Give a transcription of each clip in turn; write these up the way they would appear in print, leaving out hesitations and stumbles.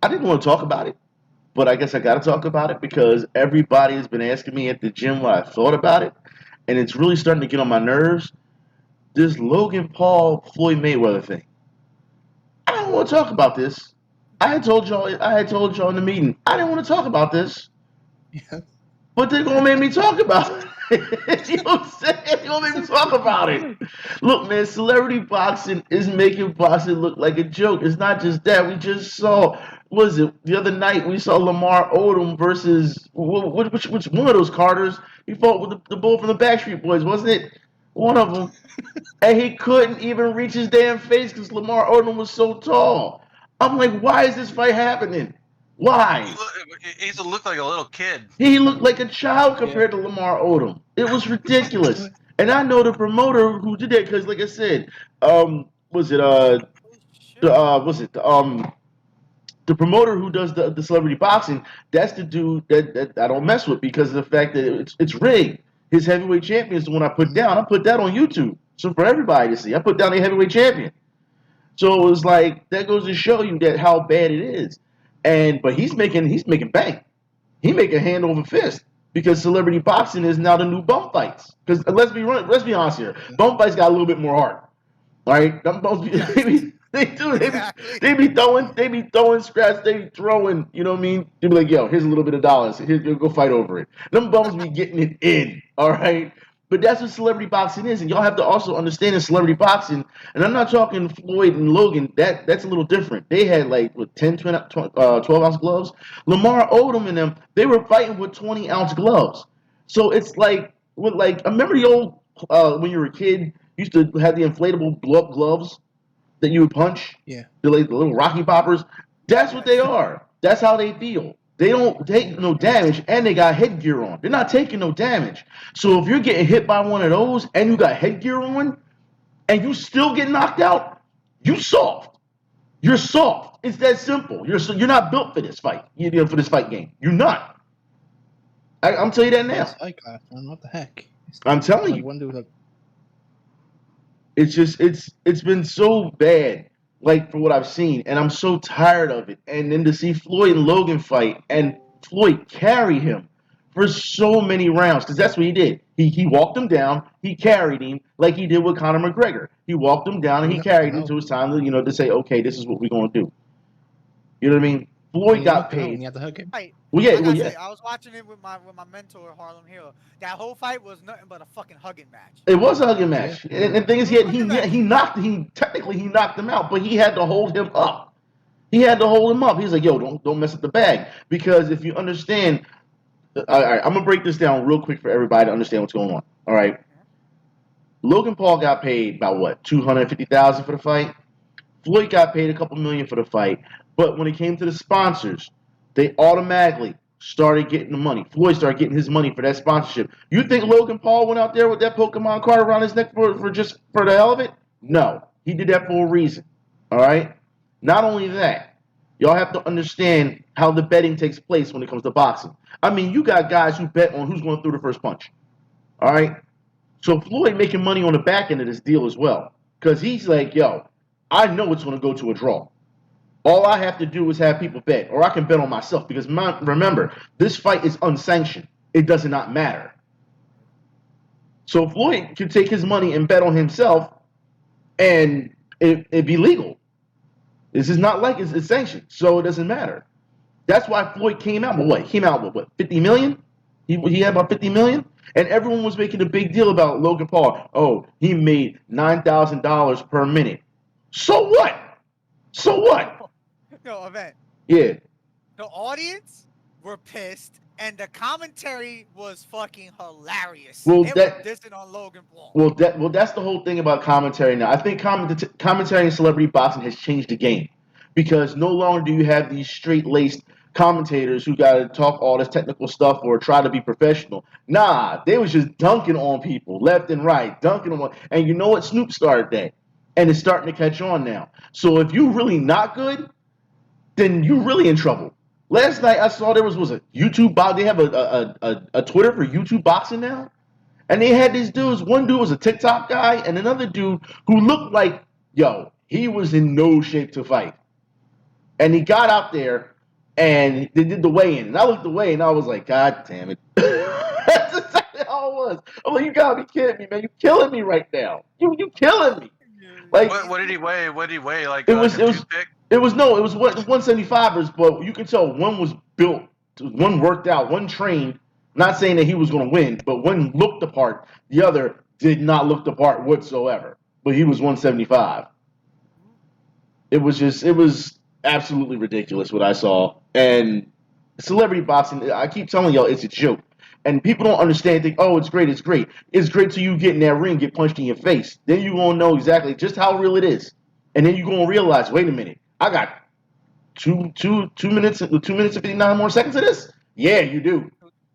I didn't want to talk about it, but I guess I got to talk about it because everybody has been asking me at the gym what I thought about it, and it's really starting to get on my nerves. This Logan Paul Floyd Mayweather thing. I don't want to talk about this. I had told y'all in the meeting. I didn't want to talk about this, Yeah. but they're gonna make me talk about it. You know what I'm saying? They're gonna make me talk about it. Look, man, celebrity boxing is making boxing look like a joke. It's not just that. We just saw, was it the other night? We saw Lamar Odom versus which one of those Carters? He fought with the bull from the Backstreet Boys, wasn't it? One of them, and he couldn't even reach his damn face because Lamar Odom was so tall. I'm like, why is this fight happening? Why? He used to look like a little kid. He looked like a child Yeah. compared to Lamar Odom. It was ridiculous. And I know the promoter who did that because, like I said, was it was it the promoter who does the celebrity boxing? That's the dude that I don't mess with because of the fact that it's rigged. His heavyweight champion is the one I put down. I put that on YouTube, so for everybody to see. I put down the heavyweight champion. So it was like that goes to show you that how bad it is. And but he's making bank. He making hand over fist because celebrity boxing is now the new bum fights. Because let's be honest here, bum fights got a little bit more heart. All right, them bums they do they be throwing scraps, they be throwing, you know what I mean? They be like, yo, here's a little bit of dollars, here you go fight over it. Them bums be getting it in, all right. But that's what celebrity boxing is, and y'all have to also understand in celebrity boxing. And I'm not talking Floyd and Logan. That's a little different. They had like what 12-ounce gloves. Lamar Odom and them, they were fighting with 20-ounce gloves. So it's like I remember the old when you were a kid, you used to have the inflatable blow up gloves that you would punch. Yeah. The little Rocky poppers. That's what they are. That's how they feel. They don't take no damage, and they got headgear on. They're not taking no damage. So if you're getting hit by one of those, and you got headgear on, and you still get knocked out, you soft. You're soft. It's that simple. You're not built for this fight. For this fight game. You're not. I'm telling you that now. Yes, I got man. What the heck? I'm telling Like you. one dude like It's just it's been so bad, like for what I've seen, and I'm so tired of it. And then to see Floyd and Logan fight, and Floyd carry him for so many rounds, because that's what he did. He walked him down, he carried him like he did with Conor McGregor. He walked him down and he carried him to his time to to say, okay, this is what we're gonna do. You know what I mean? Floyd got paid. You have to hug him. Fight. Well, yeah, Like well, I yeah. said, I was watching it with my mentor Harlem Hill. That whole fight was nothing but a fucking hugging match. It was a hugging match, and the thing is, he technically he knocked him out, but he had to hold him up. He had to hold him up. He's like, yo, don't mess up the bag, because if you understand, all right, I'm gonna break this down real quick for everybody to understand what's going on. All right, Logan Paul got paid about what 250,000 for the fight. Floyd got paid a couple million for the fight, but when it came to the sponsors, they automatically started getting the money. Floyd started getting his money for that sponsorship. You think Logan Paul went out there with that Pokemon card around his neck for just for the hell of it? No, he did that for a reason. All right. Not only that, y'all have to understand how the betting takes place when it comes to boxing. I mean, you got guys who bet on who's going to throw the first punch. All right. So Floyd making money on the back end of this deal as well, because he's like, yo, I know it's going to go to a draw. All I have to do is have people bet, or I can bet on myself, because remember, this fight is unsanctioned. It does not matter. So Floyd can take his money and bet on himself, and it be legal. This is not like it's sanctioned, so it doesn't matter. That's why Floyd came out with what? He came out with what? 50 million? He had about 50 million? And everyone was making a big deal about Logan Paul. Oh, he made $9,000 per minute. So what? So what? No, event. Yeah. The audience were pissed, and the commentary was fucking hilarious. Well, they that- were dissing on Logan Paul. Well, that's the whole thing about commentary now. I think commentary in celebrity boxing has changed the game, because no longer do you have these straight-laced commentators who got to talk all this technical stuff or try to be professional. Nah, they was just dunking on people left and right, dunking on. And you know what? Snoop started that, and it's starting to catch on now. So if you really not good, then you're really in trouble. Last night I saw there was a YouTube box. They have a Twitter for YouTube boxing now, and they had these dudes. One dude was a TikTok guy, and another dude who looked like, yo, he was in no shape to fight. And he got out there, and they did the weigh-in. And I looked away, and I was like, God damn it. That's exactly how it was. I'm like, you gotta be kidding me, man. You're killing me right now. You killing me. Like, What did he weigh? What did he weigh? Like it a was toothpick? it was 175ers, but you could tell one was built, one worked out, one trained. Not saying that he was going to win, but one looked the part. The other did not look the part whatsoever. But he was 175. It was absolutely ridiculous what I saw. And celebrity boxing, I keep telling y'all, it's a joke. And people don't understand. Think, oh, it's great, it's great. It's great till you get in that ring, get punched in your face. Then you're gonna know exactly just how real it is. And then you're gonna realize, wait a minute, I got two minutes and 59 more seconds of this. Yeah, you do.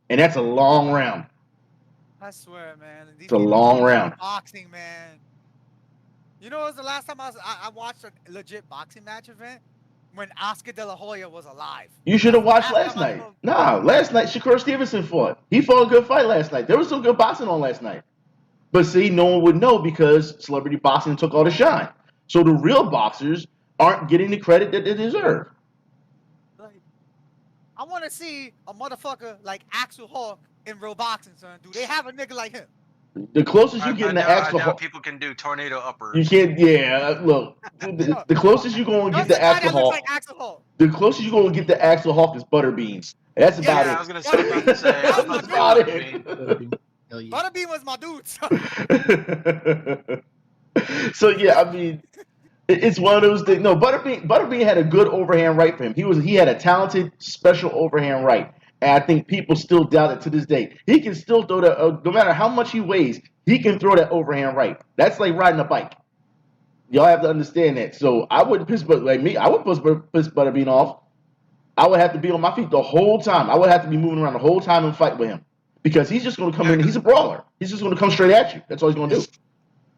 And that's a long round. I swear, man. It's a long round. Boxing, man. You know, it was the last time I watched a legit boxing match event when Oscar De La Hoya was alive. You should have watched last night. Nah, last night Shakur Stevenson fought. He fought a good fight last night. There was some good boxing on last night. But see, no one would know because celebrity boxing took all the shine. So the real boxers aren't getting the credit that they deserve. Like, I want to see a motherfucker like Axel Hawk in real boxing, son. Do they have a nigga like him? The closest you get in the Axel Hawk. Hawk. People can do tornado uppers. You can't, yeah, look. The closest you're going to get the Axel Hawk. Like Axel Hawk. The closest you're going to get the Axel Hawk is Butterbeans. That's about it. I was going to say. That's about it. Butterbean was my dude. So yeah, I mean, it's one of those things. No, Butterbean had a good overhand right for him. He had a talented special overhand right, and I think people still doubt it to this day. He can still throw that. No matter how much he weighs, he can throw that overhand right. That's like riding a bike. Y'all have to understand that. So I wouldn't piss Butterbean off. I would have to be on my feet the whole time. I would have to be moving around the whole time and fight with him. Because he's just going to come in. He's a brawler. He's just going to come straight at you. That's all he's going to do.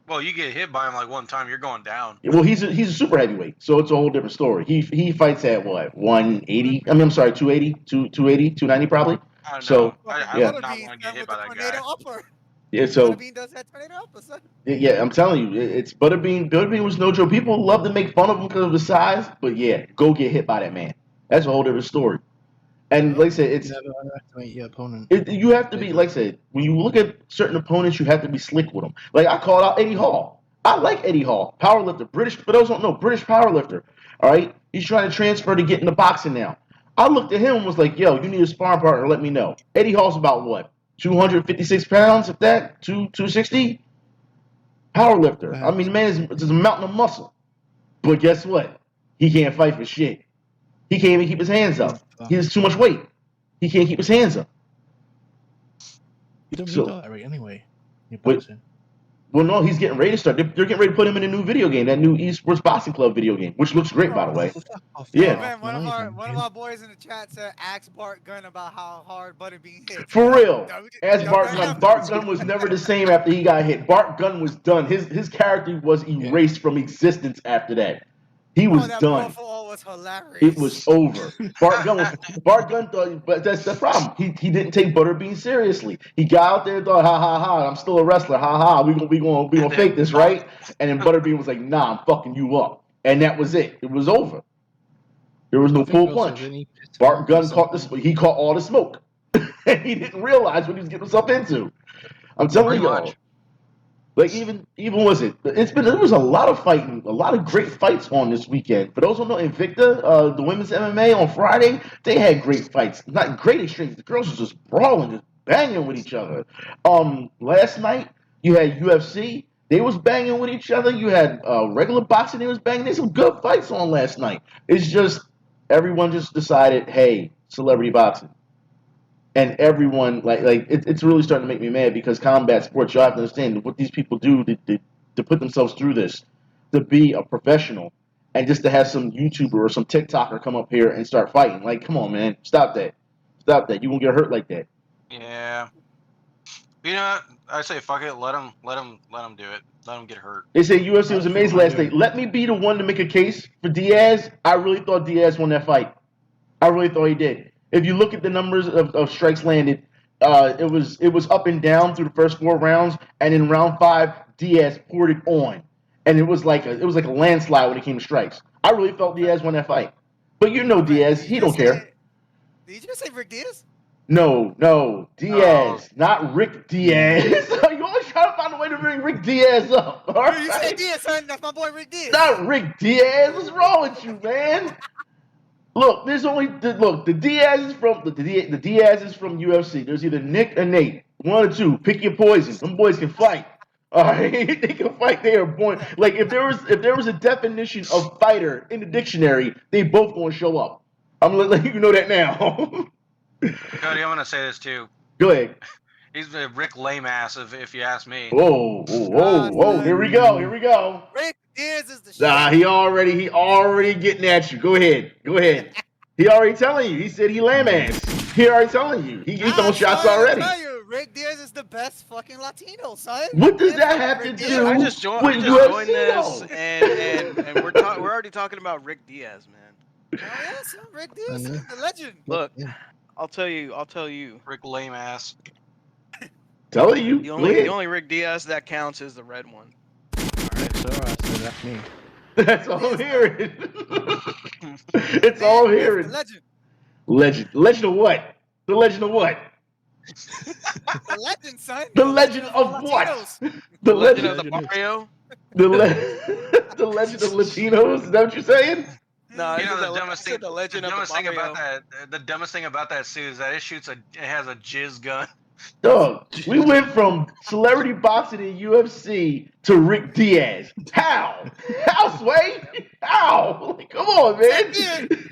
Well, you get hit by him like one time, you're going down. Well, he's a super heavyweight, so it's a whole different story. He fights at what, 180? I mean, I'm sorry, 280, 280, 290 probably. I so I yeah. would not want to get hit by that guy. Upper. Yeah, so Butterbean does that tornado upper, son. Yeah, I'm telling you, it's Butterbean. Butterbean was no joke. People love to make fun of him because of his size, but yeah, go get hit by that man. That's a whole different story. And like I said, it's never underestimate your opponent. You have to be, like I said, when you look at certain opponents, you have to be slick with them. Like I called out Eddie Hall. I like Eddie Hall, powerlifter, British. For those who don't know, British powerlifter. All right, he's trying to transfer to get into boxing now. I looked at him and was like, "Yo, you need a sparring partner. Let me know." Eddie Hall's about what, 256 pounds, if that, 260. Powerlifter. I mean, the man is a mountain of muscle. But guess what? He can't fight for shit. He can't even keep his hands up. He has too much weight. He can't keep his hands up. You don't need that right anyway. Well, no, he's getting ready to start. They're getting ready to put him in a new video game, that new Esports Boxing Club video game, which looks great, by the way. Yeah. Man, one of our boys in the chat said, ask Bart Gunn about how hard Butterbean hit. For real. Ask Bart Gunn. Bart Gunn was never the same after he got hit. Bart Gunn was done. His character was erased from existence after that. He was done. Was hilarious. It was over. Bart Gunn thought, but that's the problem. He didn't take Butterbean seriously. He got out there and thought, ha ha ha, I'm still a wrestler, ha ha, we gonna fake this, right? And then Butterbean was like, nah, I'm fucking you up. And that was it. It was over. There was no pull punch. Bart Gunn he caught all the smoke. And he didn't realize what he was getting himself into. I'm telling y'all. Like there was a lot of fighting, a lot of great fights on this weekend. For those who don't know, Invicta, the women's MMA on Friday, they had great fights. Not great exchanges. The girls were just brawling, just banging with each other. Last night you had UFC, they was banging with each other. You had regular boxing, they was banging. There's some good fights on last night. It's just everyone just decided, hey, celebrity boxing. And everyone, it's really starting to make me mad because combat sports, you have to understand what these people do to put themselves through this, to be a professional, and just to have some YouTuber or some TikToker come up here and start fighting. Like, come on, man, stop that. Stop that. You won't get hurt like that. Yeah. You know, I say fuck it. Let them do it. Let them get hurt. They say UFC was amazing last night. Let me be the one to make a case for Diaz. I really thought Diaz won that fight. I really thought he did. If you look at the numbers of strikes landed, it was up and down through the first 4 rounds, and in round 5, Diaz poured it on, and it was like a landslide when it came to strikes. I really felt Diaz won that fight. But you know Diaz, he don't care. Did you just say Rick Diaz? No, Diaz, not Rick Diaz. You always trying to find a way to bring Rick Diaz up. All Dude, you right? said Diaz, son. That's my boy Rick Diaz. Not Rick Diaz. What's wrong with you, man? Look, there's only the Diaz is from the Diaz is from UFC. There's either Nick or Nate. One or two. Pick your poison. Them boys can fight. All right, they can fight. They are born. Like if there was a definition of fighter in the dictionary, they both gonna show up. I'm gonna let you know that now. Cody, I'm gonna say this too. Go ahead. He's a Rick lame ass, if you ask me. Whoa. Here we go. Rick Diaz is the shit. Nah, he already getting at you. Go ahead. He already telling you. He said he lame ass. He already telling you. He throwing shots already. I tell you, Rick Diaz is the best fucking Latino, son. What does that have to do I just joined with this, UFC? and we're already talking about Rick Diaz, man. Oh yeah, son, Rick Diaz, the legend. Look, I'll tell you. Rick lame ass. Telling you. The only Rick Diaz that counts is the red one. Alright, so that's me. That's all I'm hearing. It's all I'm The hearing. legend. Legend of what? The legend of what? The legend, son. The legend of what? Latinos. The Legend legend of the Barrio. the legend of Latinos. Is that what you're saying? No, You know the dumbest thing. The legend of the thing Barrio. about that. The dumbest thing about that suit is that it has a jizz gun. Dog, we went from celebrity boxing in UFC to Rick Diaz. How? How, Sway? How? Like, come on, man.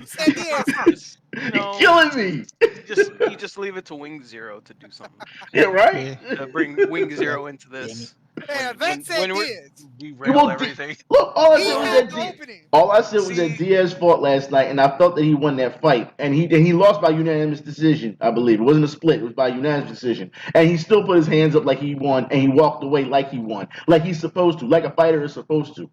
Said Diaz. Just, You're killing me. you just leave it to Wing Zero to do something. Yeah, right? To bring Wing Zero into this. Hey, Vince said Diaz. We Come rail on, everything. Look, all I He said was had that the opening. all I said was that Diaz fought last night, and I felt that he won that fight, and he lost by unanimous decision. I believe it wasn't a split; it was by unanimous decision. And he still put his hands up like he won, and he walked away like he won, like he's supposed to, like a fighter is supposed to.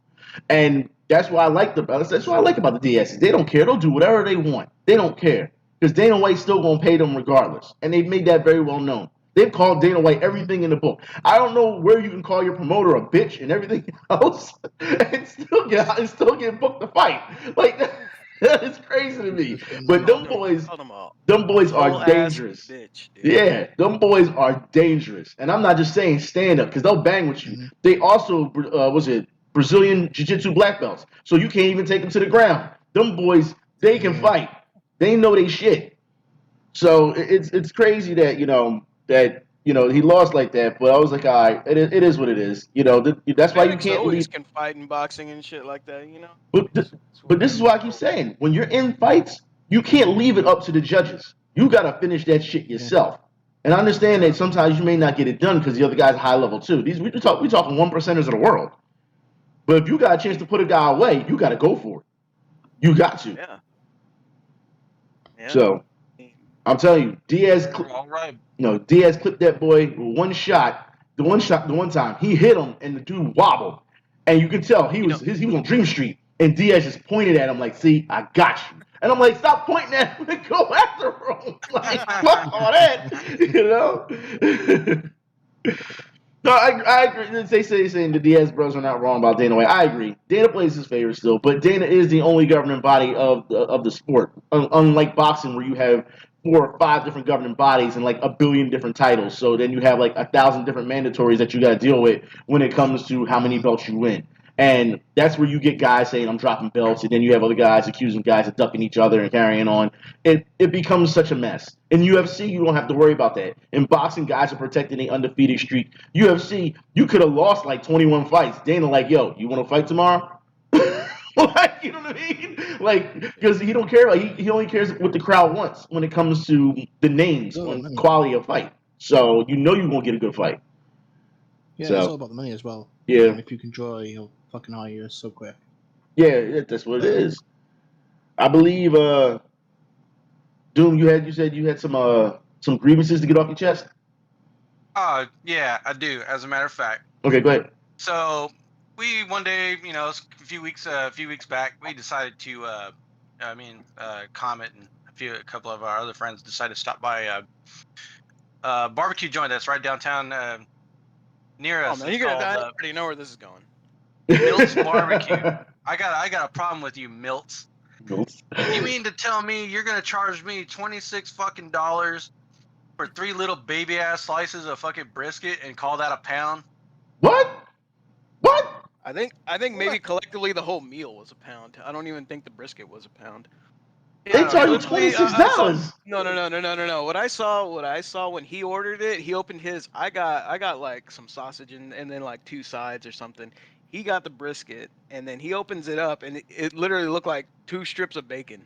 And that's why I like that's what I like about the Diaz's. They don't care; they'll do whatever they want. They don't care because Dana White's still gonna pay them regardless, and they've made that very well known. They've called Dana White everything in the book. I don't know where you can call your promoter a bitch and everything else and still get booked to fight. Like that is crazy to me. But them boys are dangerous. Bitch, dude. Yeah, them boys are dangerous. And I'm not just saying stand up because they'll bang with you. They also Brazilian jiu-jitsu black belts. So you can't even take them to the ground. Them boys, they can fight. They know they shit. So it's crazy that he lost like that, but I was like, all right, it is what it is. That's why you can't always leave. can fight in boxing and shit like that, you know. But this is what I keep saying: when you're in fights, you can't leave it up to the judges. You gotta finish that shit yourself. And I understand that sometimes you may not get it done because the other guy's high level too. We talking 1%ers of the world. But if you got a chance to put a guy away, you got to go for it. You got to. Yeah. So I'm telling you, Diaz. All right. Diaz clipped that boy with one shot. The one time he hit him, and the dude wobbled, and you can tell he was on Dream Street, and Diaz just pointed at him like, "See, I got you." And I'm like, "Stop pointing at him and go after him!" Like, fuck all that, No, I agree. They saying the Diaz brothers are not wrong about Dana White. I agree. Dana plays his favor still, but Dana is the only governing body of the sport. Unlike boxing, where you have 4 or 5 different governing bodies and like a billion different titles. So then you have like 1,000 different mandatories that you got to deal with when it comes to how many belts you win. And that's where you get guys saying, I'm dropping belts. And then you have other guys accusing guys of ducking each other and carrying on. It becomes such a mess. In UFC, you don't have to worry about that. In boxing, guys are protecting the undefeated streak. UFC, you could have lost like 21 fights. Dana like, yo, you want to fight tomorrow? Like, you know what I mean? Like, because he don't care. Like, he only cares what the crowd wants when it comes to the names and quality of fight. So you know you're going to get a good fight. Yeah, it's all about the money as well. Yeah. And if you can draw, he'll fucking hire you so quick. Yeah, that's what it is. I believe, Doom, you said you had some grievances to get off your chest? Yeah, I do, as a matter of fact. Okay, go ahead. So we one day, a few weeks back, we decided to, Comet and a couple of our other friends decided to stop by a barbecue joint that's right downtown near us. Oh man, I already know where this is going. Milt's Barbecue. I got a problem with you, Milt. You mean to tell me you're gonna charge me $26 fucking for 3 little baby ass slices of fucking brisket and call that a pound? What? What? I think maybe collectively the whole meal was a pound. I don't even think the brisket was a pound. They Yeah, charge you Literally, $26. No. What I saw when he ordered it, he opened his. I got like some sausage and then like 2 sides or something. He got the brisket and then he opens it up and it literally looked like 2 strips of bacon.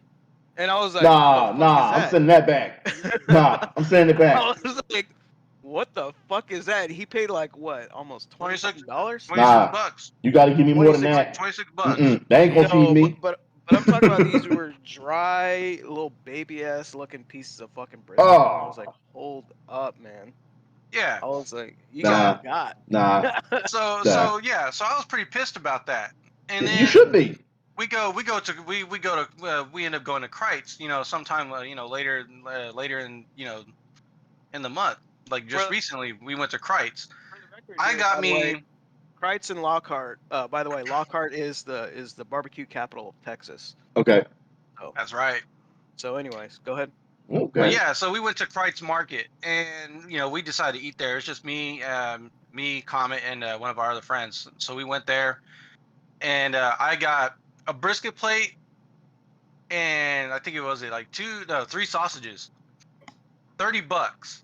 And I was like, Nah, what the fuck is I'm that? sending that back. Nah, I'm sending it back. I was like, what the fuck is that? He paid like what, almost $26? $26. You got to give me more than 26 that. $26. They ain't gonna feed me. But I'm talking about these were dry little baby ass looking pieces of fucking brisket. Oh. I was like, hold up, man. Yeah. I was like, you Nah. got. Nah, So Nah. so I was pretty pissed about that. And then you should be. we end up going to Kreitz, you know, sometime you know, later in, you know, in the month. Like just Well- recently we went to Kreitz. For the record I here, got by the way, me Kreitz and Lockhart. By the way, Lockhart is the barbecue capital of Texas. Okay. That's right. So, anyways, go ahead. Okay. But yeah, so we went to Kreitz Market, and you know, we decided to eat there. It's just me, Comet, and one of our other friends. So we went there, and I got a brisket plate, and I think it was like 3 sausages, $30,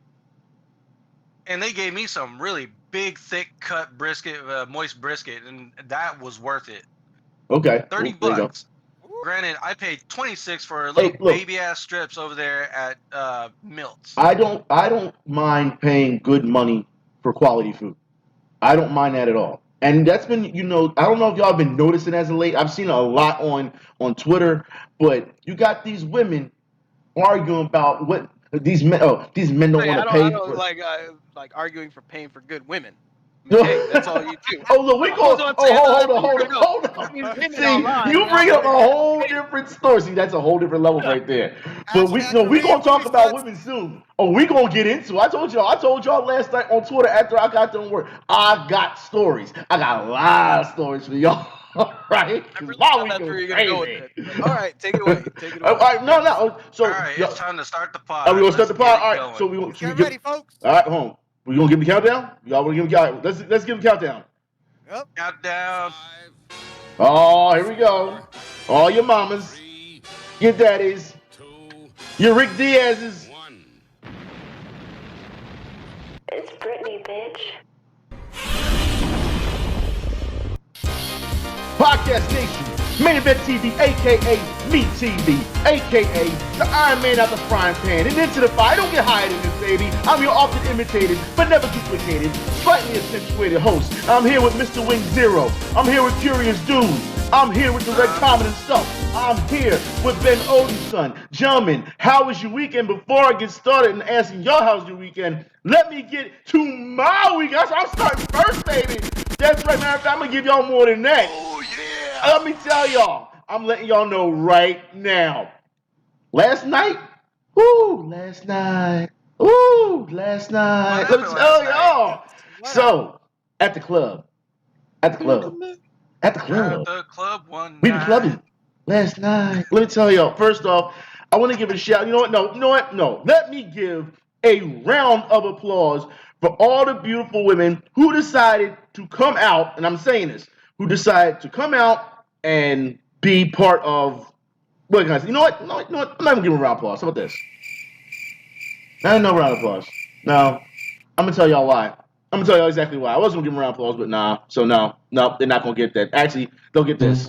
and they gave me some really big, thick cut brisket, moist brisket, and that was worth it. Okay. $30. There you go. Granted, I paid $26 for little look. baby ass strips over there at Milt's. I don't mind paying good money for quality food. I don't mind that at all. And that's been, you know, I don't know if y'all have been noticing as of late. I've seen it a lot on Twitter, but you got these women arguing about what these men don't want to pay I don't for. like arguing for paying for good women. Hey, that's all you do. Oh look, we go. Hold on, Hold on. These women See, online, you bring up a whole different story. See, that's a whole different level right there. But we gonna talk about women soon. Oh, we gonna get into it. I told y'all last night on Twitter after I got done work. I got stories. I got a lot of stories for y'all. Right? All right, take it away. All right, no. So all right, it's time to start the pod. Are we gonna start the pod? Let's All get it right. So going. should we Get ready, folks. All right, home. We gonna give the countdown? Y'all wanna give the countdown? Let's give the countdown. Yep. Countdown. Oh, here we go. All your mamas, your daddies, your Rick Diaz's. It's Britney, bitch. Podcast Nation, Main Event TV, aka Me TV, aka the Iron Man out the frying pan, and into the fire. Don't get higher than this, baby. I'm your often imitated, but never duplicated, slightly accentuated host. I'm here with Mr. Wing Zero. I'm here with Curious Dude. I'm here with the Red Comet and stuff. I'm here with Ben Odin's son. Gentlemen, how was your weekend? Before I get started and asking y'all how's your weekend, let me get to my weekend. I'm starting first, baby. That's right, matter of fact, I'm gonna give y'all more than that. Oh yeah. Let me tell y'all, I'm letting y'all know right now. Last night. Let me happened tell last y'all. What So, at the club. At the club At the club one We were night. clubbing last night. Let me tell y'all, first off, I want to give a shout. You know what? No. Let me give a round of applause for all the beautiful women who decided to come out, and I'm saying this, who decided to come out and be part of, what can I say? You know what? I'm not even giving a round of applause. How about this? No round of applause. No. I'm going to tell y'all why. I'm going to tell y'all exactly why. I wasn't going to give them a round of applause, but nah. So no, they're not going to get that. Actually, they'll get this.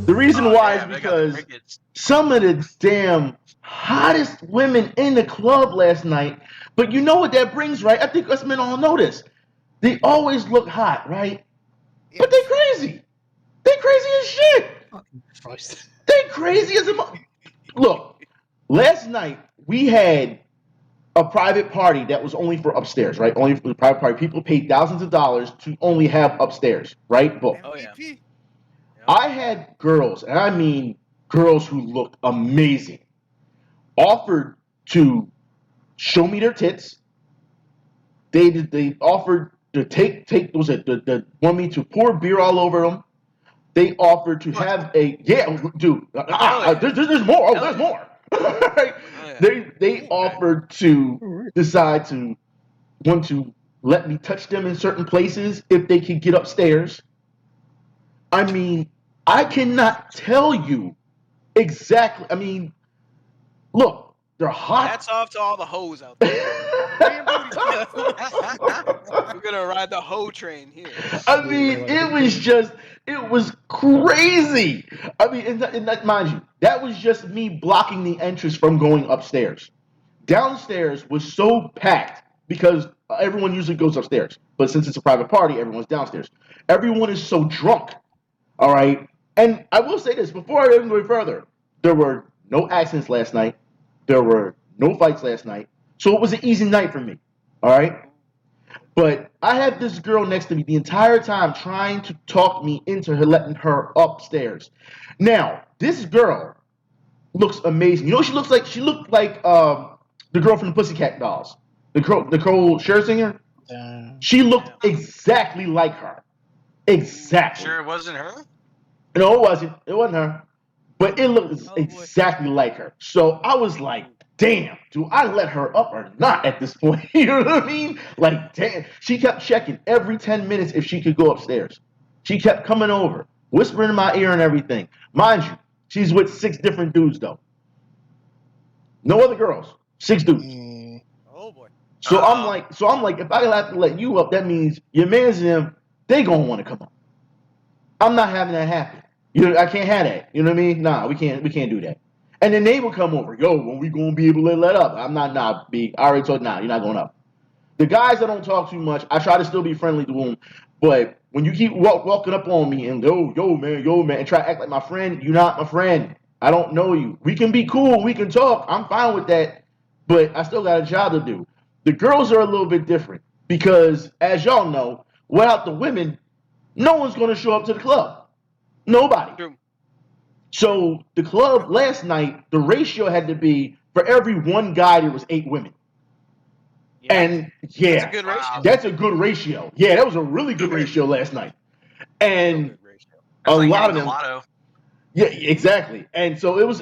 The reason why is because some of the damn hottest women in the club last night, but you know what that brings, right? I think us men all know this. They always look hot, right? But they crazy. They crazy as shit. Christ. They crazy as a Look, last night we had a private party that was only for upstairs, right? Only for the private party. People paid thousands of dollars to only have upstairs, right? But Oh, yeah. MVP. I had girls, and I mean girls who looked amazing, offered to show me their tits. They offered to take want me to pour beer all over them. they offered to have a dude. There's more. Oh, there's more. Right? They offered to decide to want to let me touch them in certain places if they could get upstairs. I mean, I cannot tell you exactly. I mean, look, they're hot. Hats off to all the hoes out there. We're gonna ride the hoe train here. I mean, it was crazy. I mean, and mind you, that was just me blocking the entrance from going upstairs. Downstairs was so packed because everyone usually goes upstairs, but since it's a private party, everyone's downstairs. Everyone is so drunk. All right, and I will say this before I even go further: there were no accidents last night. There were no fights last night, so it was an easy night for me. All right. But I had this girl next to me the entire time trying to talk me into her letting her upstairs. Now, this girl looks amazing. You know what she looks like? She looked like the girl from the Pussycat Dolls. Nicole Scherzinger. She looked exactly like her. Exactly. Sure it wasn't her? No, it wasn't. It wasn't her. But it looked exactly like her. So I was like, damn, do I let her up or not at this point? You know what I mean? Like, damn. She kept checking every 10 minutes if she could go upstairs. She kept coming over, whispering in my ear and everything. Mind you, she's with 6 different dudes, though. No other girls. 6 dudes. Oh, boy. So I'm like, if I have to let you up, that means your man's and them, they gonna want to come up. I'm not having that happen. You know, I can't have that. You know what I mean? Nah, we can't do that. And then they will come over. Yo, when we gonna be able to let up? I'm not, B. I already told you're not going up. The guys that don't talk too much, I try to still be friendly to them. But when you keep walking up on me and yo man, and try to act like my friend, you're not my friend. I don't know you. We can be cool, we can talk. I'm fine with that. But I still got a job to do. The girls are a little bit different because, as y'all know, without the women, no one's gonna show up to the club. Nobody. True. So the club last night, the ratio had to be for every one guy, there was 8 women. Yeah. And That's a good ratio. that's a good ratio. Yeah, that was a really good ratio last night. And a That's like lot of hitting the them. lotto. Yeah, exactly. And so it was.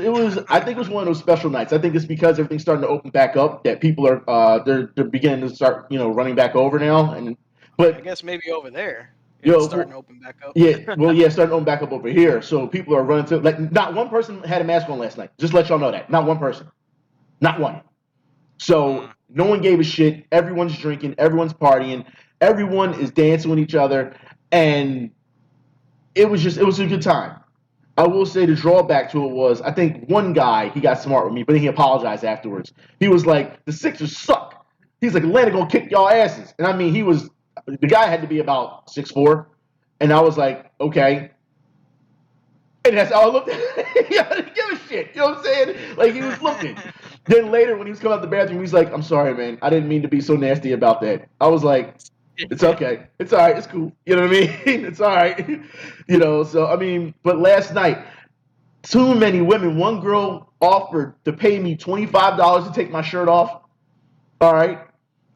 I think it was one of those special nights. I think it's because everything's starting to open back up that people are they're beginning to start running back over now. But I guess maybe over there. Yo, It's starting to open back up. yeah, starting to open back up over here. So people are running to not one person had a mask on last night. Just let y'all know that. Not one person. Not one. So no one gave a shit. Everyone's drinking. Everyone's partying. Everyone is dancing with each other, and it was a good time. I will say the drawback to it was I think one guy, he got smart with me, but then he apologized afterwards. He was like, the Sixers suck. He's like, Atlanta gonna kick y'all asses. And I mean, the guy had to be about 6'4", and I was like, okay. And that's how I looked at it. I didn't give a shit. You know what I'm saying? Like, he was looking. Then later, when he was coming out the bathroom, he's like, I'm sorry, man. I didn't mean to be so nasty about that. I was like, it's okay. It's all right. It's cool. You know what I mean? It's all right. So, I mean, but last night, too many women. One girl offered to pay me $25 to take my shirt off. All right?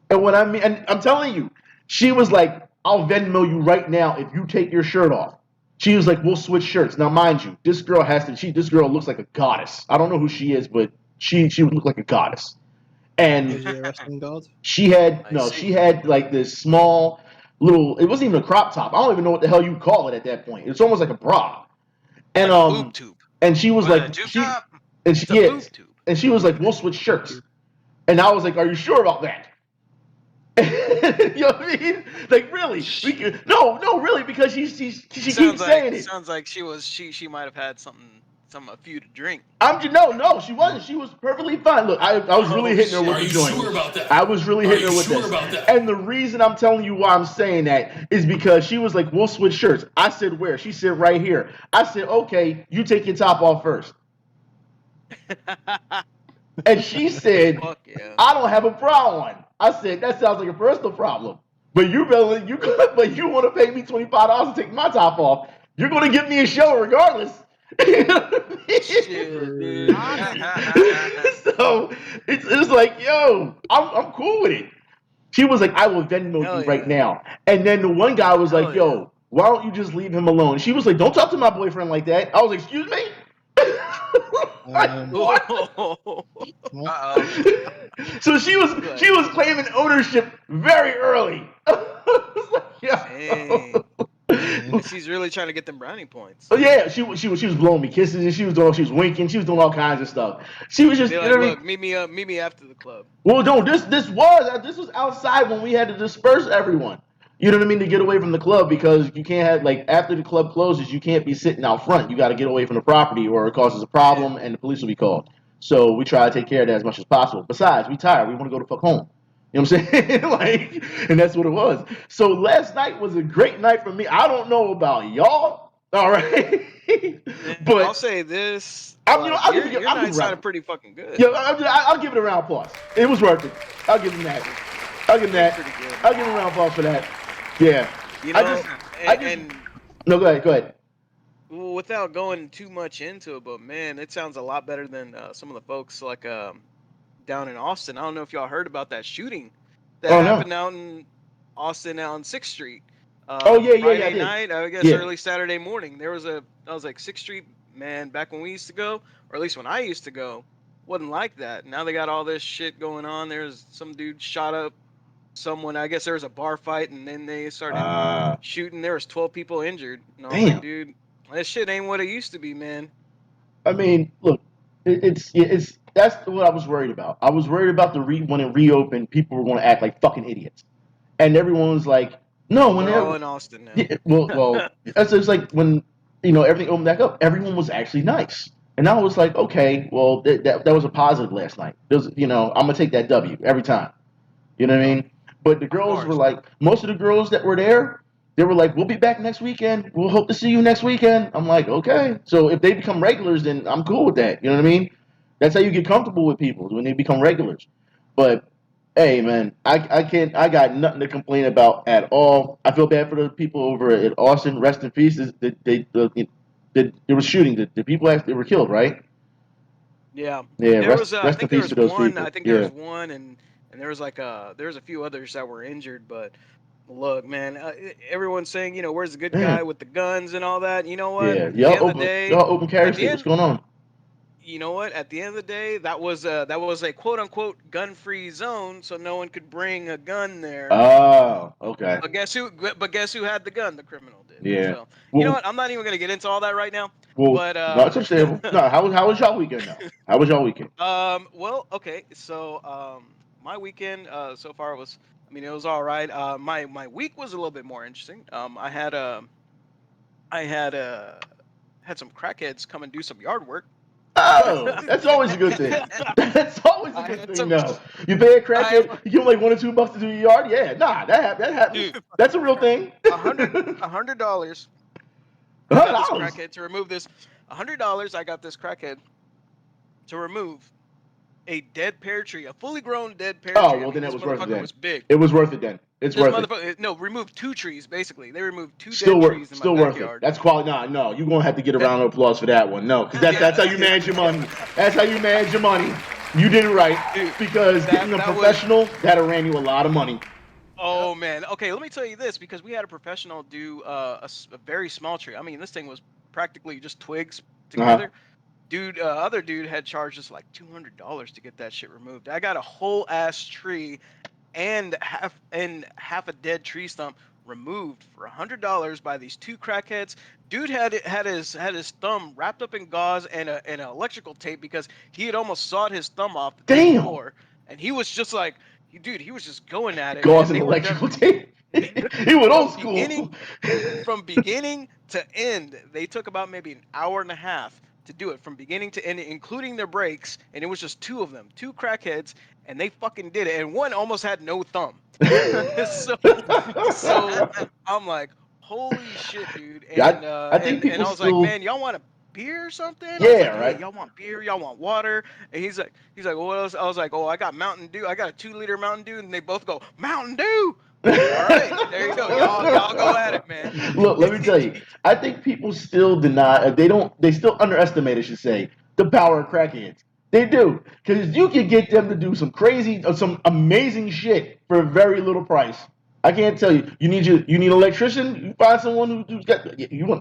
And what I mean, and I'm telling you, she was like, I'll Venmo you right now if you take your shirt off. She was like, we'll switch shirts. Now, mind you, this girl looks like a goddess. I don't know who she is, but she would look like a goddess. And Is she a wrestling god? she had like this small little, it wasn't even a crop top. I don't even know what the hell you call it at that point. It's almost like a bra. And Like a boob tube. and she was What, like, a tube she, top? and she, It's a yeah, boob tube. and she was like, we'll switch shirts. And I was like, are you sure about that? You know what I mean? Like, really? No, really, because she keeps saying it. Sounds like she might have had a few to drink. No, she wasn't. She was perfectly fine. Look, I was really hitting her with the joint. Sure about that? I was really hitting her with sure this. about that? And the reason I'm telling you why I'm saying that is because she was like, we'll switch shirts. I said, where? She said, right here. I said, okay, you take your top off first. And she said, Fuck yeah. I don't have a bra on. I said, that sounds like a personal problem. But you want to pay me $25 to take my top off. You're going to give me a show regardless. You know what I mean? Shit, dude. So it's like, yo, I'm cool with it. She was like, I will Venmo you right now. And then the one guy was like, yo, Why don't you just leave him alone? She was like, don't talk to my boyfriend like that. I was like, excuse me? Like, what? Uh-oh. So she was claiming ownership very early. I was like, Dang. yo. And she's really trying to get them brownie points. Oh yeah, she was blowing me kisses and she was winking, she was doing all kinds of stuff. She was just, They're you like, know what I look, mean? meet me after the club. Well, no, this was outside when we had to disperse everyone. You know what I mean, to get away from the club, because you can't have, like, after the club closes, you can't be sitting out front. You got to get away from the property, or it causes a problem, and the police will be called. So we try to take care of that as much as possible. Besides, we tired. We want to go to fuck home. You know what I'm saying? Like, and that's what it was. So last night was a great night for me. I don't know about y'all, all right, but I'll say this: I'm, you know, I'll your give it night a sounded round. pretty fucking good. Yeah, I'll give it a round of applause. It was worth it. I'll give him that. I'll give him that. Pretty good. I'll give him a round of applause for that. Yeah. You know, I just- and No, go ahead. well, without going too much into it, but man, it sounds a lot better than some of the folks like down in Austin. I don't know if y'all heard about that shooting that Oh, no. happened out in Austin on 6th Street. Oh, yeah, I Friday did. night, I guess Yeah. early Saturday morning. There was I was like 6th Street, man, back when we used to go, or at least when I used to go, wasn't like that. Now they got all this shit going on. There's some dude shot up someone. I guess there was a bar fight, and then they started shooting. There was 12 people injured. And I was Damn. like, dude, that shit ain't what it used to be, man. I mean, look, it's that's what I was worried about. I was worried about when it reopened, people were going to act like fucking idiots, and everyone was like, "No, when They're all they're in Austin now. yeah, well, it's like when everything opened back up, everyone was actually nice, and I was like, okay, well, that was a positive last night. I'm gonna take that W every time. You know what I mean? But the girls course. were like, most of the girls that were there, they were like, we'll be back next weekend. We'll hope to see you next weekend. I'm like, okay. So if they become regulars, then I'm cool with that. You know what I mean? That's how you get comfortable with people, when they become regulars. But hey, man, I can't. I got nothing to complain about at all. I feel bad for the people over at Austin. Rest in peace. There was shooting. The people actually were killed, right? Yeah. Yeah. There was, I Rest in think there peace was to those one. people. I think there Yeah. was one, and there was like there was a few others that were injured. But look, man, everyone's saying, where's the good Yeah. guy with the guns and all that? You know what? Yeah. At the end of the day, Y'all open carry at the state. What's end, going on? you know what? At the end of the day, that was a quote unquote gun free zone, so no one could bring a gun there. Oh, okay. But guess who? But guess who had the gun? The criminal did. Yeah. So you Well- know what? I'm not even gonna get into all that right now. Well, But no, it's understandable. No, how was y'all weekend though? How was y'all weekend? Well, okay. So, my weekend so far was, I mean, it was all right. My week was a little bit more interesting. I had some crackheads come and do some yard work. Oh, that's always a good thing. That's always a I good had thing. some- No, you pay a I crackhead, have- you give him like $1 or $2 to do your yard. Yeah, nah, that happens. Dude. That's a real thing. $100. I got this $100. crackhead to remove this. $100. I got this crackhead to remove a dead pear tree, a fully grown dead pear Oh, tree. well, I then mean, it this was worth it motherfucker then. was big. It was worth it then. It's This worth it. motherfucker, no, removed 2 trees basically. They removed 2 Still dead worth, trees in still my worth it. backyard. That's quality. No, you're gonna have to get a round of applause for that one. No, because that's how you manage your money. That's how you manage your money. You did it right, Dude, because getting a that was- professional that'll ran you a lot of money. Oh man. Okay, let me tell you this, because we had a professional do a very small tree. I mean, this thing was practically just twigs together. Other dude had charged us like $200 to get that shit removed. I got a whole ass tree and half a dead tree stump removed for $100 by these 2 crackheads. Dude had his thumb wrapped up in gauze and an electrical tape because he had almost sawed his thumb off the day Damn. before, and he was just like, dude, he was just going at it. Gauze and and they were done- electrical tape. He went old school. From beginning to end, they took about maybe an hour and a half to do it from beginning to end, including their breaks, and it was just 2 of them, 2 crackheads, and they fucking did it, and one almost had no thumb. so I'm like, holy shit, dude. Yeah, And I think and people I was still- like, man, y'all want a beer or something? I was Yeah, like, hey, right. y'all want beer? Y'all want water? And he's like, well, what else? I was like, oh, I got Mountain Dew. I got a 2-liter Mountain Dew, and they both go, Mountain Dew. All right, there you go. Y'all go at it, man. Look, let me tell you. I think people still deny. They still underestimate, I should say, the power of crackheads. They do, because you can get them to do some crazy, some amazing shit for a very little price. I can't tell you. You need an electrician. You find someone who's got.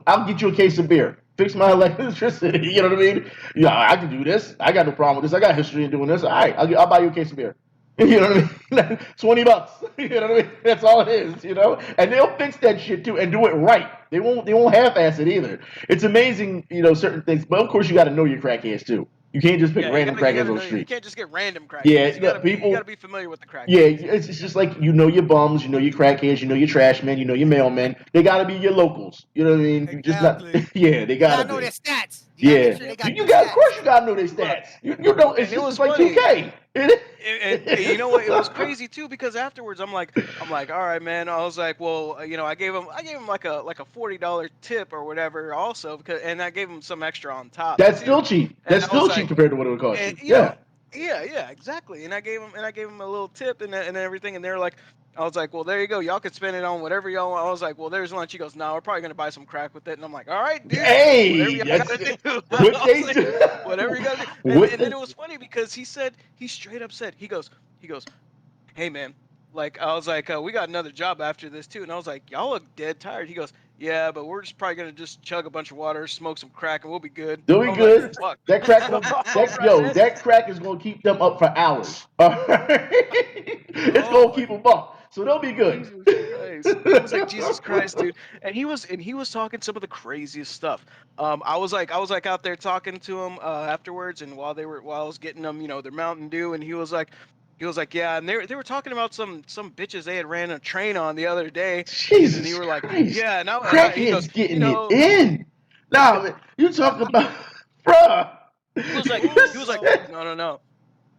I'll get you a case of beer. Fix my electricity. You know what I mean? Yeah, I can do this. I got no problem with this. I got history in doing this. All right, I'll buy you a case of beer. You know what I mean? $20. You know what I mean? That's all it is. You know, and they'll fix that shit too and do it right. They won't half-ass it either. It's amazing, certain things. But of course, you got to know your crackheads too. You can't just pick random crackheads on the street. You can't just get random crackheads. Yeah, you gotta be familiar with the crackheads. Yeah, it's just like your bums, your crackheads, your trash men, your mailmen. They gotta be your locals. You know what I mean? Exactly. You just not. Yeah, they gotta know be. their stats. Yeah, You of course you gotta know their stats. You know, it's just like 2K. And you know what? It was crazy too because afterwards I'm like, all right, man. I was like, well, I gave him like a $40 tip or whatever, also and I gave him some extra on top. That's still cheap. That's still cheap compared to what it would cost you. Yeah. Yeah, exactly. And I gave him a little tip and everything, and they were like, I was like, well, there you go. Y'all could spend it on whatever y'all want. I was like, well, there's lunch. He goes, no, we're probably gonna buy some crack with it. And I'm like, all right, dude. Hey, whatever you gotta do. And then it was funny because he straight up said, he goes, hey man, like I was like, we got another job after this too. And I was like, y'all look dead tired. He goes, yeah, but we're just probably gonna just chug a bunch of water, smoke some crack, and we'll be good. They'll be good. Like, that crack is gonna keep them up for hours. It's gonna keep them up. So they'll be good. Jesus Christ. I was like, Jesus Christ, dude. And he was talking some of the craziest stuff. I was like out there talking to him afterwards, and while I was getting them, their Mountain Dew, and he was like, yeah, and they were talking about some bitches they had ran a train on the other day. Jesus and he were like, Christ. yeah, now crackheads getting it in. Nah, man, you talking about, bruh. He was like, no.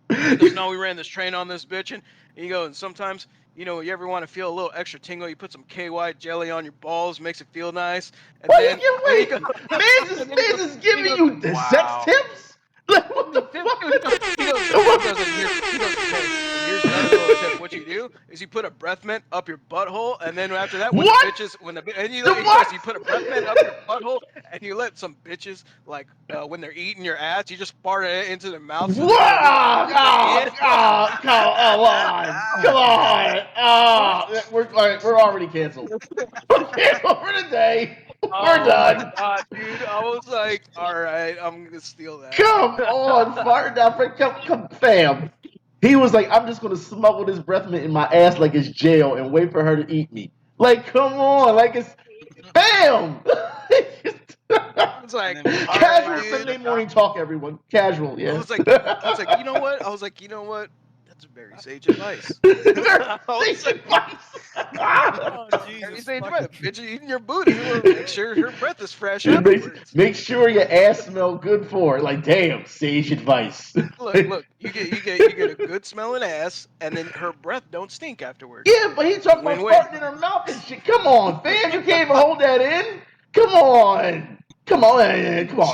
He goes, no, we ran this train on this bitch, and he goes, and sometimes, you ever want to feel a little extra tingle, you put some KY jelly on your balls, makes it feel nice. And man is giving you the sex tips? Like, what the fuck? He goes, hey, here's another little tip. What you do is you put a breath mint up your butthole, and then after that, you put a breath mint up your butthole, and you let some bitches, like, when they're eating your ass, you just fart it into their mouth. Come on. We're already canceled. We're canceled for today. We're done. God, dude, I was like, all right, I'm gonna steal that. Come on, fart down, come, fam. He was like, I'm just gonna smuggle this breath mint in my ass like it's jail and wait for her to eat me. Like, come on, like it's, bam. It's like casual Sunday morning talk, everyone. Casual, yeah. I was like, you know what? That's very sage advice. Sage advice. Bitch, eating your booty. Make sure her breath is fresh. Make sure your ass smell good for it. Like, damn, sage advice. Look, you get a good smelling ass, and then her breath don't stink afterwards. Yeah, but he talking about farting in her mouth and shit. Come on, fam, you can't even hold that in. Come on,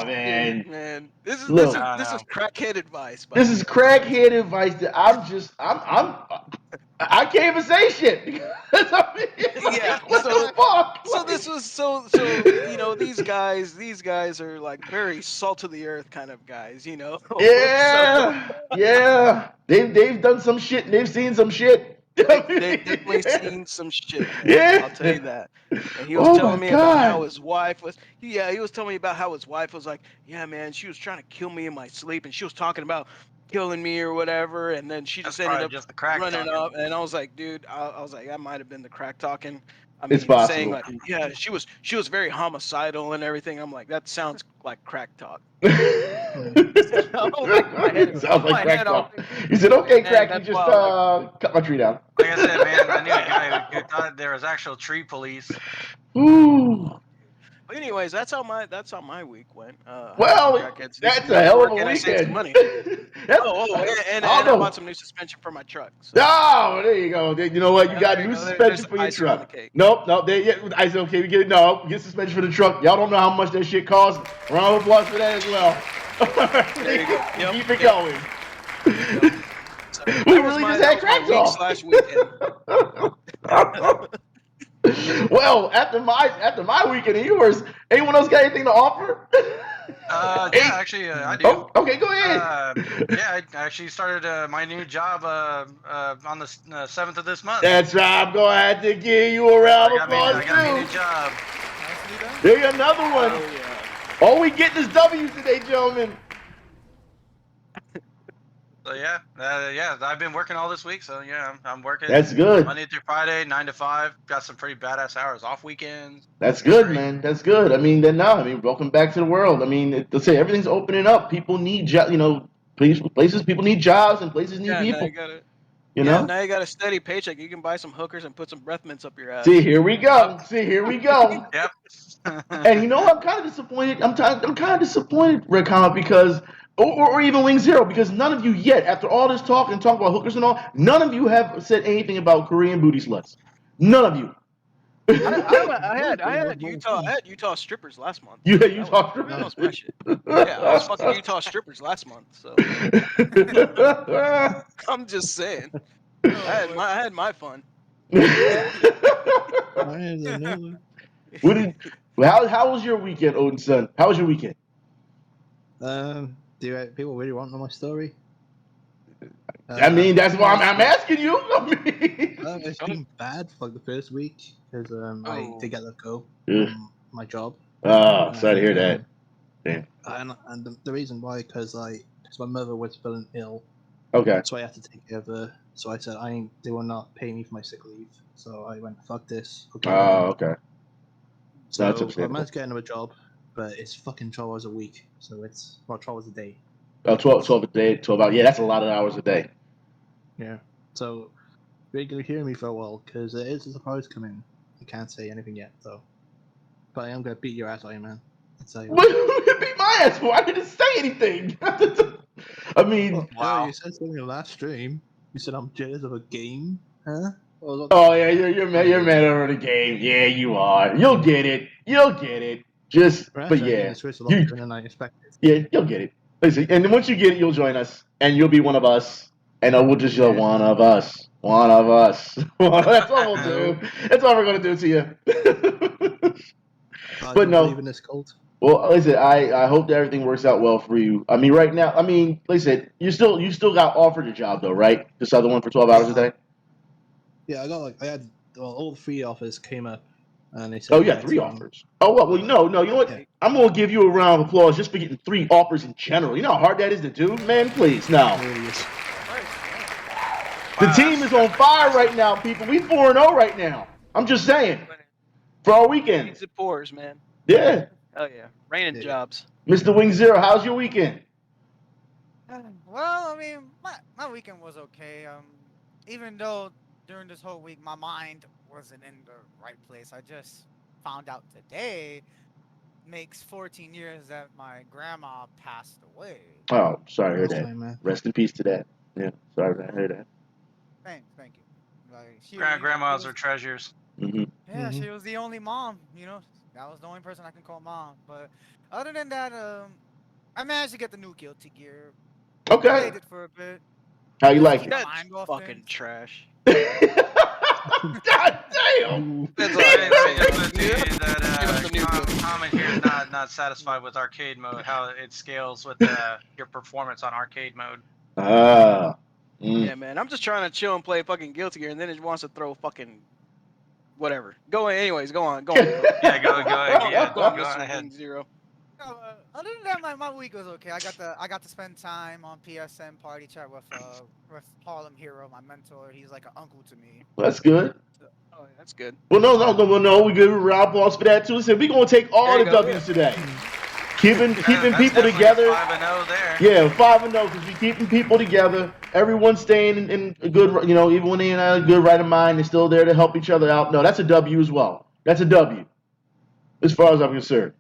man. Man, this is crackhead advice. This is crackhead advice that I can't even say shit. What the fuck? So this was these guys are like very salt of the earth kind of guys, Yeah, yeah. They've done some shit and they've seen some shit. They've definitely seen some shit, man. Yeah, I'll tell you that. And he was telling me about how his wife was. He was telling me about how his wife was like, yeah, man, she was trying to kill me in my sleep, and she was talking about killing me or whatever, and then she just ended up running up, and I was like, dude, I was like, that might have been the crack talking. I mean, it's possible. Saying like, yeah, she was very homicidal and everything. I'm like, that sounds like crack talk. Sounds like crack talk. He said, okay, crack, you just cut my tree down. Like I said, man, I knew a guy who thought there was actual tree police. Ooh. But anyways, that's how my week went. Well, that's a hell of a weekend. I saved some money. And I bought some new suspension for my truck. So. Oh, there you go. You know what? You got new suspension for your truck. Nope. I said, okay, we get suspension for the truck. Y'all don't know how much that shit costs. Round of applause for that as well. There you go. Yep, keep it going. So, we really just had crack talk. Weekend. Well, after my weekend and yours, anyone else got anything to offer? Yeah, actually, I do. Oh, okay, go ahead. Yeah, I actually started my new job on the 7th of this month. That's right. I'm going to have to give you a round of applause, I got me a new too. job. Nicely done. There you another one. Oh yeah. All we getting is W's today, gentlemen. So yeah, I've been working all this week. So yeah, I'm working. That's good. Monday through Friday, 9 to 5. Got some pretty badass hours off weekends. That's good, Great. man. That's good. I mean, welcome back to the world. I mean, let's say everything's opening up. People need places. People need jobs, and places need Yeah, people. now you got it. You Yeah, know. now you got a steady paycheck. You can buy some hookers and put some breath mints up your ass. See, here we go. Yep. And you know, I'm kind of disappointed. I'm kind of disappointed, Red Comet, because, or even Wing Zero, because none of you yet, after all this talk about hookers and all, none of you have said anything about Korean booty sluts. None of you. I had Utah strippers last month. You had That Utah was- strippers? That was my shit. Yeah, I was fucking Utah strippers last month. So I'm just saying, I had my fun. How was your weekend, Odin son? How was your weekend? Do people really want to know my story? I mean, that's why I'm asking you. I mean, It's been bad for the first week because I did get let go Yeah. from my job. Oh, sorry to hear that. And the reason why, because my mother was feeling ill, Okay. so I had to take care of her. So I said they will not pay me for my sick leave. So I went, fuck this. Okay. Oh, okay. So That's I understandable. managed to get another job, but it's fucking 12 hours a week. So it's 12 hours a day. 12 a day, 12 hours. Yeah, that's a lot of hours a day. Yeah. So you're going to hear me for a while because there is a surprise coming. I can't say anything yet, though. But I am going to beat your ass, Iron Man. What you beat my ass for? I didn't say anything. I mean, Wow. You said something in the last stream. You said I'm jealous of a game, huh? oh yeah, you're mad over the game. Yeah, you are. You'll get it. But yeah, longer than I expected. yeah, you'll get it. Listen, and then once you get it, you'll join us, and you'll be one of us, and we'll just yell, one of us. That's all we'll do. That's all we're gonna do to you. But no. Believe in this cult. Well, listen, I hope that everything works out well for you. I mean, right now, listen, you still got offered a job though, right? This other one for 12 hours a day. Yeah, I had all 3 offers came up, and they said. Oh, yeah, 3 offers. Oh well, no, you know what? Yeah. I'm gonna give you a round of applause just for getting 3 offers in general. You know how hard that is to do, man. Please, no. It really is. The team is on fire right now, people. We 4-0 right now. I'm just saying. For our weekend. Needs it pours, man. Yeah. Oh yeah, raining jobs. Mr. Wing Zero, how's your weekend? Well, I mean, my weekend was okay. Even though during this whole week my mind wasn't in the right place, I just found out today makes 14 years that my grandma passed away. Oh, sorry to hear That's that. fine, man. Rest in peace to that. Yeah, sorry to hear that. Thank you. Like, Grandmas are treasures. Mm-hmm. Yeah, she was the only mom. That was the only person I can call mom. But other than that, I managed to get the new Guilty Gear. Okay. Played it for a bit. How you like it? That's mind off fucking things. trash. God damn! That's Give all right. us the Give us the new that comment here is not satisfied with arcade mode. How it scales with your performance on arcade mode. Yeah, man. I'm just trying to chill and play fucking Guilty Gear, and then it wants to throw fucking whatever. Anyways, go on. Yeah, go ahead. Yeah, Go on, go Mr. ahead. Wing Zero. Other than that, my week was okay. I got to spend time on PSN party chat with Harlem Hero, my mentor. He's like an uncle to me. That's good. Oh, yeah, that's good. Well, no. We give a round of applause for that too. So we're gonna take all There the you go, W's yeah. today. Keeping That's people definitely together. 5-0 there. Yeah, 5-0 because we're keeping people together. Everyone's staying in a good, even when they're in a good right of mind, they're still there to help each other out. No, that's a W as well. That's a W, as far as I'm concerned.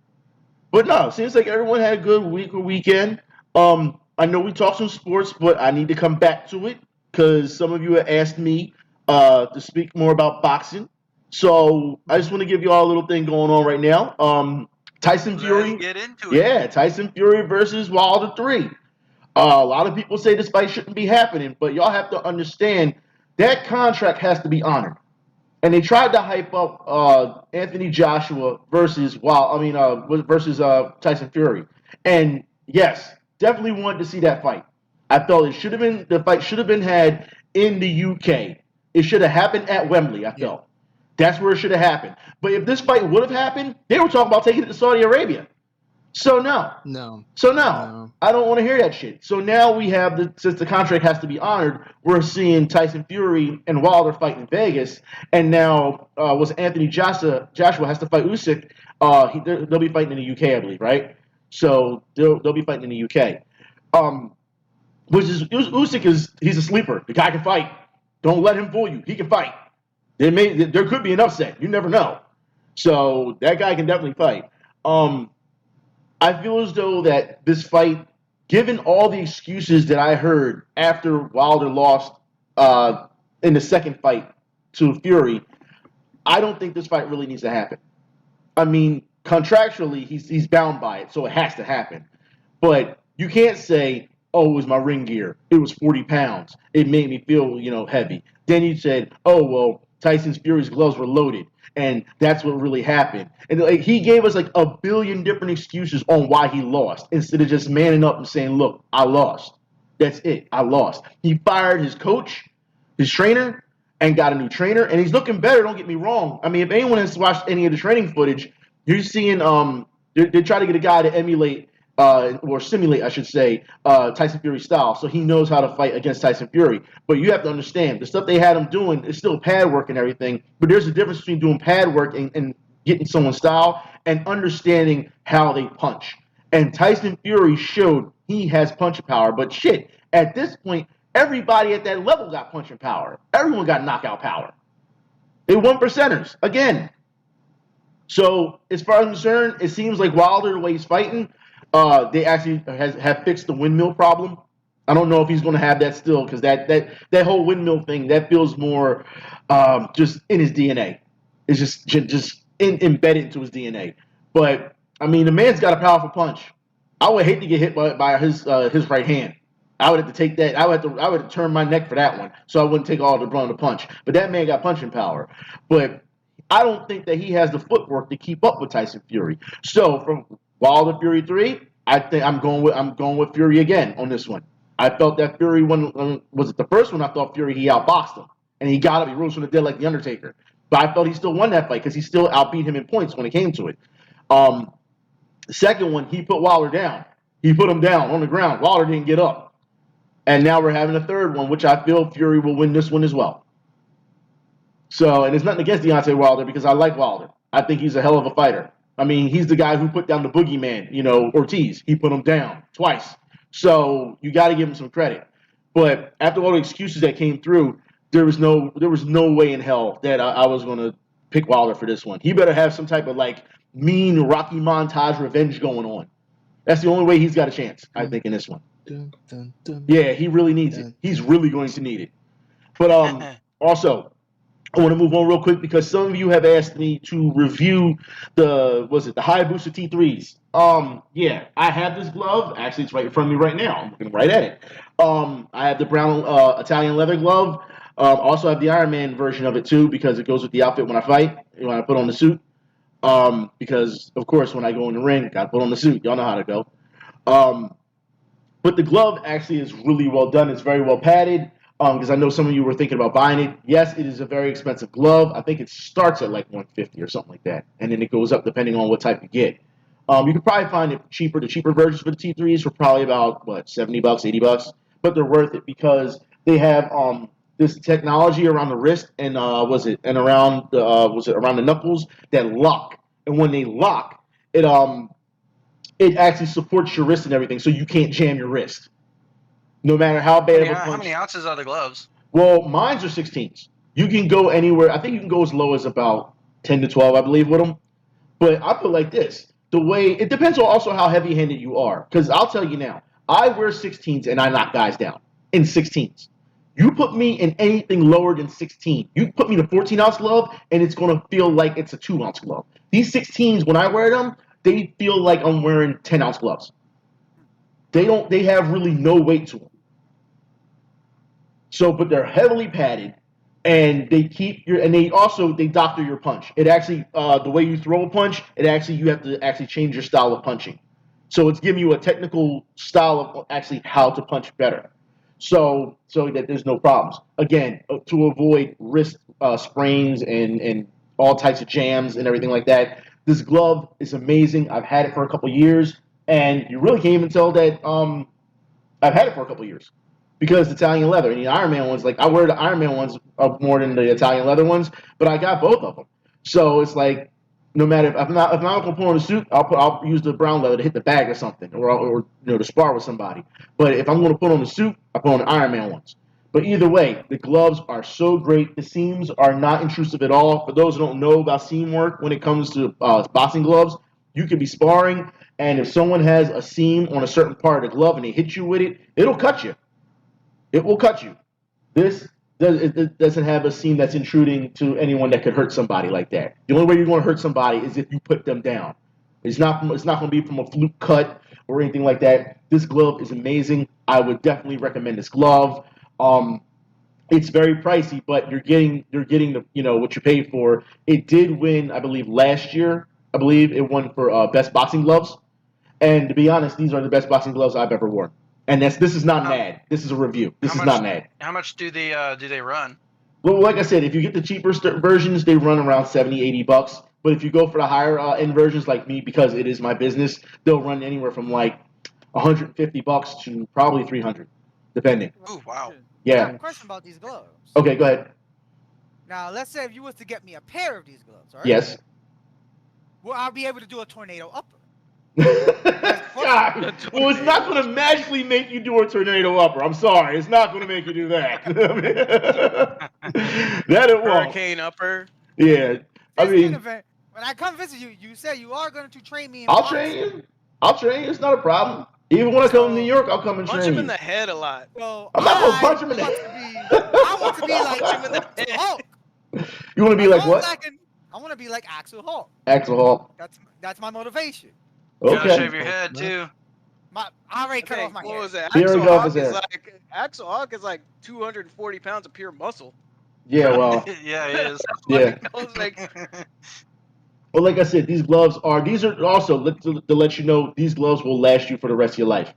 But no, seems like everyone had a good week or weekend. I know we talked some sports, but I need to come back to it because some of you have asked me to speak more about boxing. So I just want to give you all a little thing going on right now. Tyson Fury. Let's get into it. Yeah, Tyson Fury versus Wilder 3. A lot of people say this fight shouldn't be happening, but y'all have to understand that contract has to be honored. And they tried to hype up Anthony Joshua versus Tyson Fury. And yes, definitely wanted to see that fight. I felt the fight should have been had in the UK. It should have happened at Wembley, I felt. That's where it should have happened. But if this fight would have happened, they were talking about taking it to Saudi Arabia. So no. I don't want to hear that shit. So now we have since the contract has to be honored, we're seeing Tyson Fury and Wilder fight in Vegas, and now was Anthony Joshua has to fight Usyk. They'll be fighting in the UK, I believe, right? So they'll be fighting in the UK. Which is Usyk he's a sleeper. The guy can fight. Don't let him fool you. He can fight. There could be an upset. You never know. So that guy can definitely fight. I feel as though that this fight, given all the excuses that I heard after Wilder lost in the second fight to Fury, I don't think this fight really needs to happen. I mean, contractually, he's bound by it, so it has to happen. But you can't say, oh, it was my ring gear. It was 40 pounds. It made me feel, heavy. Then you said, oh, well, Tyson Fury's gloves were loaded, and that's what really happened. And he gave us like a billion different excuses on why he lost, instead of just manning up and saying, look, I lost. That's it. I lost. He fired his coach, his trainer, and got a new trainer, and he's looking better, don't get me wrong. I mean, if anyone has watched any of the training footage, you're seeing they try to get a guy to emulate or simulate, I should say, Tyson Fury's style, so he knows how to fight against Tyson Fury. But you have to understand, the stuff they had him doing is still pad work and everything, but there's a difference between doing pad work and getting someone's style and understanding how they punch. And Tyson Fury showed he has punching power, but shit, at this point, everybody at that level got punching power. Everyone got knockout power. They 1%ers, again. So, as far as I'm concerned, it seems like Wilder, the way he's fighting, they actually have fixed the windmill problem. I don't know if he's going to have that still, because that whole windmill thing, that feels more just in his DNA. It's just embedded into his DNA. But, I mean, the man's got a powerful punch. I would hate to get hit by his right hand. I would have to take that. I would have to turn my neck for that one, so I wouldn't take all the brunt of the punch. But that man got punching power. But I don't think that he has the footwork to keep up with Tyson Fury. So from Wilder Fury 3, I think I'm going with Fury again on this one. I felt that Fury was it the first one? I thought Fury he outboxed him and he got up. He rose from the dead like the Undertaker. But I felt he still won that fight because he still outbeat him in points when it came to it. The second one, he put Wilder down. He put him down on the ground. Wilder didn't get up. And now we're having a third one, which I feel Fury will win this one as well. So, and it's nothing against Deontay Wilder because I like Wilder. I think he's a hell of a fighter. I mean, he's the guy who put down the boogeyman, Ortiz. He put him down twice. So you got to give him some credit. But after all the excuses that came through, there was no way in hell that I was going to pick Wilder for this one. He better have some type of like mean Rocky montage revenge going on. That's the only way he's got a chance, I think, in this one. Yeah, he really needs it. He's really going to need it. But also, I want to move on real quick because some of you have asked me to review the Hayabusa T3s. Yeah, I have this glove. Actually, it's right in front of me right now. I'm looking right at it. I have the brown Italian leather glove. Also have the Iron Man version of it too because it goes with the outfit when I fight, when I put on the suit. Because of course when I go in the ring, gotta put on the suit. Y'all know how to go. But the glove actually is really well done. It's very well padded. Because I know some of you were thinking about buying it. Yes, it is a very expensive glove. I think it starts at like $150 or something like that, and then it goes up depending on what type you get. You can probably find it cheaper. The cheaper versions for the T3s for probably about $70, $80, but they're worth it because they have this technology around the wrist and around the knuckles that lock, and when they lock, it actually supports your wrist and everything, so you can't jam your wrist. No matter how bad of a punch. How many ounces are the gloves? Well, mine's are 16s. You can go anywhere. I think you can go as low as about 10 to 12, I believe, with them. But I put like this. It depends on also how heavy-handed you are. Because I'll tell you now, I wear 16s and I knock guys down in 16s. You put me in anything lower than 16. You put me in a 14-ounce glove and it's going to feel like it's a 2-ounce glove. These 16s, when I wear them, they feel like I'm wearing 10-ounce gloves. They have really no weight to them. So, but they're heavily padded, and they doctor your punch. It actually, the way you throw a punch, you have to actually change your style of punching. So it's giving you a technical style of actually how to punch better. So that there's no problems. Again, to avoid wrist sprains and all types of jams and everything like that. This glove is amazing. I've had it for a couple years, and you really can't even tell that I've had it for a couple years because it's Italian leather. And the Iron Man ones, like I wear the Iron Man ones more than the Italian leather ones, but I got both of them. So it's like no matter if I'm not gonna put on a suit, I'll use the brown leather to hit the bag or something, or to spar with somebody. But if I'm gonna put on a suit, I put on the Iron Man ones. But either way, the gloves are so great. The seams are not intrusive at all. For those who don't know about seam work, when it comes to boxing gloves, you could be sparring, and if someone has a seam on a certain part of the glove and they hit you with it, it'll cut you. It will cut you. This it doesn't have a seam that's intruding to anyone that could hurt somebody like that. The only way you're going to hurt somebody is if you put them down. It's not going to be from a fluke cut or anything like that. This glove is amazing. I would definitely recommend this glove. It's very pricey, but you're getting the what you paid for. It did win, I believe, last year. I believe it won for best boxing gloves. And to be honest, these are the best boxing gloves I've ever worn. And this is not mad. This is a review. This is not mad. How much do they run? Well, like I said, if you get the cheaper versions, they run around $70-$80. But if you go for the higher end versions, like me, because it is my business, they'll run anywhere from like $150 to probably $300, depending. Oh wow! I have Yeah. a question about these gloves. Okay, go ahead. Now, let's say if you was to get me a pair of these gloves, all right? Yes. Will I be able to do a tornado upper? God. Well, it's not going to magically make you do a tornado upper. I'm sorry. It's not going to make you do that. That it won't. Hurricane upper. Yeah. I This mean, event, when I come visit you, you say you are going to train me in I'll boxing. train you. I'll train you. It's not a problem. Even when I come to New York, I'll come and Punch train him in you. the head a lot. So I'm not gonna punch him in the I want to be like Punch him in the head. Hulk. You want to be like As long as what? I want to be like Axel Hulk. Axel Hall. That's my motivation. You gotta Okay. shave your head too. I already cut off my What hair. was it? Here we Axel go, Hawk there. is like Axel Hawk is 240 pounds of pure muscle. Yeah, well, Yeah, it is. yeah. I was like, Well, like I said, these are also to let you know these gloves will last you for the rest of your life,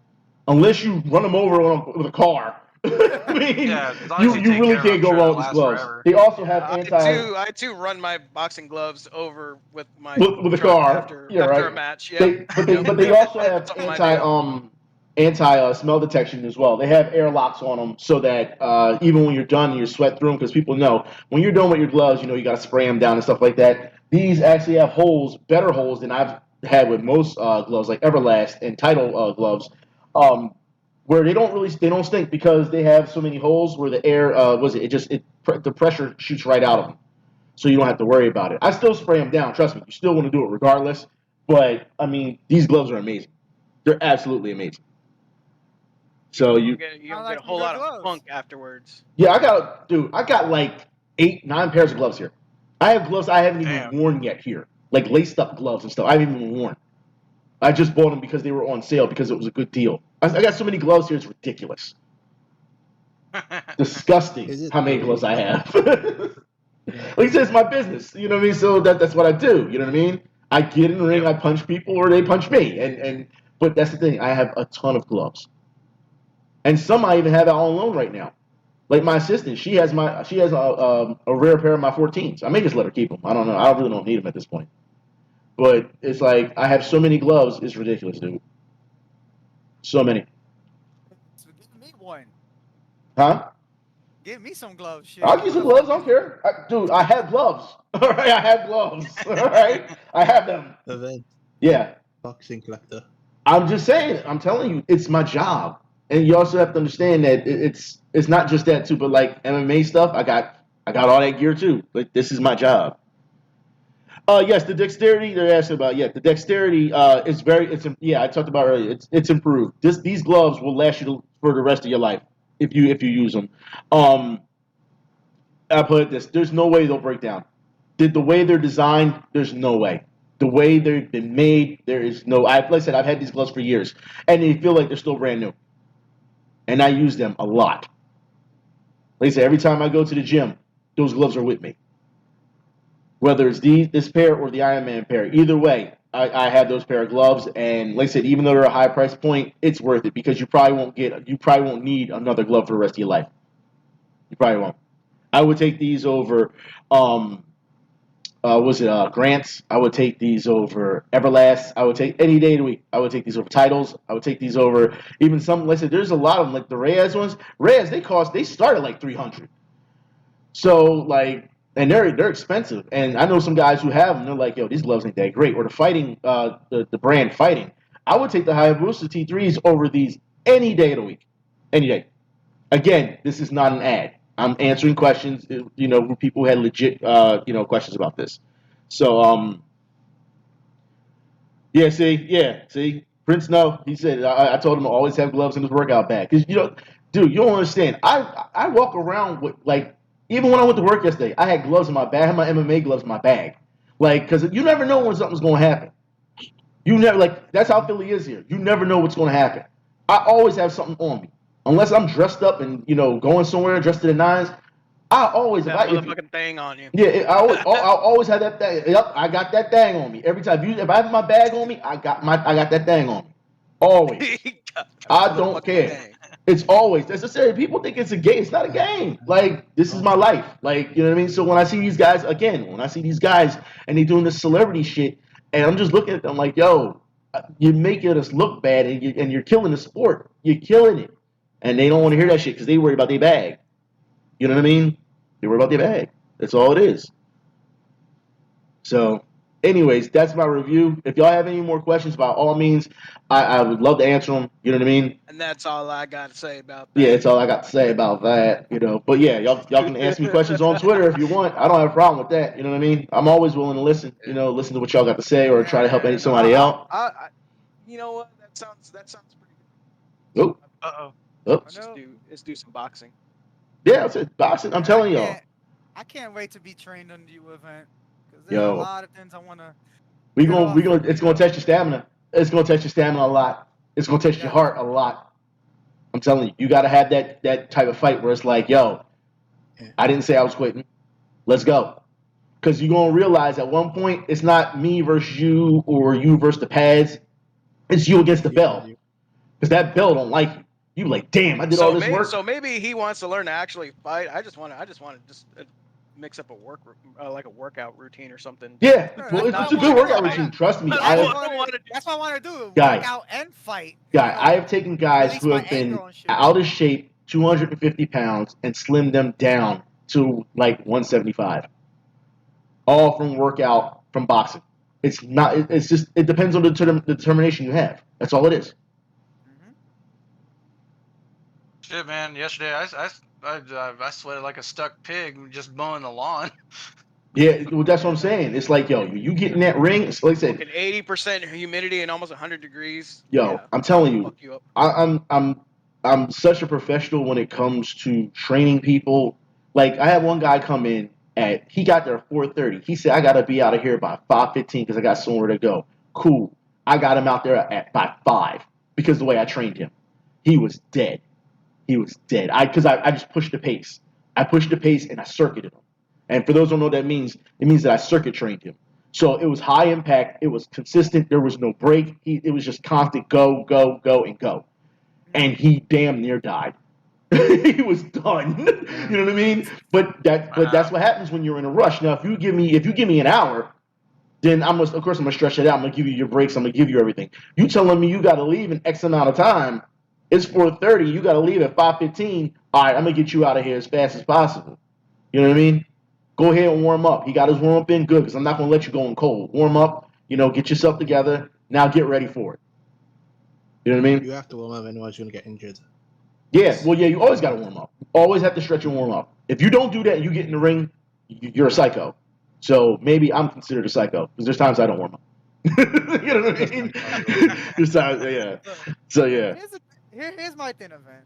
unless you run them over with a car. I mean, Yeah, as long as you you take really care of can't them, go sure wrong they'll with these last gloves. forever. They also have I too run my boxing gloves over with my with a truck car. after Yeah, after right. a match. Yeah. But they also have Something I do. anti smell detection as well. They have air locks on them so that even when you're done and you sweat through them, because people know when you're done with your gloves, you got to spray them down and stuff like that. These actually have holes, better holes than I've had with most gloves, like Everlast and Title gloves, where they don't stink because they have so many holes where the air the pressure shoots right out of them, so you don't have to worry about it. I still spray them down. Trust me, you still want to do it regardless. But I mean, these gloves are amazing. They're absolutely amazing. So You you, don't like get a whole good lot of gloves. funk afterwards. yeah, I got like 8-9 pairs of gloves here. I have gloves I haven't even Damn. worn yet here, like laced up gloves and stuff. I haven't even worn. I just bought them because they were on sale because it was a good deal. I got so many gloves here, it's ridiculous. Disgusting Is it how many though? gloves I have. Like I said, it's my business. You know what I mean? So that's what I do. You know what I mean? I get in the ring, I punch people, or they punch me. But that's the thing. I have a ton of gloves, and some I even have out on loan right now. Like my assistant, she has a rare pair of my 14s. I may just let her keep them. I don't know. I really don't need them at this point. But it's like I have so many gloves. It's ridiculous, dude. So many. So give me one. Huh? Give me some gloves. Shit. I'll use some gloves. I don't care. Dude, I have gloves. All right, I have gloves. All right, I have them. Event Yeah. boxing collector. I'm just saying. I'm telling you, it's my job, and you also have to understand that it's not just that too. But like MMA stuff, I got all that gear too. Like this is my job. Yes, the dexterity they're asking about. Yeah, the dexterity is I talked about earlier. It's improved. These gloves will last you for the rest of your life if you use them. I put it this: there's no way they'll break down. The way they're designed, there's no way. The way they've been made, there is no. Like I said, I've had these gloves for years, and they feel like they're still brand new. And I use them a lot. Like I said, every time I go to the gym, those gloves are with me. Whether it's this pair or the Iron Man pair, either way, I have those pair of gloves, and like I said, even though they're a high price point, it's worth it because you probably won't need another glove for the rest of your life. You probably won't. I would take these over, Grants. I would take these over Everlast. I would take any day of the week. I would take these over Titles. I would take these over even some. Like I said, there's a lot of them, like the Reyes ones. Reyes, they start at like 300. So like, and they're expensive. And I know some guys who have them. They're like, yo, these gloves ain't that great. Or the fighting, the brand Fighting. I would take the Hayabusa T3s over these any day of the week, any day. Again, this is not an ad. I'm answering questions. People had legit, questions about this. So, see, Prince. No, he said I told him to always have gloves in his workout bag because dude, you don't understand. I walk around with like. Even when I went to work yesterday, I had gloves in my bag. I had my MMA gloves in my bag. Like, because you never know when something's going to happen. You never, like, that's how Philly is here. You never know what's going to happen. I always have something on me. Unless I'm dressed up and, going somewhere dressed to the nines, I always That motherfucking thing on you. Yeah, I always have that thing. Yep, I got that thing on me. Every time. If I have my bag on me, I got that thing on me. Always. I don't care. Thing. It's always necessary. People think it's a game. It's not a game. Like, this is my life. Like, you know what I mean? So when I see these guys, and they doing this celebrity shit, and I'm just looking at them like, yo, you're making us look bad, and you're killing the sport. You're killing it. And they don't want to hear that shit because they worry about their bag. You know what I mean? They worry about their bag. That's all it is. So, anyways, that's my review. If y'all have any more questions, by all means, I would love to answer them. You know what I mean? And that's all I got to say about that. Yeah, that's all I got to say about that. But yeah, y'all can ask me questions on Twitter if you want. I don't have a problem with that. You know what I mean? I'm always willing to listen. Listen to what y'all got to say or try to help somebody out. You know what? That sounds pretty Oh, good. Uh-oh. Let's do some boxing. Yeah, it's boxing. I'm telling y'all. I can't wait to be trained under you, event. Because there's a lot of things I want to. It's gonna test your stamina. It's gonna test your stamina a lot. It's gonna test your heart a lot. I'm telling you, you gotta have that type of fight where it's like, yo, I didn't say I was quitting. Let's go. Because you're gonna realize at one point it's not me versus you or you versus the pads. It's you against the bell. Because that bell don't like you. You like, damn, I did all this work. So maybe he wants to learn to actually fight. I just want to mix up a workout routine or something. Yeah, well, it's a good workout routine. Trust me. That's what I want to do. Work out and fight. I have taken guys who have been out of shape, 250 pounds, and slimmed them down to like 175. All from boxing. It's not. It's just. It depends on the determination you have. That's all it is. Shit, man. Yesterday, I sweated like a stuck pig just mowing the lawn. Yeah, well, that's what I'm saying. It's like, yo, you get in that ring. It's like I said, 80% humidity and almost 100 degrees. Yo, yeah, I'm telling you, fuck you up. I'm such a professional when it comes to training people. Like, I had one guy come in he got there at 4:30. He said, I gotta be out of here by 5:15 because I got somewhere to go. Cool. I got him out there by 5 because the way I trained him, he was dead. He was dead. I just pushed the pace. I pushed the pace and I circuited him. And for those who don't know what that means, it means that I circuit trained him. So it was high impact. It was consistent. There was no break. It was just constant go, go, go, and go. And he damn near died. He was done. You know what I mean? But that's what happens when you're in a rush. Now, if you give me an hour, then of course I'm gonna stretch it out. I'm gonna give you your breaks. I'm gonna give you everything. You telling me you got to leave in X amount of time? It's 4:30. You got to leave at 5:15. All right, I'm gonna get you out of here as fast as possible. You know what I mean? Go ahead and warm up. He got his warm up in good because I'm not gonna let you go in cold. Warm up. Get yourself together. Now get ready for it. You know what I mean? You have to warm up, otherwise you're gonna get injured. Yeah. Well, yeah. You always got to warm up. Always have to stretch and warm up. If you don't do that, and you get in the ring. You're a psycho. So maybe I'm considered a psycho because there's times I don't warm up. You know what I mean? There's times, yeah. So yeah. Here's my thing, event.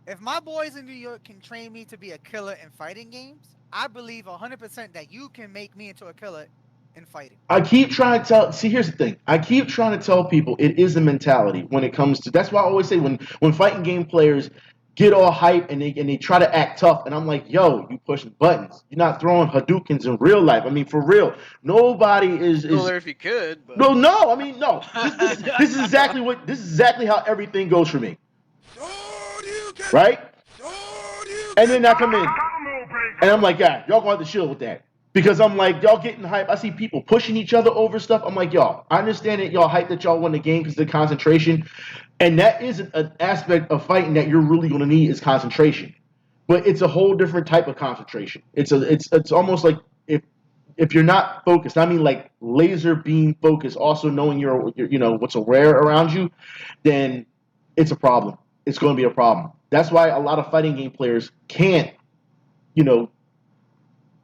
If my boys in New York can train me to be a killer in fighting games, I believe 100% that you can make me into a killer in fighting. I keep trying to here's the thing. I keep trying to tell people it is a mentality when it comes to. That's why I always say when fighting game players, get all hype and they try to act tough, and I'm like, yo, you pushing buttons. You're not throwing Hadoukens in real life. I mean, for real, nobody is Cooler if you could, but no. I mean, no. This is exactly how everything goes for me, right? And then I come in, and I'm like, yeah, y'all gonna have to chill with that. Because I'm like, y'all getting hype. I see people pushing each other over stuff. I'm like, y'all, I understand that y'all hype that y'all won the game because of the concentration. And that is an aspect of fighting that you're really going to need is concentration. But it's a whole different type of concentration. It's almost like if you're not focused, I mean like laser beam focus, also knowing your what's aware around you, then it's a problem. It's going to be a problem. That's why a lot of fighting game players can't,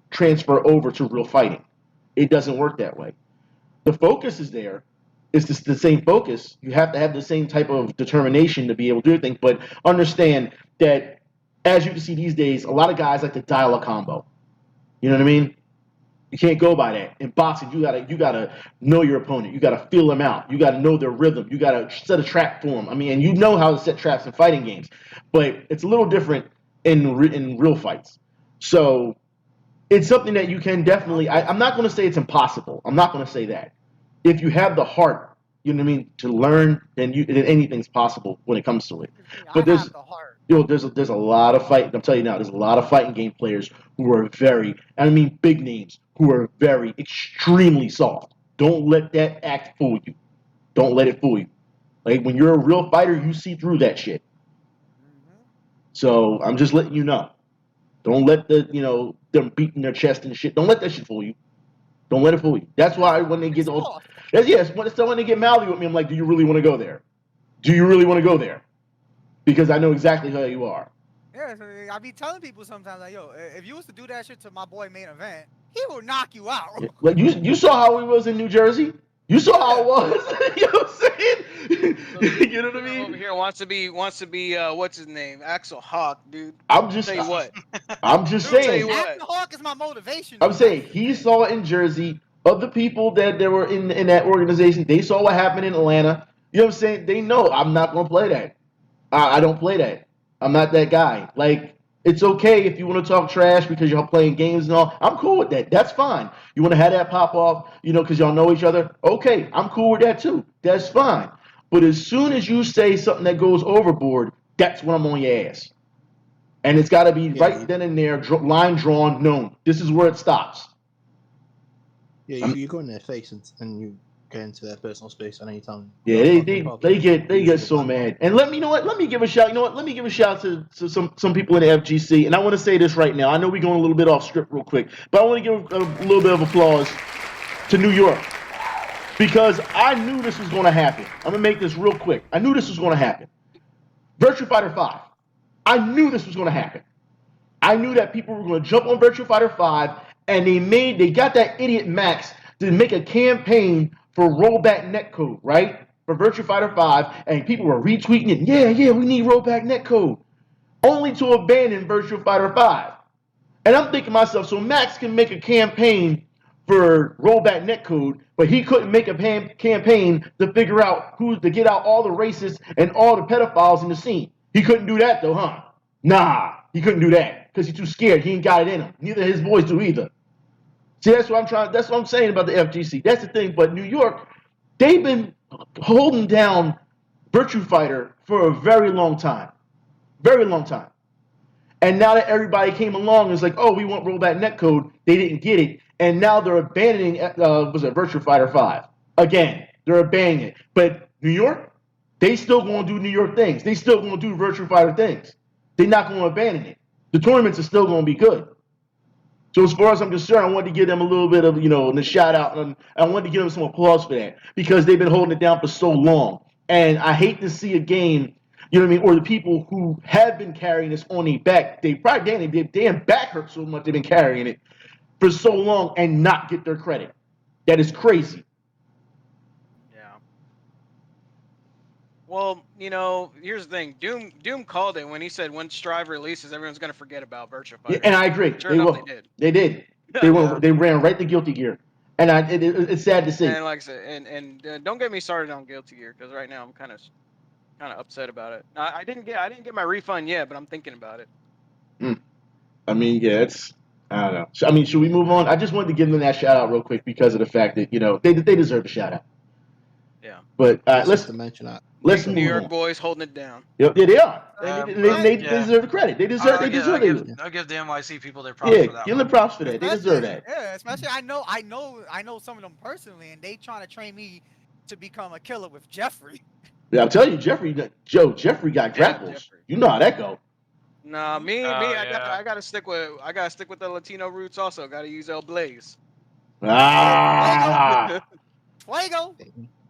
transfer over to real fighting. It doesn't work that way. The focus is there. It's just the same focus. You have to have the same type of determination to be able to do things. But understand that, as you can see these days, a lot of guys like to dial a combo. You know what I mean? You can't go by that. In boxing, you gotta know your opponent. You gotta feel them out. You gotta know their rhythm. You gotta set a trap for them. I mean, and you know how to set traps in fighting games, but it's a little different in real fights. So it's something that you can definitely. I'm not going to say it's impossible. I'm not going to say that. If you have the heart, you know what I mean, to learn, then anything's possible when it comes to it. But have the heart. There's a lot of fight. I'm telling you now, there's a lot of fighting game players who are big names who are very extremely soft. Don't let that act fool you. Don't let it fool you. Like when you're a real fighter, you see through that shit. Mm-hmm. So I'm just letting you know. Don't let them beating their chest and shit. Don't let that shit fool you. Don't let it fool you. That's why when they get when they get mouthy with me, I'm like, do you really want to go there? Do you really want to go there? Because I know exactly how you are. Yeah, so I be telling people sometimes like, yo, if you was to do that shit to my boy main event, he will knock you out. Yeah. Like you saw how he was in New Jersey. You saw how it was. You know what I'm saying? You know what I mean? over here wants to be what's his name? Axel Hawk, dude. I'm just Tell you what. I'm just Dude, saying. tell you what. Acting Hawk is my motivation. I'm saying he saw it in Jersey. Other people that were in that organization, they saw what happened in Atlanta. You know what I'm saying? They know I'm not gonna play that. I don't play that. I'm not that guy. Like, it's okay if you want to talk trash because y'all playing games and all. I'm cool with that. That's fine. You want to have that pop off, because y'all know each other. Okay, I'm cool with that too. That's fine. But as soon as you say something that goes overboard, that's when I'm on your ass. And it's got to be right then and there, line drawn, known. This is where it stops. Yeah, you go in their face and you get into their personal space at any time. Yeah, they get so mad. And let me give a shout. Let me give a shout to some people in the FGC. And I want to say this right now. I know we're going a little bit off script real quick, but I want to give a little bit of applause to New York because I knew this was going to happen. I'm gonna make this real quick. I knew this was going to happen. Virtua Fighter 5. I knew this was going to happen. I knew that people were going to jump on Virtua Fighter 5, and they got that idiot Max to make a campaign for rollback netcode, right? For Virtua Fighter 5, and people were retweeting it. Yeah, we need rollback netcode. Only to abandon Virtua Fighter 5. And I'm thinking to myself, so Max can make a campaign for rollback netcode, but he couldn't make a campaign to figure out to get out all the racists and all the pedophiles in the scene. He couldn't do that though, huh? Nah, he couldn't do that because he's too scared. He ain't got it in him. Neither his boys do either. See, that's what I'm saying about the FGC. That's the thing. But New York, they've been holding down Virtua Fighter for a very long time. Very long time. And now that everybody came along and was like, oh, we want rollback netcode, they didn't get it. And now they're abandoning Virtua Fighter 5. Again, they're abandoning it. But New York, they still going to do New York things. They still going to do Virtua Fighter things. They're not going to abandon it. The tournaments are still going to be good. So as far as I'm concerned, I wanted to give them a little bit of, the shout out. And I wanted to give them some applause for that because they've been holding it down for so long. And I hate to see a game, or the people who have been carrying this on their back, their damn back hurt so much they've been carrying it for so long and not get their credit. That is crazy. Yeah. Well, here's the thing. Doom called it when he said when Strive releases, everyone's going to forget about Virtua Fighter. Yeah, and I agree. Sure enough, they did. They did. They ran right to Guilty Gear. And it's sad to see. And like I said, and don't get me started on Guilty Gear because right now I'm kind of kind of upset about it. I didn't get my refund yet, but I'm thinking about it. I mean, yeah, it's I don't know. I mean, should we move on? I just wanted to give them that shout out real quick because of the fact that they deserve a shout out. Yeah. But Just let's to mention that. let's New move York on. boys holding it down. Yeah, they are. Um, They yeah. deserve the credit. They deserve. They deserve it. I'll give the NYC people their props Yeah, for that give one. them props for that. They deserve that. Yeah, especially I know some of them personally, and they trying to train me to become a killer with Jeffrey. Yeah, I'm telling you, Jeffrey got grapples. Jeffrey. You know how that go. Nah, me, Oh, I yeah. gotta stick with the Latino roots. Also, gotta use El Blaze. Ah. Fuego.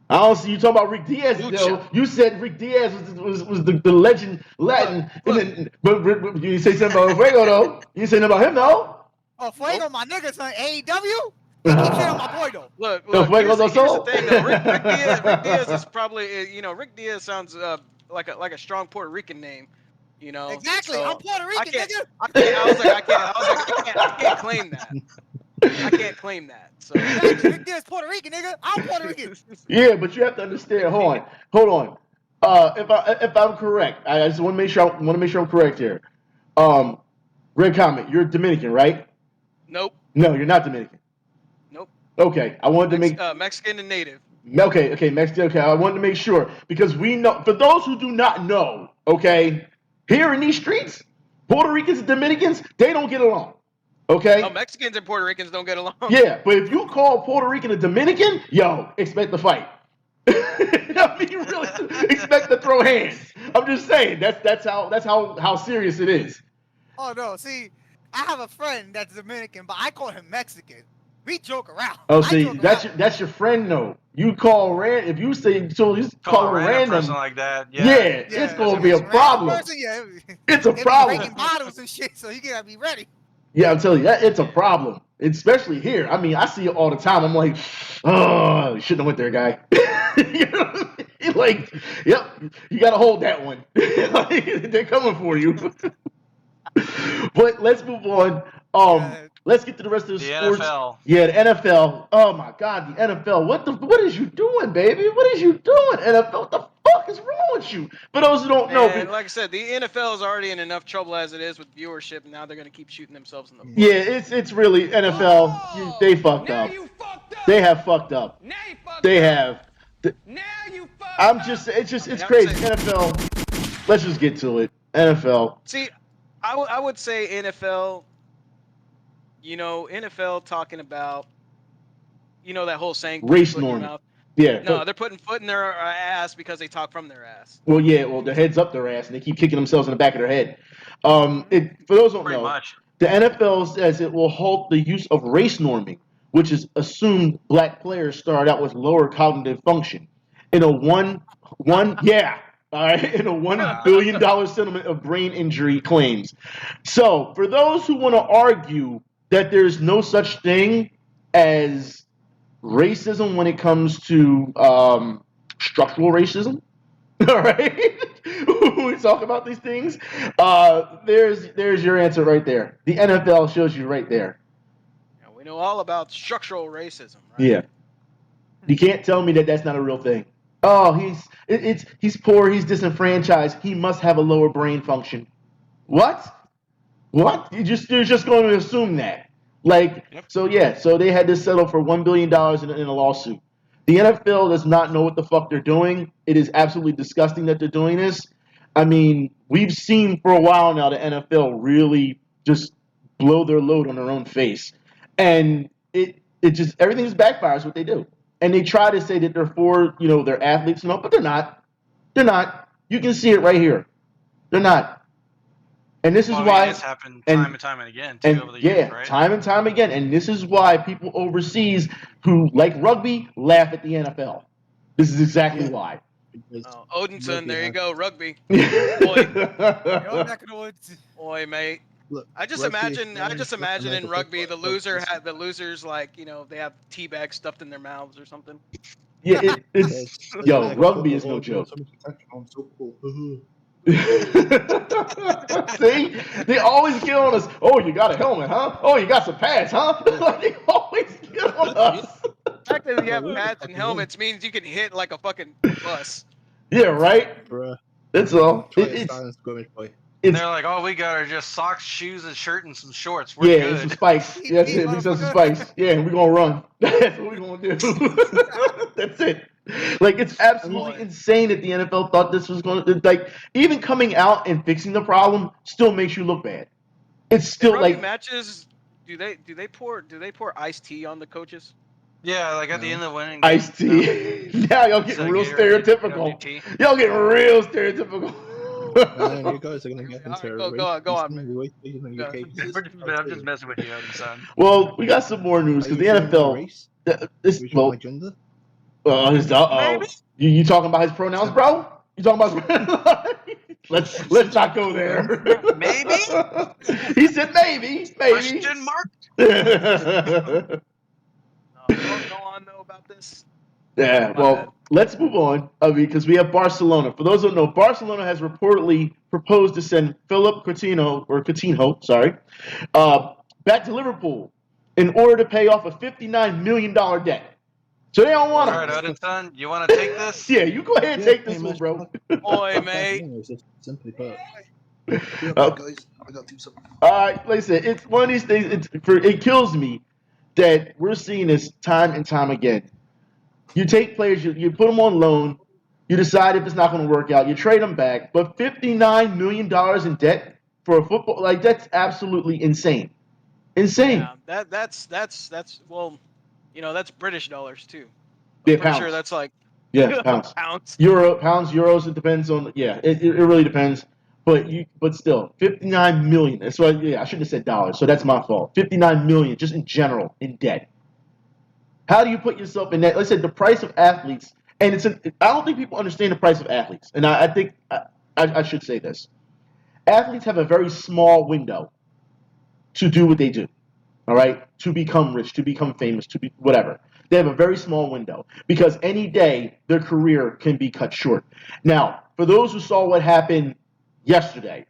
I don't see you talking about Rick Diaz. Lucha. Though. You said Rick Diaz was the legend Latin, Look. and then but you didn't say something about Fuego though. You didn't say nothing about him though. Oh, Fuego, my nigga, son. AEW. He keep shit on my boy though. Look, No, Fuego's here's also- the thing. Though. Rick Diaz is probably, Rick Diaz sounds like a strong Puerto Rican name, Exactly. so I'm Puerto Rican, nigga. I can't claim that. I can't claim that. So Exactly. Rick Diaz Puerto Rican, nigga. I'm Puerto Rican. Yeah, but you have to understand. Hold on. If I'm correct, I just want to make sure I'm correct here. Red comment, you're Dominican, right? nope. No, you're not Dominican. Nope. Okay, I wanted to make Mexican and native. okay, Mexican. Okay, I wanted to make sure because we know. For those who do not know, okay, here in these streets, Puerto Ricans and Dominicans, they don't get along. Okay. Oh, Mexicans and Puerto Ricans don't get along. Yeah, but if you call Puerto Rican a Dominican, yo, expect to fight. I mean, you really expect to throw hands. I'm just saying that's how serious it is. Oh no, see, I have a friend that's Dominican, but I call him Mexican. We joke around. Oh, I see, joke around. that's your friend though. You call if you say so, you call a him random random. person like that. Yeah, Yeah. it's gonna be a Random problem. person, yeah, It's a they be problem. breaking bottles and shit, so you gotta be ready. Yeah, I'm telling you, it's a problem, especially here. I mean, I see it all the time. I'm like, oh, you shouldn't have went there, guy. Like, yep, you got to hold that one. Like, they're coming for you. But let's move on. Let's get to the rest of the sports. NFL. Yeah, the NFL. Oh my God, the NFL. What is you doing, baby? What is you doing, NFL? What the fuck is wrong with you? For those who don't know, And like I said, the NFL is already in enough trouble as it is with viewership, and now they're gonna keep shooting themselves in the foot. yeah, it's really NFL. They fucked up. They have fucked up. They have. It's crazy. NFL. Let's just get to it. NFL. See, I would say NFL. NFL talking about, that whole saying. put Race foot in your norm. mouth. Yeah. No, they're putting foot in their ass because they talk from their ass. Well, yeah. Well, their head's up their ass, and they keep kicking themselves in the back of their head. For those who don't Pretty know, much. the NFL says it will halt the use of race norming, which is assumed black players start out with lower cognitive function. In a $1 billion settlement of brain injury claims. So, for those who want to argue that there's no such thing as racism when it comes to structural racism, all right, when we talk about these things, there's your answer right there. The NFL shows you right there. Yeah, we know all about structural racism, right? Yeah, you can't tell me that that's not a real thing. Oh, he's poor, he's disenfranchised, he must have a lower brain function. What? You're just going to assume that. Like, Yep. So they had to settle for $1 billion in a lawsuit. The NFL does not know what the fuck they're doing. It is absolutely disgusting that they're doing this. I mean, we've seen for a while now the NFL really just blow their load on their own face. And it just, everything just backfires what they do. And they try to say that they're for, their athletes and all, but they're not. They're not. You can see it right here. They're not. And this is why it's happened time and time again too over the yeah, years, right? time and time again. And this is why people overseas who like rugby laugh at the NFL. This is exactly why. Odinson, there you go, rugby. Yo, back in the woods. Oi, mate. Look, I just rugby imagine is in rugby the losers like they have tea bags stuffed in their mouths or something. Yeah, it's yo, rugby is no joke. See, they always get on us. Oh, you got a helmet, huh? Oh, you got some pads, huh? Like, they always get on us. The fact that you have pads and helmets means you can hit like a fucking bus. Yeah, right. Bruh. That's all. Try a silent scrimmage, boy. And It's they're like, all we got are just socks, shoes, a shirt, and some shorts. We're yeah, and some good. spice. Eat Yeah, that's meat, it. Mix up some motherfucker. spice. Yeah, and we're gonna run. That's what we're gonna do. That's it. Like it's absolutely Boy. insane that the NFL thought this was going to like even coming out and fixing the problem still makes you look bad. It's In still rugby like matches, do they pour iced tea on the coaches? Yeah, like at the No. end of the winning game. iced tea. Now y'all getting Instead of real Gatorade, you don't do stereotypical. tea. Y'all getting real stereotypical. Man, you guys are gonna get Alright, into go on, man. UK cases. I'm just messing with you, son. Well, we got some more news Are because you the sure my NFL. race? This Are you sure well, my gender? Maybe. You talking about his pronouns, bro? You talking about his pronouns? let's not go there. Maybe? He said maybe. Question mark? Go on though about this. Yeah, My well, bad. let's move on because we have Barcelona. For those who don't know, Barcelona has reportedly proposed to send Philippe Coutinho, back to Liverpool in order to pay off a $59 million debt. So they don't want All him. right, Odin-san, you want to take this? Yeah, you go ahead and take this one, bro. Boy, mate. Simply put. Be right Uh, back, guys. I gotta do something. All right, like I said, it's one of these things. It kills me that we're seeing this time and time again. You take players, you put them on loan, you decide if it's not going to work out, you trade them back, but $59 million in debt for a football, like that's absolutely insane. Insane. Yeah, that's well, that's British dollars too. Yeah, I'm pretty pounds. sure that's like Yeah, pounds. pounds. Pounds, euros, it depends on, yeah, it really depends. But still, 59 million. That's why, yeah, I shouldn't have said dollars, so that's my fault. 59 million just in general in debt. How do you put yourself in that? Like I said, the price of athletes, and I don't think people understand the price of athletes. And I think I should say this. Athletes have a very small window to do what they do, all right? To become rich, to become famous, to be whatever. They have a very small window because any day their career can be cut short. Now, for those who saw what happened yesterday,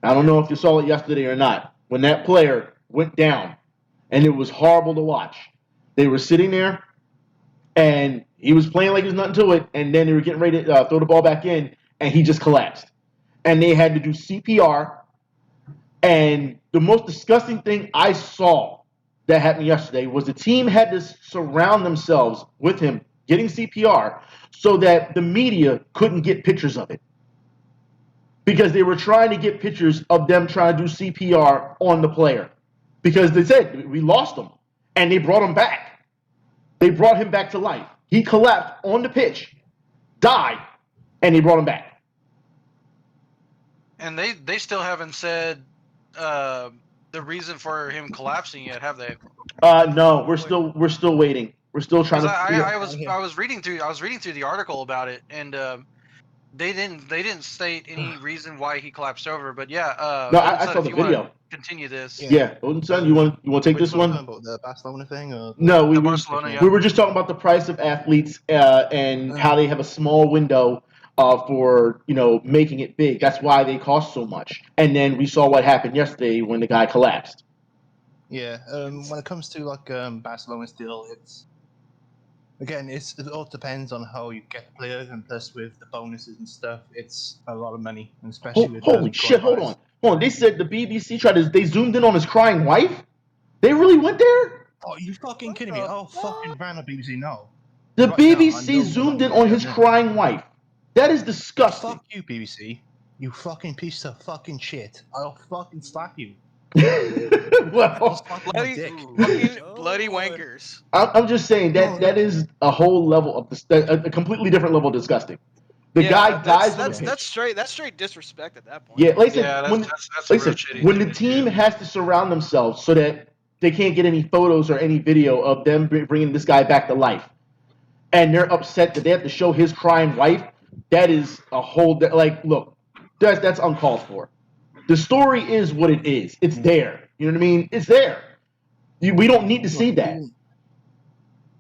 I don't know if you saw it yesterday or not, when that player went down, and it was horrible to watch. They were sitting there, and he was playing like there's nothing to it, and then they were getting ready to throw the ball back in, and he just collapsed. And they had to do CPR, and the most disgusting thing I saw that happened yesterday was the team had to surround themselves with him getting CPR so that the media couldn't get pictures of it. Because they were trying to get pictures of them trying to do CPR on the player. Because they said, we lost him. And they brought him back. They brought him back to life. He collapsed on the pitch, died, and they brought him back. And they still haven't said the reason for him collapsing yet, have they? No, we're still waiting. We're still trying Because to. I was reading through the article about it, and they didn't state any reason why he collapsed over. But yeah, No, I Odin-san, saw if the you wanna video. Continue this. Yeah, Odin-san, you want to take this one? About the Barcelona thing? Or No, we Barcelona, yeah. were just talking about the price of athletes and how they have a small window for making it big. That's why they cost so much. And then we saw what happened yesterday when the guy collapsed. Yeah, when it comes to like Barcelona's deal, it all depends on how you get the players, and plus with the bonuses and stuff, it's a lot of money, and especially with Holy shit! Hold coronavirus. on. They said the BBC they zoomed in on his crying wife. They really went there. Oh, you fucking kidding me? Oh, fucking ran on BBC now. The Right now, I BBC know zoomed a in lot on his more. crying wife. That is disgusting. Fuck you, BBC. You fucking piece of fucking shit. I'll fucking slap you. Well, Slap my Bloody, dick. fucking Oh, bloody boy. wankers. I'm just saying that is a whole level of a completely different level of disgusting. The guy dies on the pitch. That's straight disrespect at that point. Yeah, like I said, Yeah, when, that's like a I real said, shitty when thing the to team do. has to surround themselves so that they can't get any photos or any video of them bringing this guy back to life, and they're upset that they have to show his crying wife, that is a whole look, that's uncalled for. The story is what it is. It's there. You know what I mean? It's there. We don't need to see that.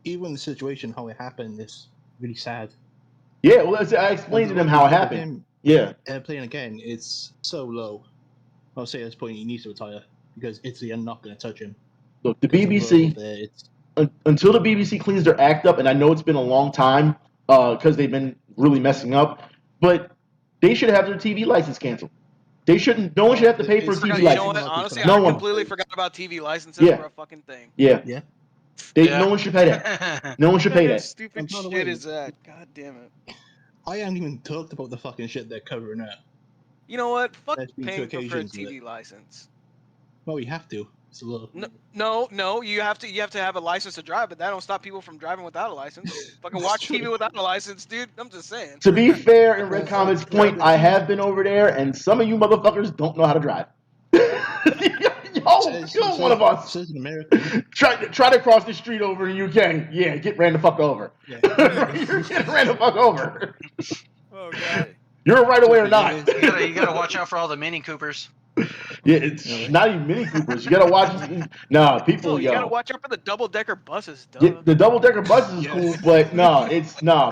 Even the situation, how it happened, is really sad. Yeah, well, I explained to them how it happened. Yeah. Playing again, it's so low. I'll say at this point he needs to retire because Italy are not going to touch him. Look, the Because the world BBC, there, until the BBC cleans their act up, and I know it's been a long time because they've been really messing up. But they should have their TV license canceled. They shouldn't. No one should have to pay for a It's- TV You know license. what? Honestly, No I one. completely forgot about TV licenses Yeah. for a fucking thing. Yeah. Yeah. No one should pay that. No one should pay What that. stupid And by the shit way- is that? God damn it. I haven't even talked about the fucking shit they're covering now. You know what? Fuck There's been two paying for a occasions with TV license. Well, we have to. It's a law. No. You have to have a license to drive, but that don't stop people from driving without a license. Fucking watch That's TV true. without a license, dude. I'm just saying. To be fair, in Red Comet's point, I have been over there, and some of you motherfuckers don't know how to drive. You're one of us. Says in America. Try to cross the street over in UK. Yeah, get ran the fuck over. Yeah. You're getting ran the fuck over. Oh god. You're right away or not. You gotta watch out for all the Mini Coopers. Yeah, it's not even Mini Coopers. You gotta watch. Nah, people. Oh, you gotta watch out for the double-decker buses, duh. Yeah, the double-decker buses is cool, but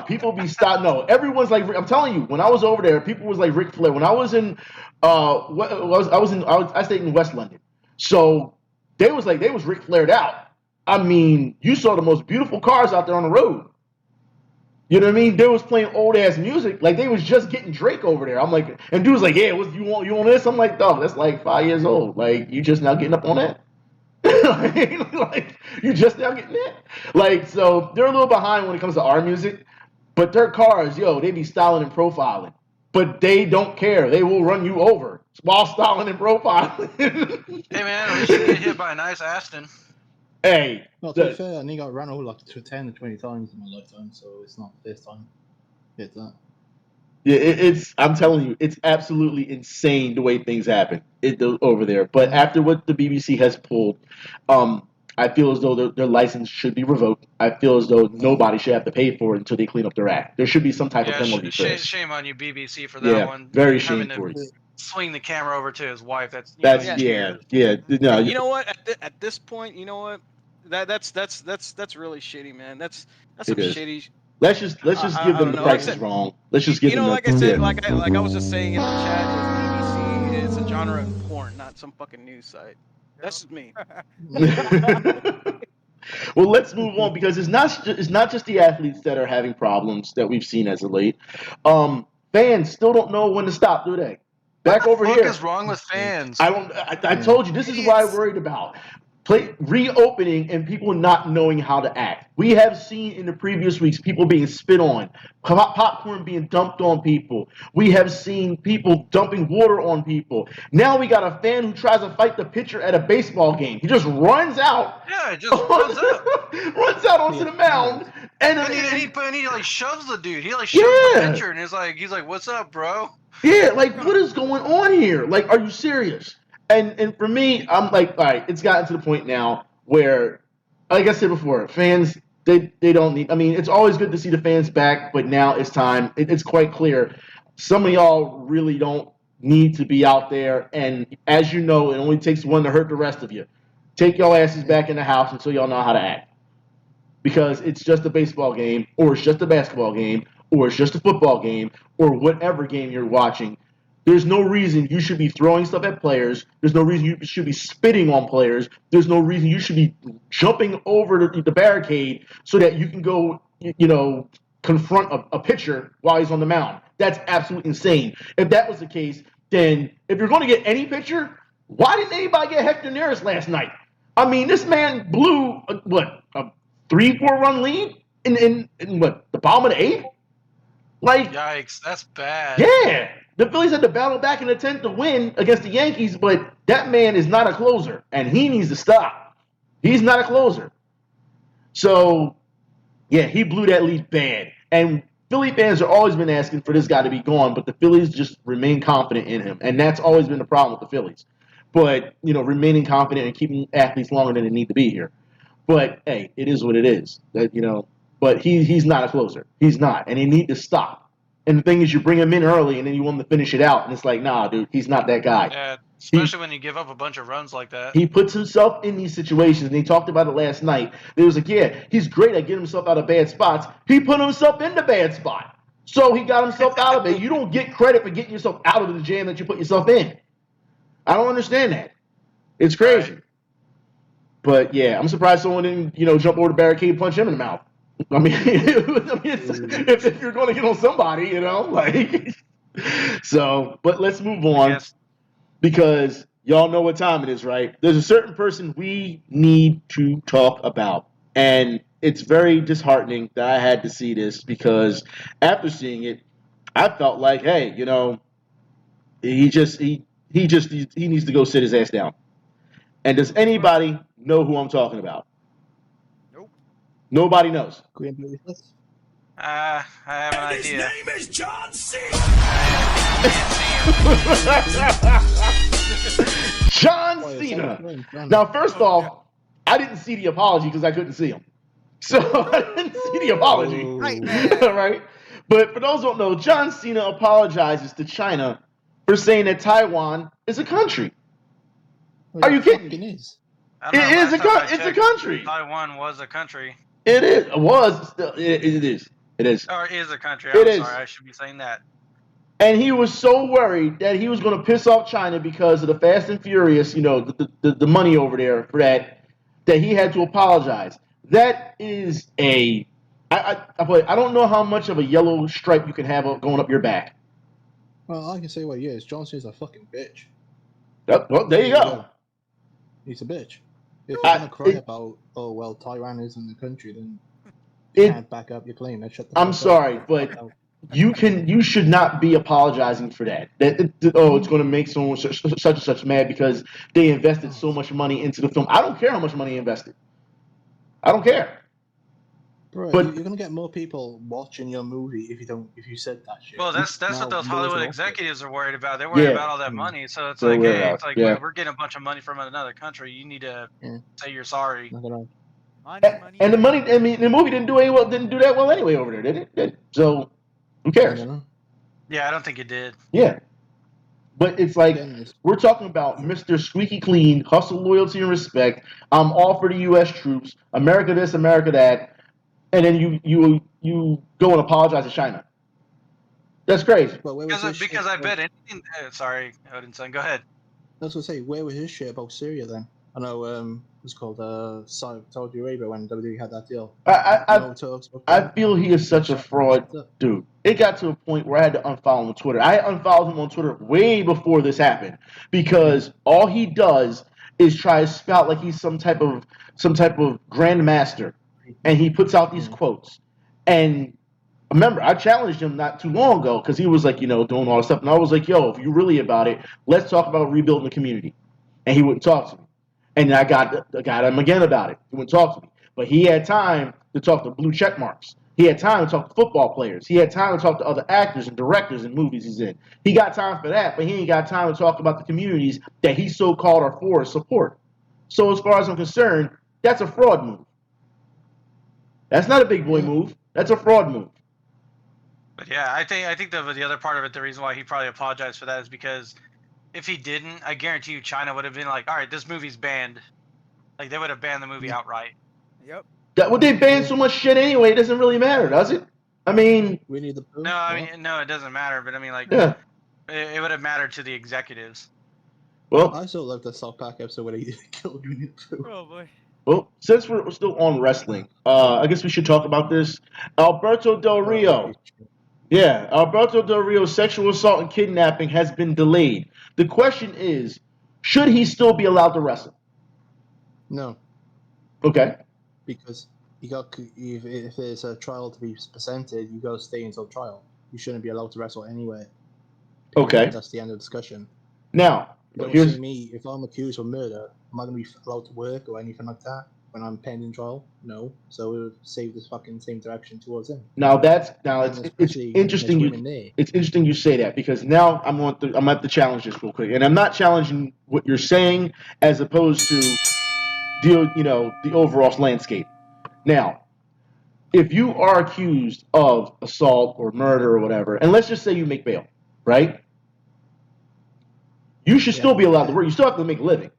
people be stopped. No, everyone's like, I'm telling you, when I was over there, people was like Ric Flair. When I was in, I stayed in West London, so they was Ric Flaired out. I mean, you saw the most beautiful cars out there on the road. You know what I mean? They was playing old ass music, like they was just getting Drake over there. I'm like, and dude was like, yeah, what you want this? I'm like, dog, that's like 5 years old. Like you just now getting up on that. like you just now getting that. Like so, they're a little behind when it comes to our music, but their cars, they be styling and profiling, but they don't care. They will run you over while styling and profiling. Hey man, at least you get hit by a nice Aston. Hey, Well, to be fair, I only got run over like 10 or 20 times in my lifetime, so it's not the first time. It's that. yeah, it's. I'm telling you, it's absolutely insane the way things happen over there. But after what the BBC has pulled, I feel as though their license should be revoked. I feel as though nobody should have to pay for it until they clean up their act. There should be some type of penalty for this. Shame on you, BBC, for that one. Very Having shameful. to swing the camera over to his wife. That's Yeah. No, You know what? At this point, you know what? That's really shitty, man. That's some It is. shitty. let's just give I them don't the know. prices Like I said, wrong. Let's just give You them. know, like I said, yeah. like I was just saying in the chat, is BBC is a genre of porn, not some fucking news site. That's just me. Well, let's move on because it's not just the athletes that are having problems that we've seen as of late. Fans still don't know when to stop, do they? Back over what here. the fuck is wrong with fans? I told you this is what I'm worried about. Reopening and people not knowing how to act. We have seen in the previous weeks people being spit on, popcorn being dumped on people. We have seen people dumping water on people. Now we got a fan who tries to fight the pitcher at a baseball game. He just runs out. Yeah, it just runs up. Runs out onto the mound And he like shoves the dude. He like shoves the pitcher and he's like, "What's up, bro?" Yeah, like what is going on here? Like, are you serious? And for me, I'm like, all right, it's gotten to the point now where, like I said before, fans they don't need. I mean, it's always good to see the fans back, but now it's time. It's quite clear. Some of y'all really don't need to be out there, and as you know, it only takes one to hurt the rest of you. Take your asses back in the house until y'all know how to act, because it's just a baseball game, or it's just a basketball game, or it's just a football game, or whatever game you're watching. There's no reason you should be throwing stuff at players. There's no reason you should be spitting on players. There's no reason you should be jumping over the barricade so that you can go, confront a pitcher while he's on the mound. That's absolutely insane. If that was the case, then if you're going to get any pitcher, why didn't anybody get Hector Neris last night? I mean, this man blew, a 3-4 run lead in the bottom of the 8th? Like, Yikes, that's bad. Yeah. The Phillies had to battle back in the 10th to win against the Yankees, but that man is not a closer, and he needs to stop. He's not a closer. So, yeah, he blew that lead bad. And Philly fans have always been asking for this guy to be gone, but the Phillies just remain confident in him, and that's always been the problem with the Phillies. But, remaining confident and keeping athletes longer than they need to be here. But, hey, it is what it is. But he's not a closer. He's not, and they need to stop. And the thing is, you bring him in early, and then you want him to finish it out, and it's like, nah, dude, he's not that guy. Yeah, especially when you give up a bunch of runs like that. He puts himself in these situations, and he talked about it last night. It was like, yeah, he's great at getting himself out of bad spots. He put himself in the bad spot, so he got himself out of it. You don't get credit for getting yourself out of the jam that you put yourself in. I don't understand that. It's crazy. Right. But, yeah, I'm surprised someone didn't, jump over the barricade and punch him in the mouth. I mean, if you're going to get on somebody, like. So, but let's move on Yes. because y'all know what time it is, right? There's a certain person we need to talk about, and it's very disheartening that I had to see this because after seeing it, I felt like, hey, he needs to go sit his ass down. And does anybody know who I'm talking about? Nope. Nobody knows. Green Blue Plus. I have an idea. His name is John Cena. John Oh, yeah, Cena. same thing. Now, first off, I didn't see the apology because I couldn't see him. So I didn't see the apology. Right, Oh. man. Right? But for those who don't know, John Cena apologizes to China for saying that Taiwan is a country. Well, Are you it kidding fucking me? is. I don't know, It is last a time I it's a checked, country. Taiwan was a country. It is. It was. Still, it is. It is. Or is a country. It I'm is. sorry, I should be saying that. And he was so worried that he was going to piss off China because of the Fast and Furious, the money over there for that he had to apologize. That is I don't know how much of a yellow stripe you can have going up your back. Well, I can say what he is. John Cena's a fucking bitch. Well, there you go. He's a bitch. If you're I- gonna cry it- about, oh well, Taiwan isn't the country, then It- you can't back up your claim. Then shut the fuck I'm up. sorry, Get the but fuck out. you should not be apologizing for that. It's going to make someone such and such mad because they invested so much money into the film. I don't care how much money invested. I don't care. Bro, But- you're gonna get more people watching your movie if you said that shit. Well, that's Now, what those yours Hollywood will also. executives are worried about. They're worried Yeah. about all that Mm. money. So it's They're like, worried hey, about it's like it, yeah. we're getting a bunch of money from another country. You need to Yeah. say you're sorry. Not gonna. Money. And the money, I mean, the movie didn't do that well anyway over there, did it? So who I cares? don't know. Yeah, I don't think it did. Yeah. But it's like Again, it's- we're talking about Mr. Squeaky Clean, hustle, loyalty, and respect. I'm all for the U.S. troops, America this, America that, and then you go and apologize to China. That's crazy. But where was his Because shit I about- bet anything. Sorry, Odin-san, go ahead. I was gonna say, where was his shit about Syria then? I know, it's called Saudi Arabia when WWE had that deal. I Talks about I that. feel he is such a fraud, Shut up. dude. It got to a point where I had to unfollow him on Twitter. I unfollowed him on Twitter way before this happened because all he does is try to spout like he's some type of grandmaster, and he puts out these quotes. And remember, I challenged him not too long ago because he was like, doing all this stuff, and I was like, yo, if you're really about it, let's talk about rebuilding the community. And he wouldn't talk to me. And I got him again about it. He wouldn't talk to me. But he had time to talk to blue check marks. He had time to talk to football players. He had time to talk to other actors and directors in movies he's in. He got time for that, but he ain't got time to talk about the communities that he so-called are for support. So as far as I'm concerned, that's a fraud move. That's not a big boy move. That's a fraud move. But yeah, I think the other part of it, the reason why he probably apologized for that is because if he didn't, I guarantee you China would have been like, all right, this movie's banned. Like, they would have banned the movie outright. Yep. Well, they ban so much shit anyway, it doesn't really matter, does it? I mean, We need the proof. No, I What? mean, no, it doesn't matter. But I mean, like, yeah. it would have mattered to the executives. Well, I still love the South Park episode where they killed Winnie the Pooh. Oh boy. Well, since we're still on wrestling, I guess we should talk about this. Alberto Del Rio. Yeah, Alberto Del Rio's sexual assault and kidnapping has been delayed. The question is, should he still be allowed to wrestle? No, Okay. because if there's a trial to be presented, you got to stay until trial. You shouldn't be allowed to wrestle anyway. Okay. That's the end of the discussion. Now, You don't here's see me, if I'm accused of murder, am I going to be allowed to work or anything like that when I'm pending trial? No. So it would save this fucking same direction towards him. now it's And it's especially interesting there's you women there. it's interesting you say that because now I'm gonna have to challenge this real quick, and I'm not challenging what you're saying as opposed to the overall landscape. Now, if you are accused of assault or murder or whatever, and let's just say you make bail, right? You should still be allowed to work. You still have to make a living.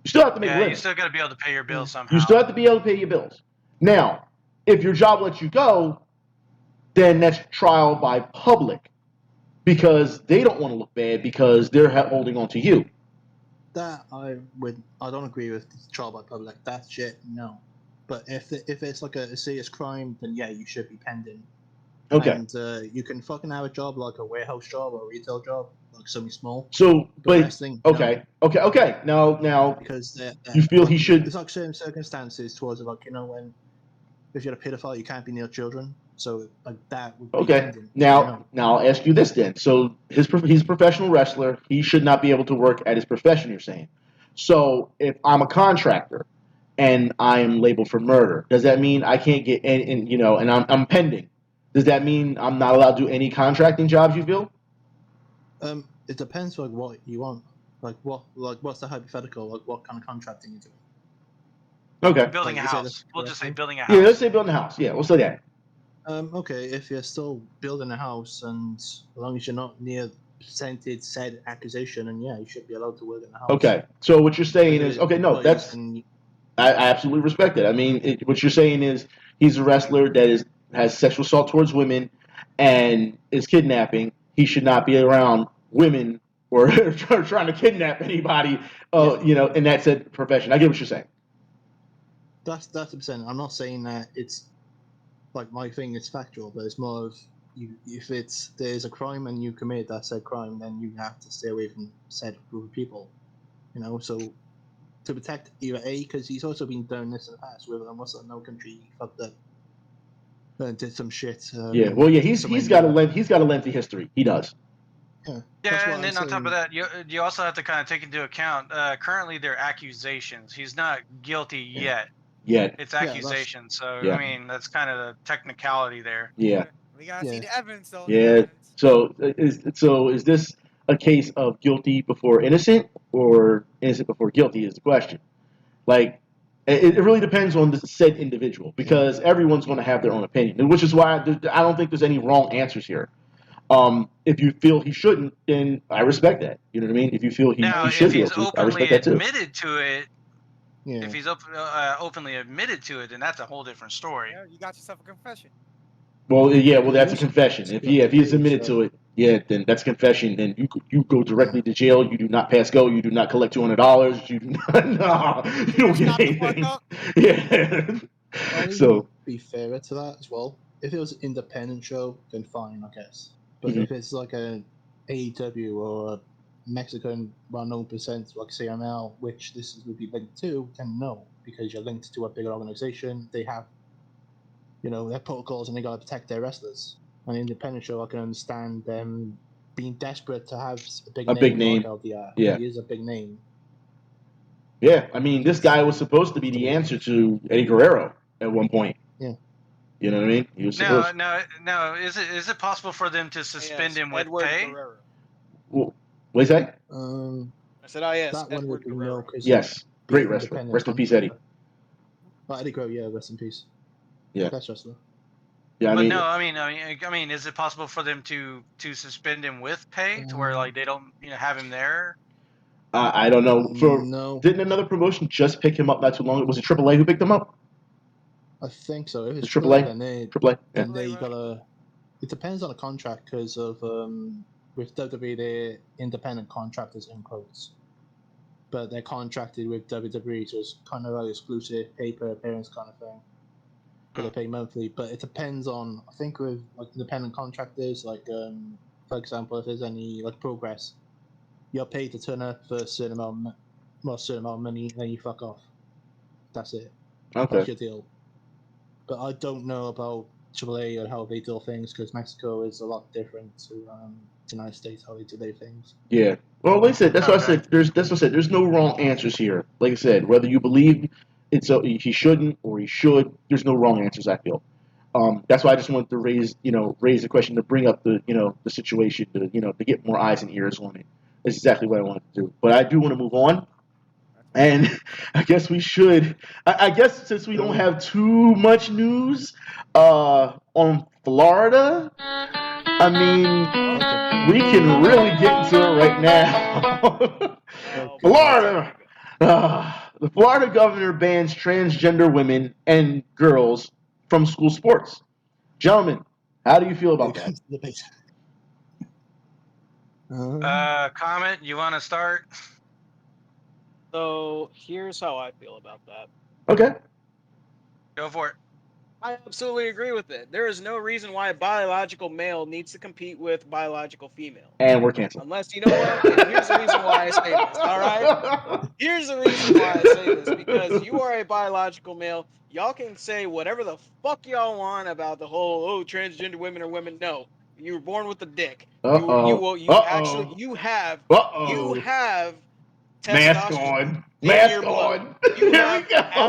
You still have to make a Yeah, living. you still got to be able to pay your bills somehow. You still have to be able to pay your bills. Now, if your job lets you go, then that's trial by public because they don't want to look bad because they're holding on to you. That I don't agree with trial by public. That shit, no. But if it's like a serious crime, then yeah, you should be pending. Okay. And you can fucking have a job like a warehouse job or a retail job, like something small. So, but wrestling, no. okay. Now, Because you feel he should. There's like certain circumstances towards it, like when if you're a pedophile, you can't be near children. So like that would be Okay. pending. Now I'll ask you this then. So he's a professional wrestler. He should not be able to work at his profession. You're saying. So if I'm a contractor and I am labeled for murder, does that mean I can't get and I'm pending? Does that mean I'm not allowed to do any contracting jobs? You feel? It depends like what you want. What's the hypothetical? Like what kind of contracting you're doing? Okay. Building Like, a is it house. We'll just say building a house. Yeah, let's say building a house. Yeah, we'll say that. Okay, if you're still building a house and as long as you're not near presented said accusation, and yeah, you should be allowed to work in the house. Okay. So what you're saying is okay. No, Employees I absolutely respect it. I mean, what you're saying is he's a wrestler that has sexual assault towards women and is kidnapping. He should not be around women or trying to kidnap anybody. In that said profession. I get what you're saying. That's the percent. I'm not saying that it's like my thing is factual, but it's more of if there's a crime and you commit that said crime, then you have to stay away from said group of people. So to protect either A, because he's also been doing this in the past with almost no country fucked up and did some shit. He's got a lengthy history. He does. Yeah, and then on top of that, you also have to kind of take into account currently they're accusations. He's not guilty yet. It's accusations. So I mean that's kind of the technicality there. Yeah. We gotta see the evidence though. Yeah. So is this a case of guilty before innocent or innocent before guilty is the question. Like it really depends on the said individual because everyone's going to have their own opinion, which is why I don't think there's any wrong answers here. If you feel he shouldn't, then I respect that. You know what I mean? If you feel he should be able to, I respect that too. Admitted to it, if he's openly admitted to it, then that's a whole different story. Yeah, you got yourself a confession. Well, that's a confession. If he's admitted to it, then that's a confession. Then you go directly to jail. You do not pass go. You do not collect $200. You do not. You don't get anything. Yeah. So be fairer to that as well. If it was an independent show, then fine, I guess. But if it's like a AEW or a Mexican well-known present like CML, which would be linked to, then no, because you're linked to a bigger organization. They have, their protocols, and they gotta protect their wrestlers. An independent show, I can understand them being desperate to have a big name. Like LDR. Yeah, he is a big name. Yeah, I mean, this guy was supposed to be the answer to Eddie Guerrero at one point. Yeah. You know what I mean? He was supposed. No. Is it possible for them to suspend him with pay? Well, what do you say? I said, yes, Edward Guerrero. Yes, great wrestler. Rest in peace, Eddie. Eddie Guerrero, rest in peace. Yeah. Best wrestler. Yeah, I mean, is it possible for them to suspend him with pay to where like they don't have him there? I don't know. No. Didn't another promotion just pick him up not too long ago? Was it AAA who picked him up? I think so. If it's AAA, then they gotta. It depends on the contract because of with WWE they're independent contractors in quotes, but they're contracted with WWE, so it's kind of like exclusive pay per appearance kind of thing. But they pay monthly. But it depends on. I think with like independent contractors, like for example, if there's any like progress, you're paid to turn up for a certain amount of money, then you fuck off. That's it. Okay. That's your deal. But I don't know about AAA or how they do things because Mexico is a lot different to the United States how they do their things. Yeah. Well, like I said, that's what I said. There's no wrong answers here. Like I said, whether you believe he shouldn't or he should, there's no wrong answers. I feel. That's why I just wanted to raise the question to bring up the situation to get more eyes and ears on it. That's exactly what I wanted to do. But I do want to move on. And I guess we should. I guess since we don't have too much news on Florida, I mean, we can really get into it right now. Florida. The Florida governor bans transgender women and girls from school sports. Gentlemen, how do you feel about that? Comment, you want to start? So here's how I feel about that. Okay. Go for it. I absolutely agree with it. There is no reason why a biological male needs to compete with biological female. And we're canceled. Unless, you know what? And here's the reason why I say this, all right? Here's the reason why I say this. Because you are a biological male. Y'all can say whatever the fuck y'all want about the whole, oh, transgender women are women. No. You were born with a dick. You have Mask testosterone on. in Mask your blood. on. You Here have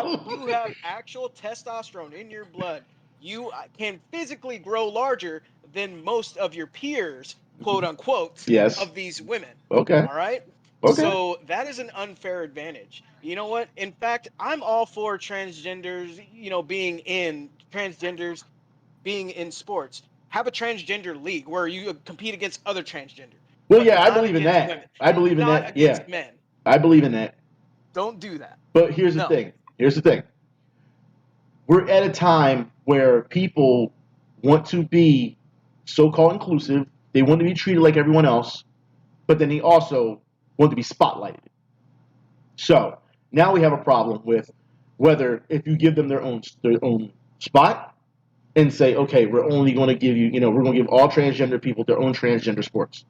we go. you have actual testosterone in your blood. You can physically grow larger than most of your peers, quote unquote, Yes. of these women. Okay. All right. Okay. So that is an unfair advantage. You know what? In fact, I'm all for transgenders, transgenders being in sports. Have a transgender league where you compete against other transgender, Well, but yeah, I not believe in against that. women. I believe in Not that. against Yeah, men. I believe in that. Don't do that. But here's the No. thing. Here's the thing. We're at a time where people want to be so-called inclusive. They want to be treated like everyone else, but then they also want to be spotlighted. So now we have a problem with whether if you give them their own spot and say, okay, we're only going to give you, we're going to give all transgender people their own transgender sports.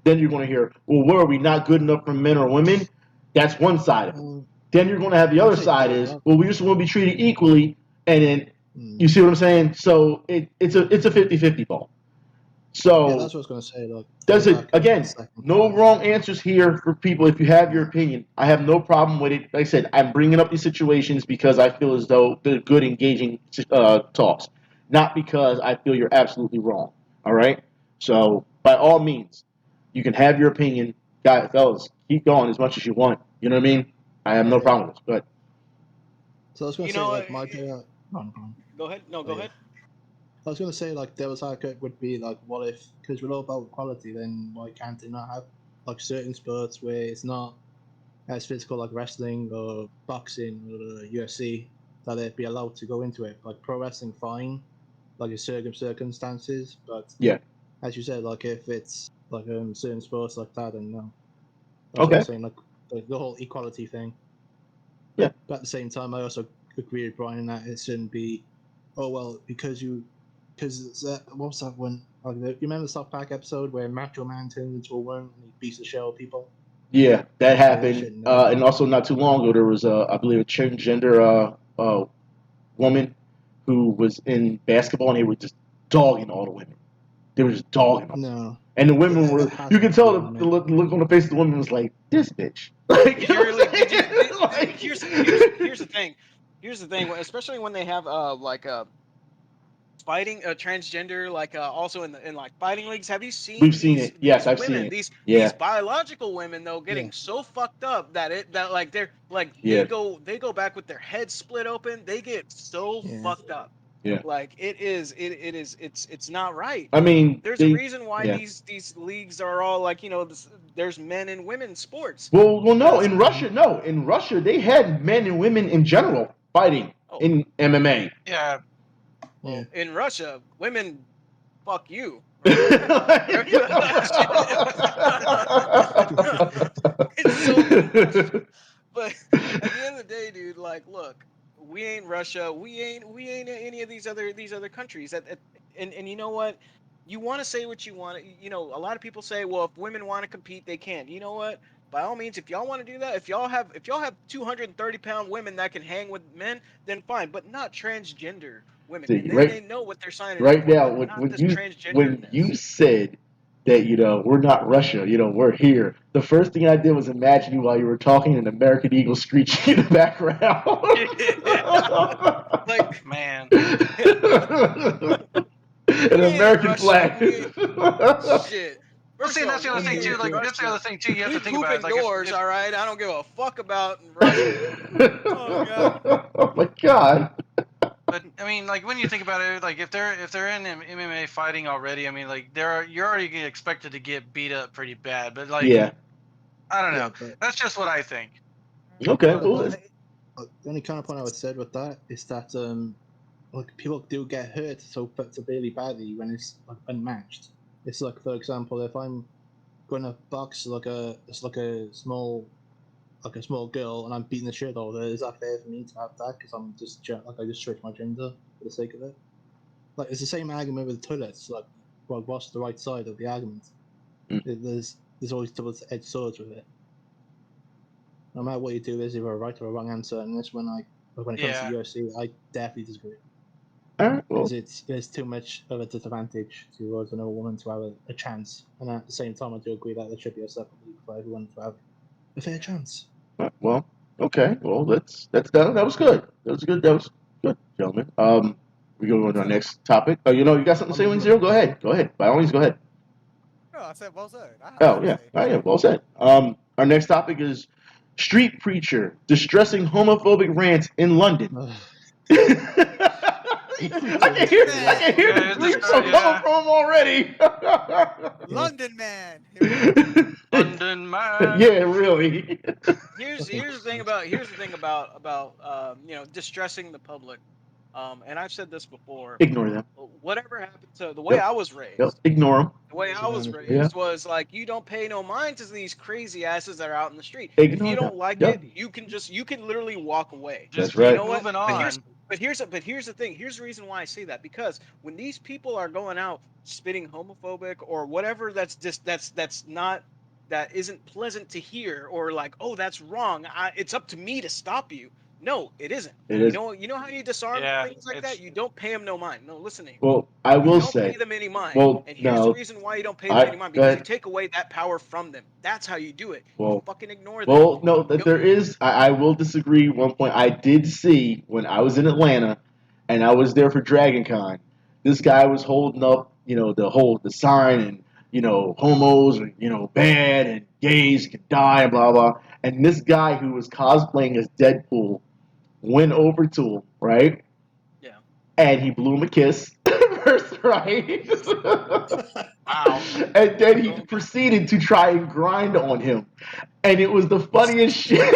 Then you're going to hear, well, what are we not good enough for men or women? That's one side of it. Then you're going to have the other side is, well, we just want to be treated equally, and then you see what I'm saying? So it's a 50-50 ball. So yeah, that's what I was going to say. Like, does it again? No wrong answers here for people. If you have your opinion, I have no problem with it. Like I said, I'm bringing up these situations because I feel as though they're good, engaging talks, not because I feel you're absolutely wrong. All right. So by all means, you can have your opinion, guys, fellas. Keep going as much as you want. You know what I mean? I have no problem with this. But so I was going to say, like, my go ahead. No, go ahead. I was going to say, like, devil's advocate would be, like, what if, because we're all about equality, then why can't they not have, like, certain sports where it's not as physical, like wrestling or boxing or UFC, that they'd be allowed to go into it? Like, pro wrestling, fine, like, in certain circumstances, but yeah, as you said, like, if it's, like, certain sports like that, then no. That's what okay, I'm saying, like, the whole equality thing. yeah. But at the same time, I also agree with Brian that it shouldn't be, oh, well, because what was that one? Like, you remember the South Park episode where Macho Man turns into a worm and he beats the shell of people? Yeah, that happened. shouldn't, And also, not too long ago, there was, I believe, a transgender woman who was in basketball, and they were just dogging all the women. They were just dogging them. No. And the women That were, has you can to tell be the look on the face of the woman was like, this bitch. Like, Did you really? like, Here's the thing. Here's the thing. Especially when they have fighting transgender also in like fighting leagues. Have you seen we've seen these it. Yes, I've women seen it. these Yeah, biological women though getting so fucked up that like they're like yeah, they go back with their heads split open. They get so fucked up. yeah. Like it's not right. I mean, There's a reason why yeah. these leagues are all like there's men and women sports. Well, no. Because In Russia, they had men and women in general fighting in MMA. Yeah. well, in Russia, women fuck you. Right? It's so bullshit. But at the end of the day, dude, like, look, we ain't Russia. We ain't any of these other countries. And you know what? You want to say what you want. You know, a lot of people say, well, if women want to compete, they can. You know what? By all means, if y'all want to do that, if y'all have 230-pound women that can hang with men, then fine. But not transgender women. See, And then right, they know what they're signing up right for. now, But not this when you transgenderness. said that we're not Russia, we're here. The first thing I did was imagine you while you were talking an American Eagle screeching in the background. Like, Man. An we ain't in American Russia. flag. We ain't shit. Well, First see, of all, that's the other we thing ain't too. in Like, that's the other Russia. thing too. You have We to think poop about it. Like, indoors, if all right. I don't give a fuck about Russia. Oh god. Oh my god. but I mean, like when you think about it, like if they're in MMA fighting already, I mean, like you're already expected to get beat up pretty bad. But like, Yeah. I don't know. but That's just what I think. Okay. but Well, the only counterpoint I would say with that is that like people do get hurt so severely badly when it's like unmatched. It's like, for example, if I'm going to box like a small like a small girl and I'm beating the shit out of her, is that fair for me to have that? Because I'm just like I just switch my gender for the sake of it. Like it's the same argument with the toilets. Like, well, what's the right side of the argument? There's always double-edged swords with it. No matter what you do, there's either a right or a wrong answer. And this when it comes to UFC, I definitely disagree. All right, well, Because there's too much of a disadvantage towards another woman to have a chance. And at the same time, I do agree that there should be a separate league for everyone to have a fair chance. well, okay. Well, that was good. That was good, gentlemen. We go on to our next topic. Oh, you got something to say, 1-0? Go ahead. By all means, go ahead. No, I said well said. Well said. Our next topic is street preacher distressing homophobic rants in London. I can hear the grief coming from him already. London man. London man. Yeah, really. Here's the thing about distressing the public. And I've said this before. Ignore them. Whatever happened to the way I was raised. Ignore them. The way I was raised was like you don't pay no mind to these crazy asses that are out in the street. Ignore if you don't like it, you can literally walk away. That's right. You know what? Moving on. But here's the thing. Here's the reason why I say that, because when these people are going out spitting homophobic or whatever that isn't pleasant to hear, or like, oh, that's wrong, it's up to me to stop you. No, it isn't. You know how you disarm things like that? You don't pay them no mind. No, listen to me. Well, I will say. You don't pay them any mind. And here's the reason why you don't pay them any mind. Because you take away that power from them. That's how you do it. You fucking ignore them. Well, no, there is. I will disagree. One point I did see when I was in Atlanta, and I was there for Dragon Con. This guy was holding up, the sign, and homos are bad, and gays can die, and blah blah. And this guy who was cosplaying as Deadpool went over to him, right? Yeah. And he blew him a kiss first, right? Wow. And then he proceeded to try and grind on him. And it was the funniest shit.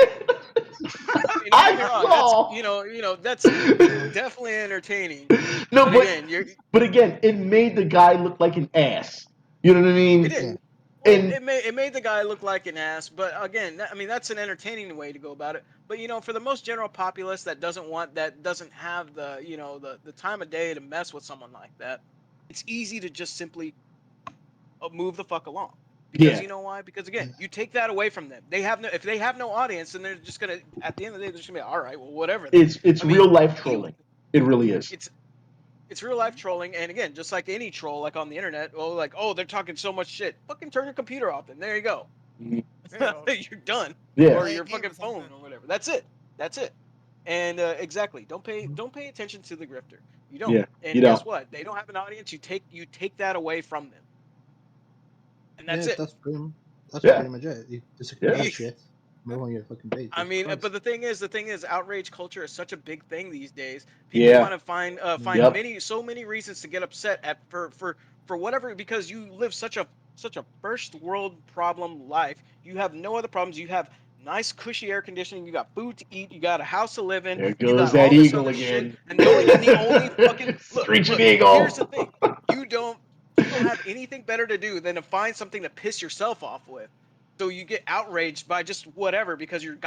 That's definitely entertaining. No, but again, it made the guy look like an ass. You know what I mean? It did. It made the guy look like an ass, but again, that's an entertaining way to go about it. But for the most general populace that doesn't have the time of day to mess with someone like that, it's easy to just simply move the fuck along. Because you know why? Because again, you take that away from them. If they have no audience, then they're just gonna, at the end of the day, they're just gonna be all right, well, whatever. It's real life trolling. It really is. It's real life trolling, and again, just like any troll, like on the internet, they're talking so much shit. Fucking turn your computer off, and there you go. You're done. Yeah. Or your fucking phone or whatever. That's it. And exactly, don't pay attention to the grifter. You don't. Yeah, and guess what? They don't have an audience. You take that away from them. And that's it. That's pretty much it. You disagree with shit. Move on your fucking day. But the thing is, outrage culture is such a big thing these days. People want to find so many reasons to get upset for whatever, because you live such a first world problem life. You have no other problems. You have nice cushy air conditioning. You got food to eat. You got a house to live in. There goes that eagle again. And the only fucking Screeching eagle. Here's the thing: you don't have anything better to do than to find something to piss yourself off with. So you get outraged by just whatever because you're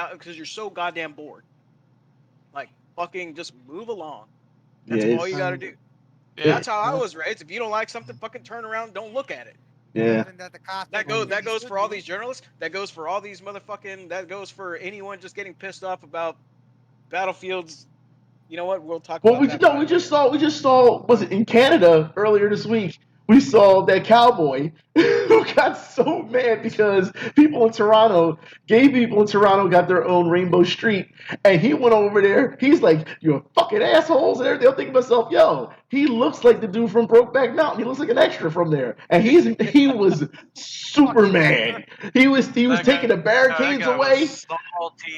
so goddamn bored. Like, fucking just move along. That's all you gotta do. Yeah. That's how I was raised. If you don't like something, fucking turn around, don't look at it. Yeah. That goes for all these journalists. That goes for all these motherfucking. That goes for anyone just getting pissed off about battlefields. You know what? We'll talk. Well, about we just saw. Was it in Canada earlier this week? We saw that cowboy who got so mad because gay people in Toronto got their own rainbow street, and he went over there. He's like, "You're fucking assholes," and everything. I'm thinking to myself, "Yo, he looks like the dude from Brokeback Mountain. He looks like an extra from there." And he was super mad. He was taking the barricades away.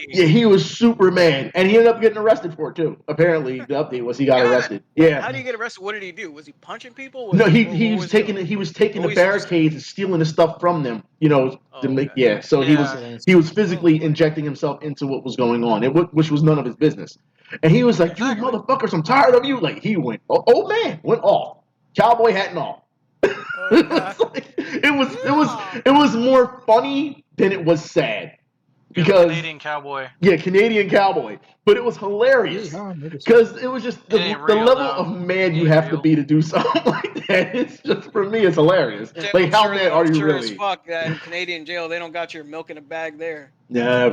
Yeah, he was super mad, and he ended up getting arrested for it too. Apparently, the update was he got arrested. Yeah. How do you get arrested? What did he do? Was he punching people? No, he was taking the barricades and stealing the stuff from them. So he was physically injecting himself into what was going on, which was none of his business. And he was like, "You motherfuckers, I'm tired of you." Like, he went, old man went off, cowboy hat and all. It was more funny than it was sad. because Canadian cowboy. yeah, Canadian cowboy. But it was hilarious Yeah, maybe so. because it was just It the ain't real, level though. of man It you ain't have to real. be to do something like that. It's just for me, it's hilarious. Like I'm how sure, mad are you sure as really? fuck that in Canadian jail they don't got your milk in a bag there. Yeah. I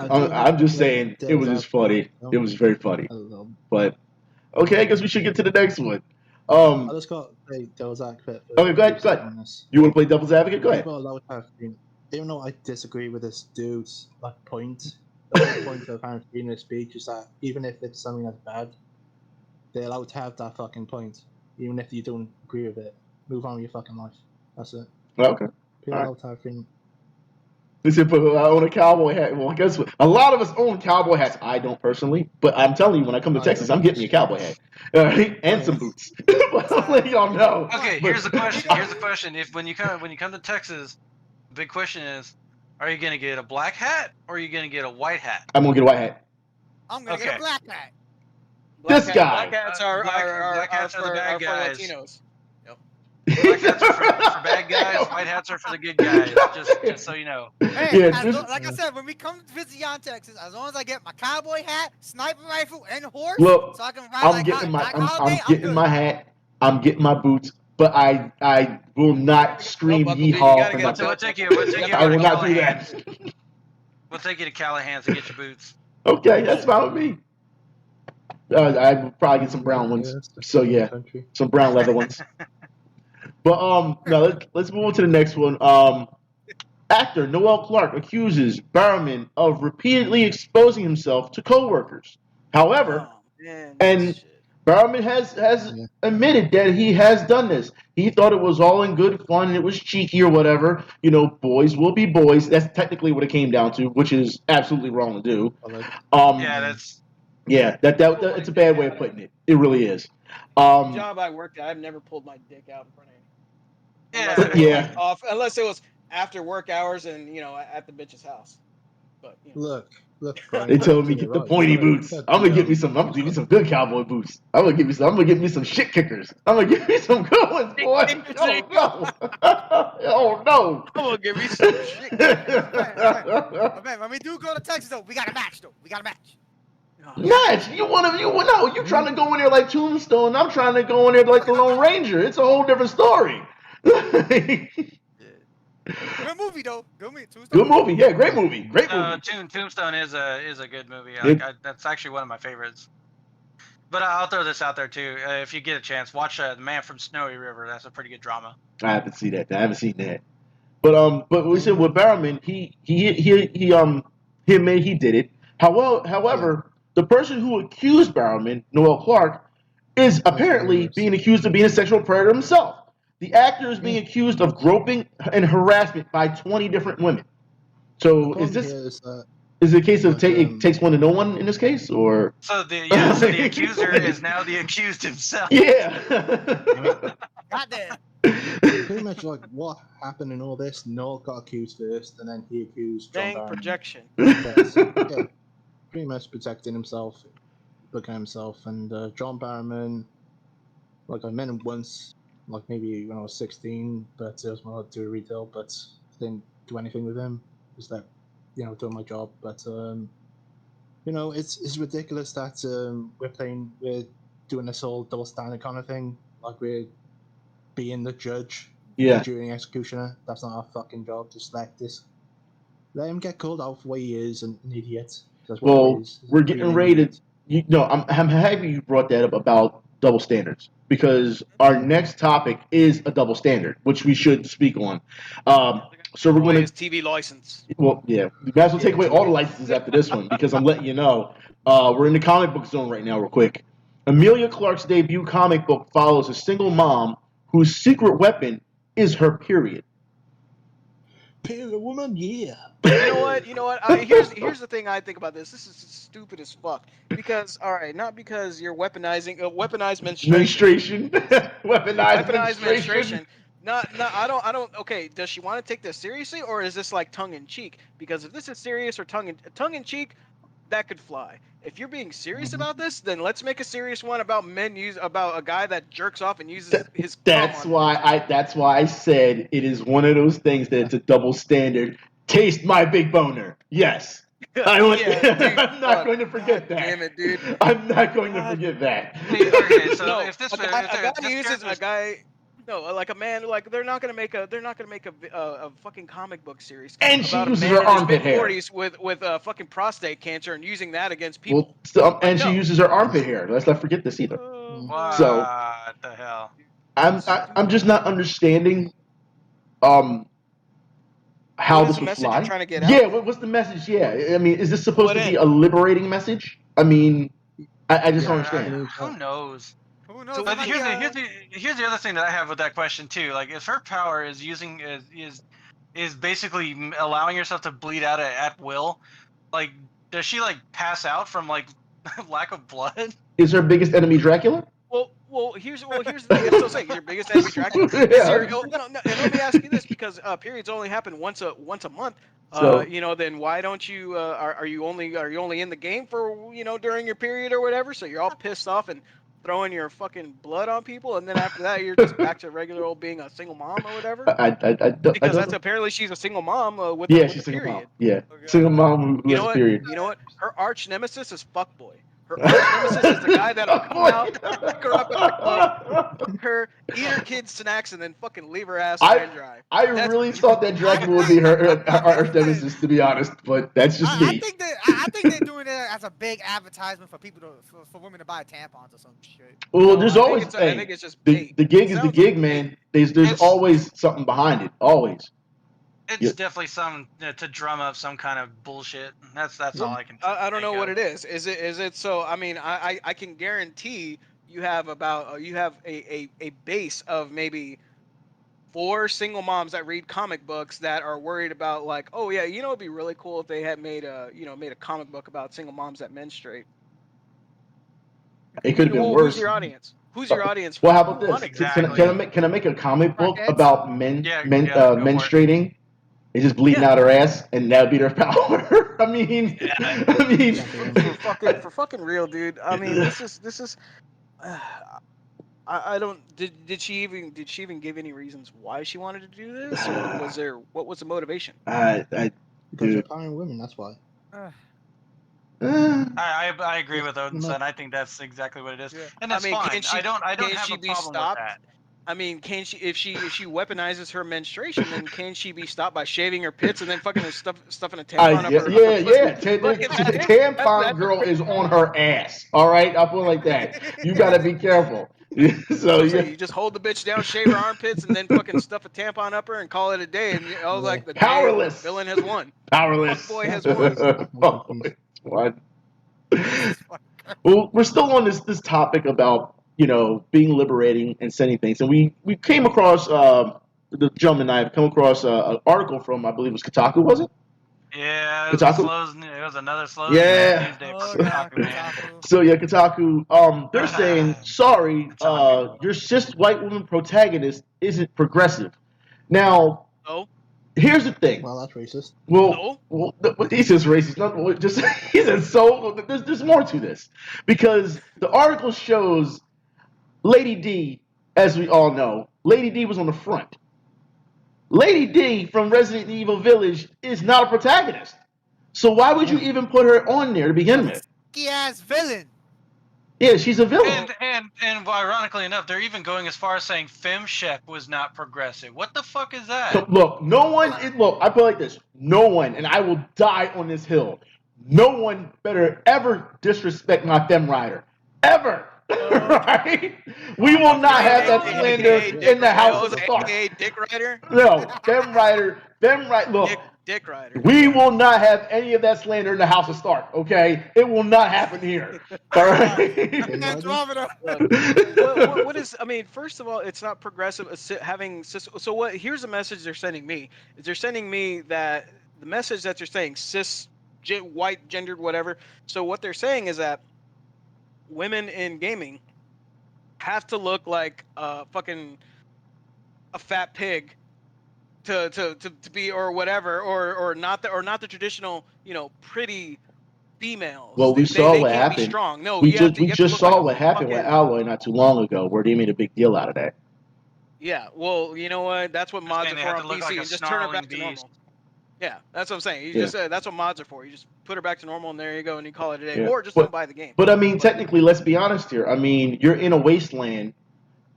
do I'm have just to play saying it devil's was just advocate. funny. It was very funny. A little. But okay, I guess we should get to the next one. I just got to play devil's advocate for Okay, go ahead. on this. You want to play devil's advocate? Go ahead. People are allowed to have even though I disagree with this dude's point, the whole point of having freedom of speech is that even if it's something that's bad, they're allowed to have that fucking point, even if you don't agree with it. Move on with your fucking life. That's it. Okay. People All are right. allowed to have freedom. They said, "But I own a cowboy hat." Well, guess what? A lot of us own cowboy hats. I don't personally, but I'm telling you, when I come to I Texas, don't. I'm getting me a cowboy hat, all right, and some boots. But I'll let y'all know. Okay, But- here's the question. Here's the question. If when you come to Texas, the big question is, are you gonna get a black hat or are you gonna get a white hat? I'm gonna get a white hat. I'm gonna get Okay. a black hat. This guy. Black hats are Black hats are the bad for guys. Latinos. Black hats are for bad guys. White hats are for the good guys. Just so you know. Hey, Yeah, like I said, when we come to visit y'all in Texas, as long as I get my cowboy hat, sniper rifle, and horse, Look, so I can ride I'm like getting my Black I'm Holiday, getting good. my hat. I'm getting my boots. But I will not scream buckle, dude. You yeehaw. gotta for get my a belt We'll take buckle. you I over will to not do Callahan's. that. We'll take you to Callahan's to get your boots. Okay, that's fine with me. I would probably get some brown ones. So yeah, Country. some brown leather ones. But now let's move on to the next one. Actor Noel Clarke accuses Barrowman of repeatedly exposing himself to coworkers. However, Oh, man, and shit. Barrowman has Yeah. admitted that he has done this. He thought it was all in good fun, it was cheeky or whatever. You know, boys will be boys. That's technically what it came down to, which is absolutely wrong to do. Yeah, that's That it's a bad way of putting it. It really is. The job I worked at, I've never pulled my dick out in front of anyone. Unless it was Yeah. like off, unless it was after work hours and at the bitch's house. But Look, Brian. They told me you're get the right. pointy But- boots. but, I'm gonna get me um, some. I'm gonna give me some good cowboy boots. I'm gonna get me some shit kickers. I'm gonna give me some good ones, boy. Oh no! Oh no! I'm gonna give me some shit. But man, when we do go to Texas, though, we got a match, though. We got a match. Match? You trying to go in there like Tombstone? I'm trying to go in there like the Lone Ranger. It's a whole different story. Good movie, though. Good movie. Good movie, yeah, great movie, great movie. Tombstone is a good movie. It- That's actually one of my favorites. But I'll throw this out there too. If you get a chance, watch The Man from Snowy River. That's a pretty good drama. I haven't seen that. I haven't seen that. But we said with Barrowman, he did it. However, the person who accused Barrowman, Noel Clarke, is apparently being accused of being a sexual predator himself. The actor is being accused of groping and harassment by 20 different women. So is it a case of it takes one to know one in this case, or? So the accuser is now the accused himself. Yeah. Goddamn. Pretty much like what happened in all this. Noel got accused first, and then he accused John Dang Barrowman. projection. Yeah, pretty much protecting himself, looking at himself, and John Barrowman. Like I met him once, like maybe when I was 16, but it was more to do retail, but I didn't do anything with him. Just that, doing my job. But it's ridiculous that we're doing this whole double standard kind of thing. Like we're being the judge, Yeah. jury executioner. That's not our fucking job. Just let him get called out for what he is, an idiot. That's what he is. We're getting ready to. I'm happy you brought that up about double standards, because our next topic is a double standard, which we should speak on. So we're going his TV license. Well, yeah, we might as well take away all the licenses after this one, because I'm letting you know. We're in the comic book zone right now, real quick. Emilia Clarke's debut comic book follows a single mom whose secret weapon is her period. Period woman, yeah. You know what? Here's the thing I think about this. This is stupid as fuck. Because not because you're weaponizing weaponized menstruation. Weaponized menstruation. I don't. Okay, does she want to take this seriously, or is this like tongue in cheek? Because if this is serious or tongue in cheek, that could fly. If you're being serious about this, then let's make a serious one about about a guy that jerks off and uses his. That's why I said it is one of those things that it's a double standard. Taste my big boner. Yes. I would, Yeah, dude, I'm not going to God forget that. damn it, dude. I'm not going to God. forget that. Okay, so No, if this a guy this uses a character's guy. No, like a man. Like they're not gonna make a fucking comic book series And she about a uses man her in his armpit hair. mid-40s with fucking prostate cancer and using that against Well, people. Like and she no. uses her armpit hair. Let's not forget this either. So what the hell? I'm just not understanding how What is this the would message fly. you're trying to get Yeah, out? what's the message? Yeah, I mean, is this supposed What to be end? a liberating message? I mean, I just don't Yeah. understand. Who knows? Who knows? So It But might here's be the a- here's the here's the other thing that I have with that question too. Like, if her power is using is basically allowing herself to bleed out at will, like, does she like pass out from like lack of blood? Is her biggest enemy Dracula? Here's the thing. I'm still saying your biggest enemy, Dracula. Is Yeah. your, no, and let me ask you this, because periods only happen once a month. So- Then why don't you? Are you only in the game for during your period or whatever? So you're all pissed off and throwing your fucking blood on people, and then after that you're just back to regular old being a single mom or whatever. Because that's don't. apparently she's a single mom with Yeah, with she's the single mom. period. Yeah, Okay. single mom who You has know a what? period. You know what? Her arch nemesis is fuckboy. Her arch nemesis is the guy that'll come out, pick her up at the club, fuck her, eat her kids' snacks, and then fucking leave her ass high and dry. I That's- really thought that Dracula would be her arch nemesis, to be honest, but that's just I me. think they're doing it as a big advertisement for people for women to buy tampons or some shit. Well, No, there's I think always it's I think it's just the bait. gig It is the sounds gig, like man. bait. There's It's- always something behind it, always. It's Yeah. definitely some to drum up some kind of bullshit. That's all I can. I don't know think what of. it is. Is it so? I mean, I can guarantee you have a base of maybe 4 single moms that read comic books that are worried about, like, oh yeah, it'd be really cool if they had made a comic book about single moms that menstruate. It could have been Well, worse. who's your audience? Who's your audience? Well, how about Who this? want it? Exactly. Can I make a comic book Crackheads? about Yeah, go for it. menstruating? It's just bleeding Yeah. out her ass, and that'd be their power. I mean, For fucking real, dude. I mean, this is. I don't. Did she even give any reasons why she wanted to do this, or what was the motivation? Because they're dude. empowering women, that's why. I agree with Odin-san. I think that's exactly what it is, Yeah. and that's I mean, fine. I don't can have she a be problem stopped? with that. I mean, can she if she weaponizes her menstruation, then can she be stopped by shaving her pits and then fucking stuffing a tampon up her pussy? Tampon girl is on her ass. All right, I'll put it like that. You gotta be careful. So you just hold the bitch down, shave her armpits, and then fucking stuff a tampon up her and call it a day. And like the powerless day villain has won. Powerless. Fuckboy has won. What? Well, we're still on this topic about being liberating and sending things, and we came across the gentleman and I have come across an article from, I believe it was Kotaku, was it? Yeah, it was another slow Yeah. news day Oh, for yeah, Kotaku, man. Kotaku. So yeah, Kotaku. They're saying, sorry, your cis white woman protagonist isn't progressive. Now, here's the thing. Well, that's racist. Well, he says racist. No, just he says so. There's more to this, because the article shows Lady D, as we all know, Lady D was on the front. Lady D from Resident Evil Village is not a protagonist. So why would you even put her on there to begin with? Ski ass villain. Yeah, she's a villain. And ironically enough, they're even going as far as saying FemShep was not progressive. What the fuck is that? Look, I put it like this. No one, and I will die on this hill, no one better ever disrespect my fem rider. Ever. Right? We will not have that slander in the house of the Stark. Dick Rider? No, fem rider, look. Dick Rider. We will not have any of that slander in the House of Stark, okay? It will not happen here. All right? Andromeda. What is? I mean, first of all, it's not progressive having. So what? Here's the message they're sending me. They're sending me that the message that they're saying cis, white, gendered, whatever. So what they're saying is that women in gaming have to look like a fat pig to be, or whatever, or not the traditional pretty females. Well, we saw what can't happened. Be strong. No, we you just saw what happened with Alloy not too long ago, where they made a big deal out of that. Yeah, well, you know what? That's what mods are for on PC, like and just turn it back to normal. Yeah, that's what I'm saying. You Yeah. just that's what mods are for. You just put her back to normal, and there you go, and you call it a day, Yeah. or just But- don't buy the game. But I mean, technically, let's be honest here. I mean, you're in a wasteland,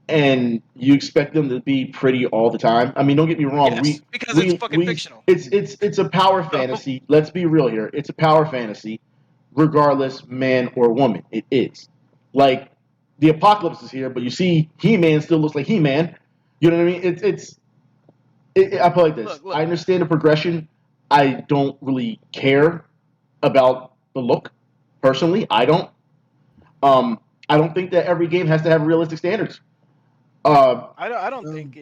and you expect them to be pretty all the time. I mean, don't get me wrong. Yes, because it's fucking fictional. It's a power fantasy. Let's be real here. It's a power fantasy, regardless man or woman. It is. Like the apocalypse is here, but you see, He-Man still looks like He-Man. You know what I mean? I put it like this. Look. I understand the progression. I don't really care about the look. Personally, I don't. I don't think that every game has to have realistic standards. I don't think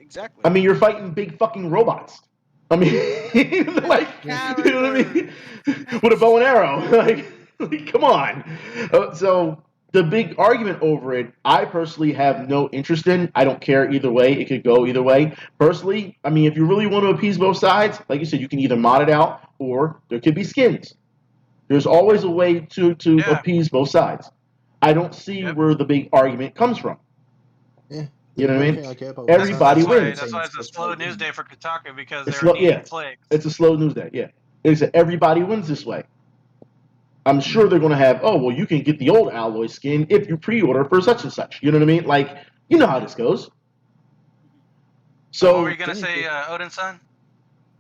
exactly. I mean, you're fighting big fucking robots. I mean, like, you know what I mean? With a bow and arrow. like come on. So the big argument over it, I personally have no interest in. I don't care either way. It could go either way. Personally, I mean, if you really want to appease both sides, like you said, you can either mod it out or there could be skins. There's always a way to appease both sides. I don't see where the big argument comes from. Yeah. You know what I mean? Everybody Everybody wins. That's why it's a slow news day for Kotaku because It's they're slow- needing yeah. clicks. It's a slow news day, yeah. It's a, everybody wins this way. I'm sure they're going to have, oh, well, you can get the old alloy skin if you pre-order for such and such. You know what I mean? Like, you know how this goes. So, what were you going to say, Odin's son?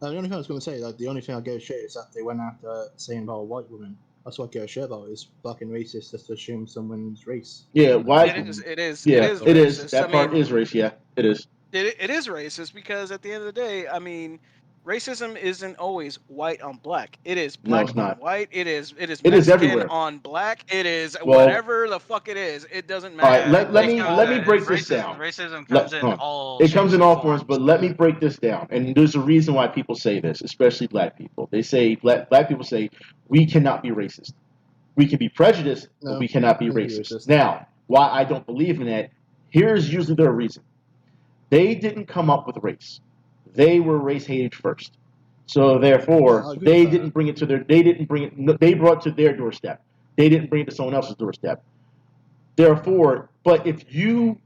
The only thing I was going to say, like, the only thing I give a shit is that they went after saying about a white woman. That's what I give a shit about. It's fucking racist just to assume someone's race. yeah, why? It is. Yeah, it is. it is. Racist. That part is racist, yeah, it is. It is racist because at the end of the day, I mean, racism isn't always white on black. It is black it's on not. white. It is It is Mexican everywhere. on black. It is Well- whatever the fuck it is. It doesn't All matter. right, let me break this down. Racism comes in all It comes shapes in and all forms, but let me break this down. And there's a reason why people say this, especially black people. They say black people say we cannot be racist. We can be prejudiced, but we cannot be racist. Now, why I don't believe in that? Here's usually their reason. They didn't come up with race. They were race hated first. So therefore, they didn't bring it to their. They didn't bring it. They brought it to their doorstep. They didn't bring it to someone else's doorstep. Therefore, but if you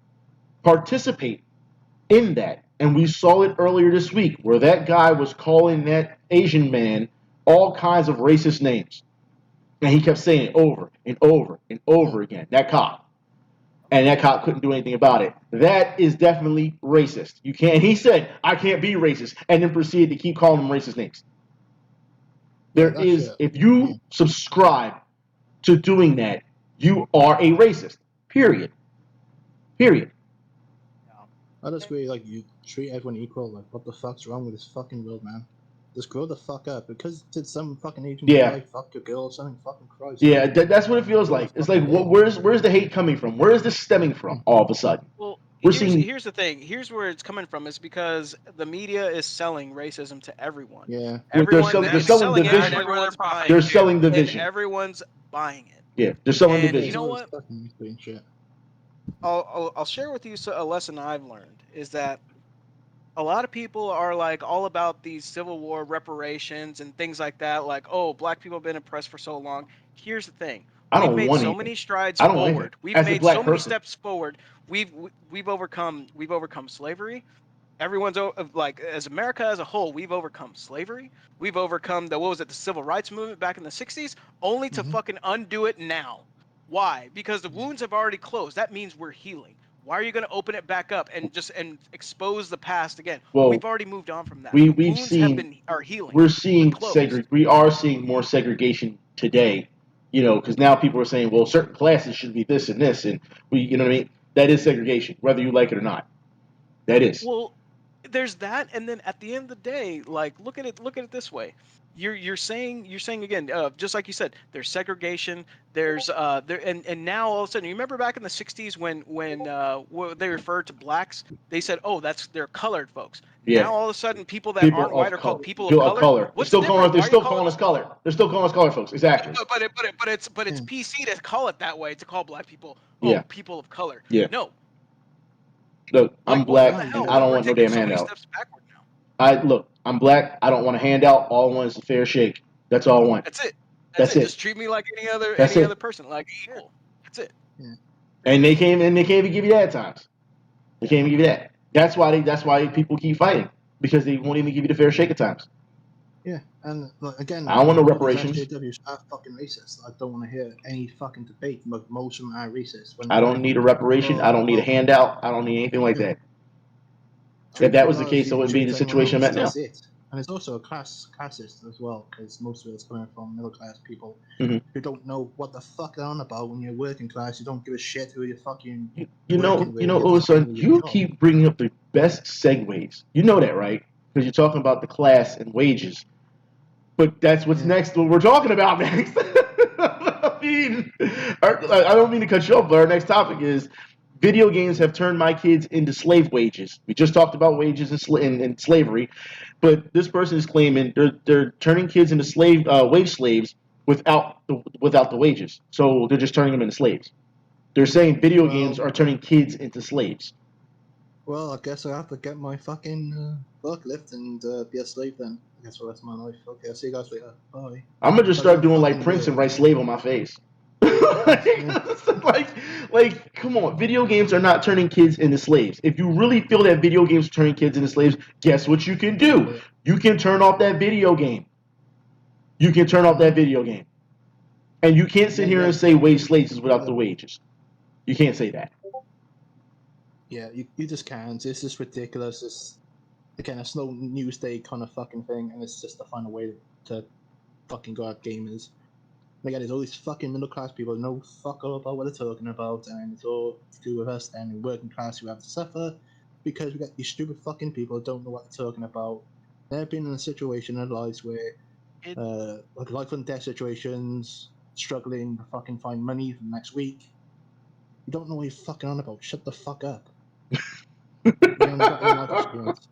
participate in that, and we saw it earlier this week, where that guy was calling that Asian man all kinds of racist names, and he kept saying it over and over and over again. That cop. And that cop couldn't do anything about it. That is definitely racist. You can't. He said, "I can't be racist," and then proceeded to keep calling them racist names. If you subscribe to doing that, you are a racist. Period. I just agree, like, you treat everyone equal. Like, what the fuck's wrong with this fucking world, man? Just grow the fuck up. Because did some fucking Asian guy fuck your girl or something? Fucking Christ. Yeah, that's what it feels like. It's like, where's the hate coming from? Where is this stemming from? All of a sudden, Well, we're here's the thing. Here's where it's coming from. Is because the media is selling racism to everyone. Yeah. Everyone, They're selling it, division. and everyone's buying They're it. selling division. And everyone's buying it. Yeah, they're selling And division. you know what? Shit. I'll share with you a lesson I've learned is that a lot of people are like all about these Civil War reparations and things like that. Like, oh, black people have been oppressed for so long. Here's the thing: we've made so many strides forward. We've made so many steps forward. We've overcome slavery. Everyone's like, as America as a whole, we've overcome slavery. We've overcome the civil rights movement back in the '60s, only to fucking undo it now. Why? Because the wounds have already closed. That means we're healing. Why are you going to open it back up and expose the past again? Well, we've already moved on from that. We've wounds seen are healing. We're seeing we are seeing more segregation today. You know, because now people are saying, well, certain classes should be this and this, and you know what I mean? That is segregation, whether you like it or not. That is. Well, there's that, and then at the end of the day, like, look at it this way. You're saying again, just like you said, there's segregation, there's and now all of a sudden, you remember back in the '60s when they referred to blacks, they said, oh, they're colored folks. Yeah. Now all of a sudden, people that aren't white are called people of color. They're still calling us color. They're still calling us color folks. Exactly. But it's PC to call it that way, to call black people people of color. Yeah. No. Look, I'm black. I don't want no damn handout. I'm black. I don't want a handout. All I want is a fair shake. That's all I want. That's it. That's it. Just treat me like any other person, like equal. That's it. Yeah. And they can't even give you that at times. They can't even give you that. That's why people keep fighting, because they won't even give you the fair shake at times. Yeah, and like, again, I don't want no all these reparations. SJWs are fucking racist. I don't want to hear any fucking debate. But most of them are racist. When I don't need a reparation. I don't need a handout. I don't need anything like that. If that was the case, it wouldn't be the situation I'm at now. That's it. And it's also a classist as well, because most of it's coming from middle class people Mhm. who don't know what the fuck they're on about. When you're working class, you don't give a shit who you're fucking You know, working with. you know, You're just Owason, doing your you job. keep bringing up the best segues. You know that, right? Because you're talking about the class and wages. But that's what's Yeah. next. What we're talking about next. I mean, I don't mean to cut you off, but our next topic is video games have turned my kids into slave wages. We just talked about wages and slavery, but this person is claiming they're turning kids into wage slaves without the wages. So they're just turning them into slaves. They're saying video games are turning kids into slaves. Well, I guess I have to get my fucking forklift and be a slave then. I guess for the rest of my life. Okay, I'll see you guys later. Bye. I'm gonna just But start you're doing like fucking Prince and weird. write slave on my face. like, come on. Video games are not turning kids into slaves. If you really feel that video games are turning kids into slaves, guess what you can do? You can turn off that video game. You can turn off that video game. And you can't sit here and say wage slaves is without the wages. You can't say that. Yeah, you just can't. It's just ridiculous. It's, again, it's no newsday kind of fucking thing, and it's just to find a way to fucking go at gamers. And again, there's all these fucking middle class people who know fuck all about what they're talking about, and it's all to do with us and the working class who have to suffer because we got these stupid fucking people who don't know what they're talking about. They've been in a situation in their lives where, like life and death situations, struggling to fucking find money for the next week. You don't know what you're fucking on about. Shut the fuck up. You only got one life experience.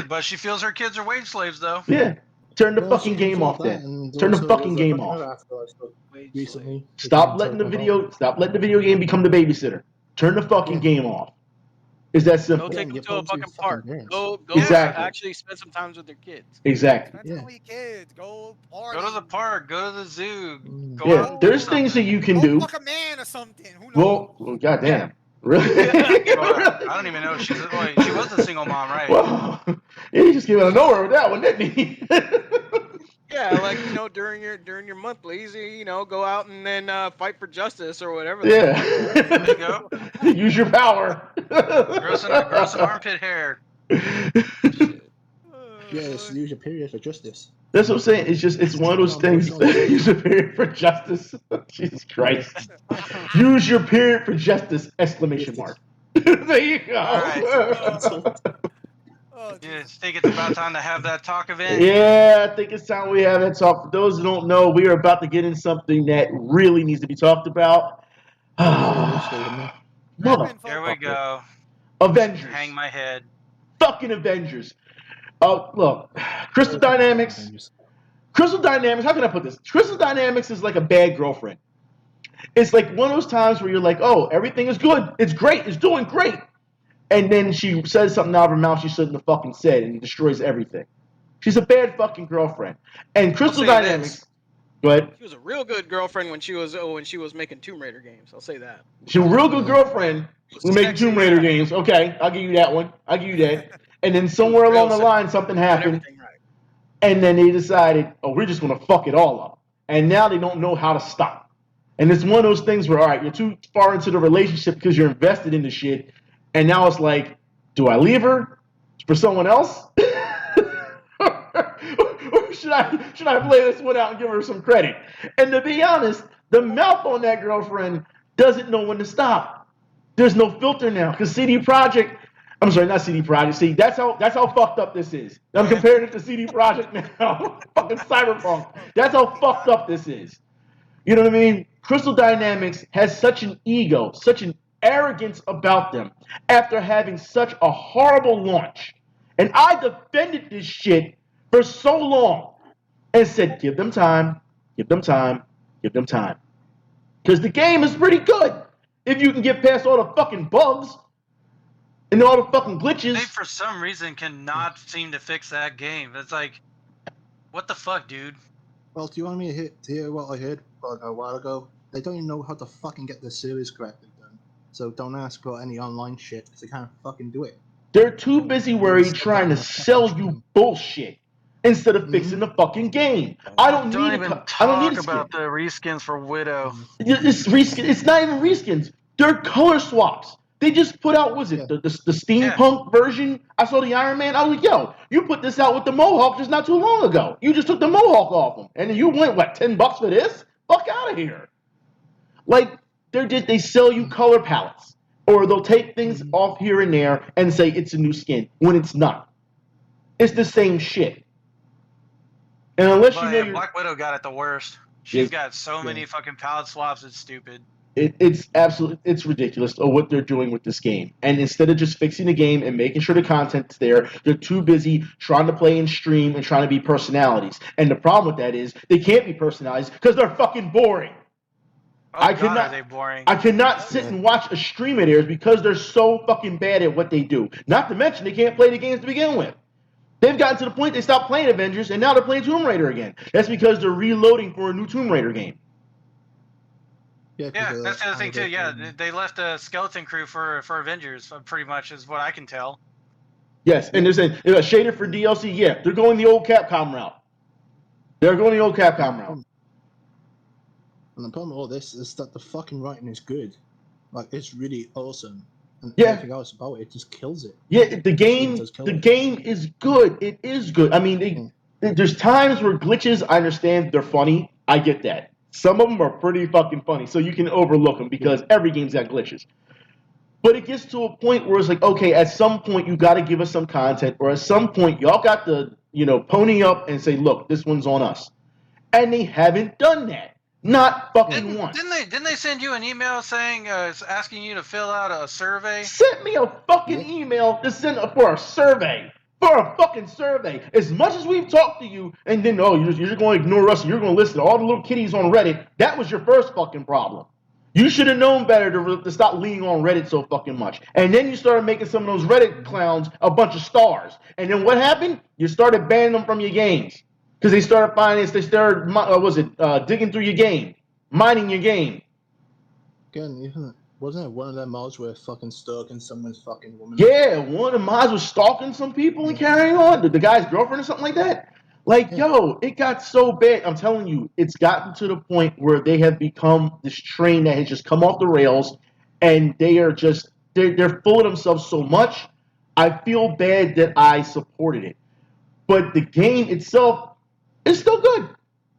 But she feels her kids are wage slaves though. Yeah. Turn the Well, fucking she game feels off that, then. and Turn the also fucking there's game fucking off. other article I saw Wage recently. Stop letting the video game become the babysitter. Turn the fucking game off. Is that Go simple? take them to a fucking park. Go Exactly. actually spend some time with their kids. Exactly. Spend time with your kids. Go party. Go to the park. Go to the zoo. Go Yeah, out and do there's things that something. you can Go do. fuck a man or something. Who knows? Well, goddamn. Really? Well, I don't even know if she was a single mom, right? Well, yeah, he just came out of nowhere with that one, didn't he? Yeah, like during your monthlies, go out and then fight for justice or whatever. Yeah. There you go. Use your power. Grow some armpit hair. Yes, use your period for justice. That's what I'm saying. It's one of those things. Use your period for justice. Jesus Christ. Use your period for justice! Exclamation mark. There you go. All right. Oh, Yeah, Jesus. I think it's about time to have that talk event. Yeah, I think it's time we have that talk. For those who don't know, we are about to get in something that really needs to be talked about. Motherfucker. Here we go. Avengers. Hang my head. Fucking Avengers. Look, Crystal Dynamics. Crystal Dynamics, how can I put this? Crystal Dynamics is like a bad girlfriend. It's like one of those times where you're like, oh, everything is good. It's great. It's doing great. And then she says something out of her mouth she shouldn't have fucking said and destroys everything. She's a bad fucking girlfriend. And Crystal Dynamics, but she was a real good girlfriend when she was making Tomb Raider games. I'll say that. She's a real good girlfriend when making Tomb Raider games. Okay, I'll give you that one. I'll give you that. And then somewhere along the line, something happened. And then they decided, oh, we're just going to fuck it all up. And now they don't know how to stop. And it's one of those things where, all right, you're too far into the relationship because you're invested in the shit. And now it's like, do I leave her for someone else? Or should I play this one out and give her some credit? And to be honest, the mouth on that girlfriend doesn't know when to stop. There's no filter now because CD Projekt. I'm sorry, not CD Projekt. See, that's how fucked up this is. I'm comparing it to CD Projekt now. Fucking Cyberpunk. That's how fucked up this is. You know what I mean? Crystal Dynamics has such an ego, such an arrogance about them after having such a horrible launch. And I defended this shit for so long and said, give them time, give them time, give them time. Because the game is pretty good if you can get past all the fucking bugs and all the fucking glitches. They, for some reason, cannot seem to fix that game. It's like, what the fuck, dude? Well, do you want me to hear what I heard a while ago? They don't even know how to fucking get the series correctly done. So don't ask about any online shit because they can't fucking do it. They're too busy worried trying to sell you bullshit. instead of fixing the fucking game. I don't need Don't a even co- I don't need talk a skin. about the reskins for Widow. It's reskin. It's not even reskins. They're color swaps. They just put out, was it Yeah. the steampunk version? I saw the Iron Man. I was like, yo, you put this out with the Mohawk just not too long ago. You just took the Mohawk off him, and then you went what, $10 for this? Fuck out of here! Like they sell you color palettes, or they'll take things off here and there and say it's a new skin when it's not. It's the same shit. And unless you know you're, Black Widow got it the worst. She's got so many fucking palette swaps. It's stupid. it's ridiculous what they're doing with this game. And instead of just fixing the game and making sure the content's there, they're too busy trying to play and stream and trying to be personalities. And the problem with that is they can't be personalities because they're fucking boring. Oh God, are they boring? I cannot sit and watch a stream of theirs because they're so fucking bad at what they do. Not to mention they can't play the games to begin with. They've gotten to the point they stopped playing Avengers and now they're playing Tomb Raider again. That's because they're reloading for a new Tomb Raider game. Yeah, that's the other thing too. Yeah, they left a skeleton crew for Avengers, pretty much is what I can tell. Yes, and they're saying shaded for DLC. Yeah, they're going the old Capcom route. They're going the old Capcom route. And the problem with all this is that the fucking writing is good. Like, it's really awesome. And Yeah. everything else about it just kills it. Yeah, the game is good. It is good. I mean, there's times where glitches, I understand they're funny. I get that. Some of them are pretty fucking funny, so you can overlook them because every game's got glitches. But it gets to a point where it's like, okay, at some point you got to give us some content, or at some point y'all got to, pony up and say, look, this one's on us. And they haven't done that. Not fucking once. Didn't they send you an email saying asking you to fill out a survey? Sent me a fucking email to send for a survey. For a fucking survey. As much as we've talked to you, and then you're just going to ignore us and you're going to listen to all the little kitties on Reddit. That was your first fucking problem. You should have known better to stop leaning on Reddit so fucking much. And then you started making some of those Reddit clowns a bunch of stars. And then what happened? You started banning them from your games. Because they started digging through your game, mining your game. Again, wasn't it one of them mods where fucking stalking someone's fucking woman? Yeah, one of the mods was stalking some people and carrying on. The guy's girlfriend or something like that. Yo, it got so bad. I'm telling you, it's gotten to the point where they have become this train that has just come off the rails, and they are just they're full of themselves so much. I feel bad that I supported it, but the game itself. It's still good.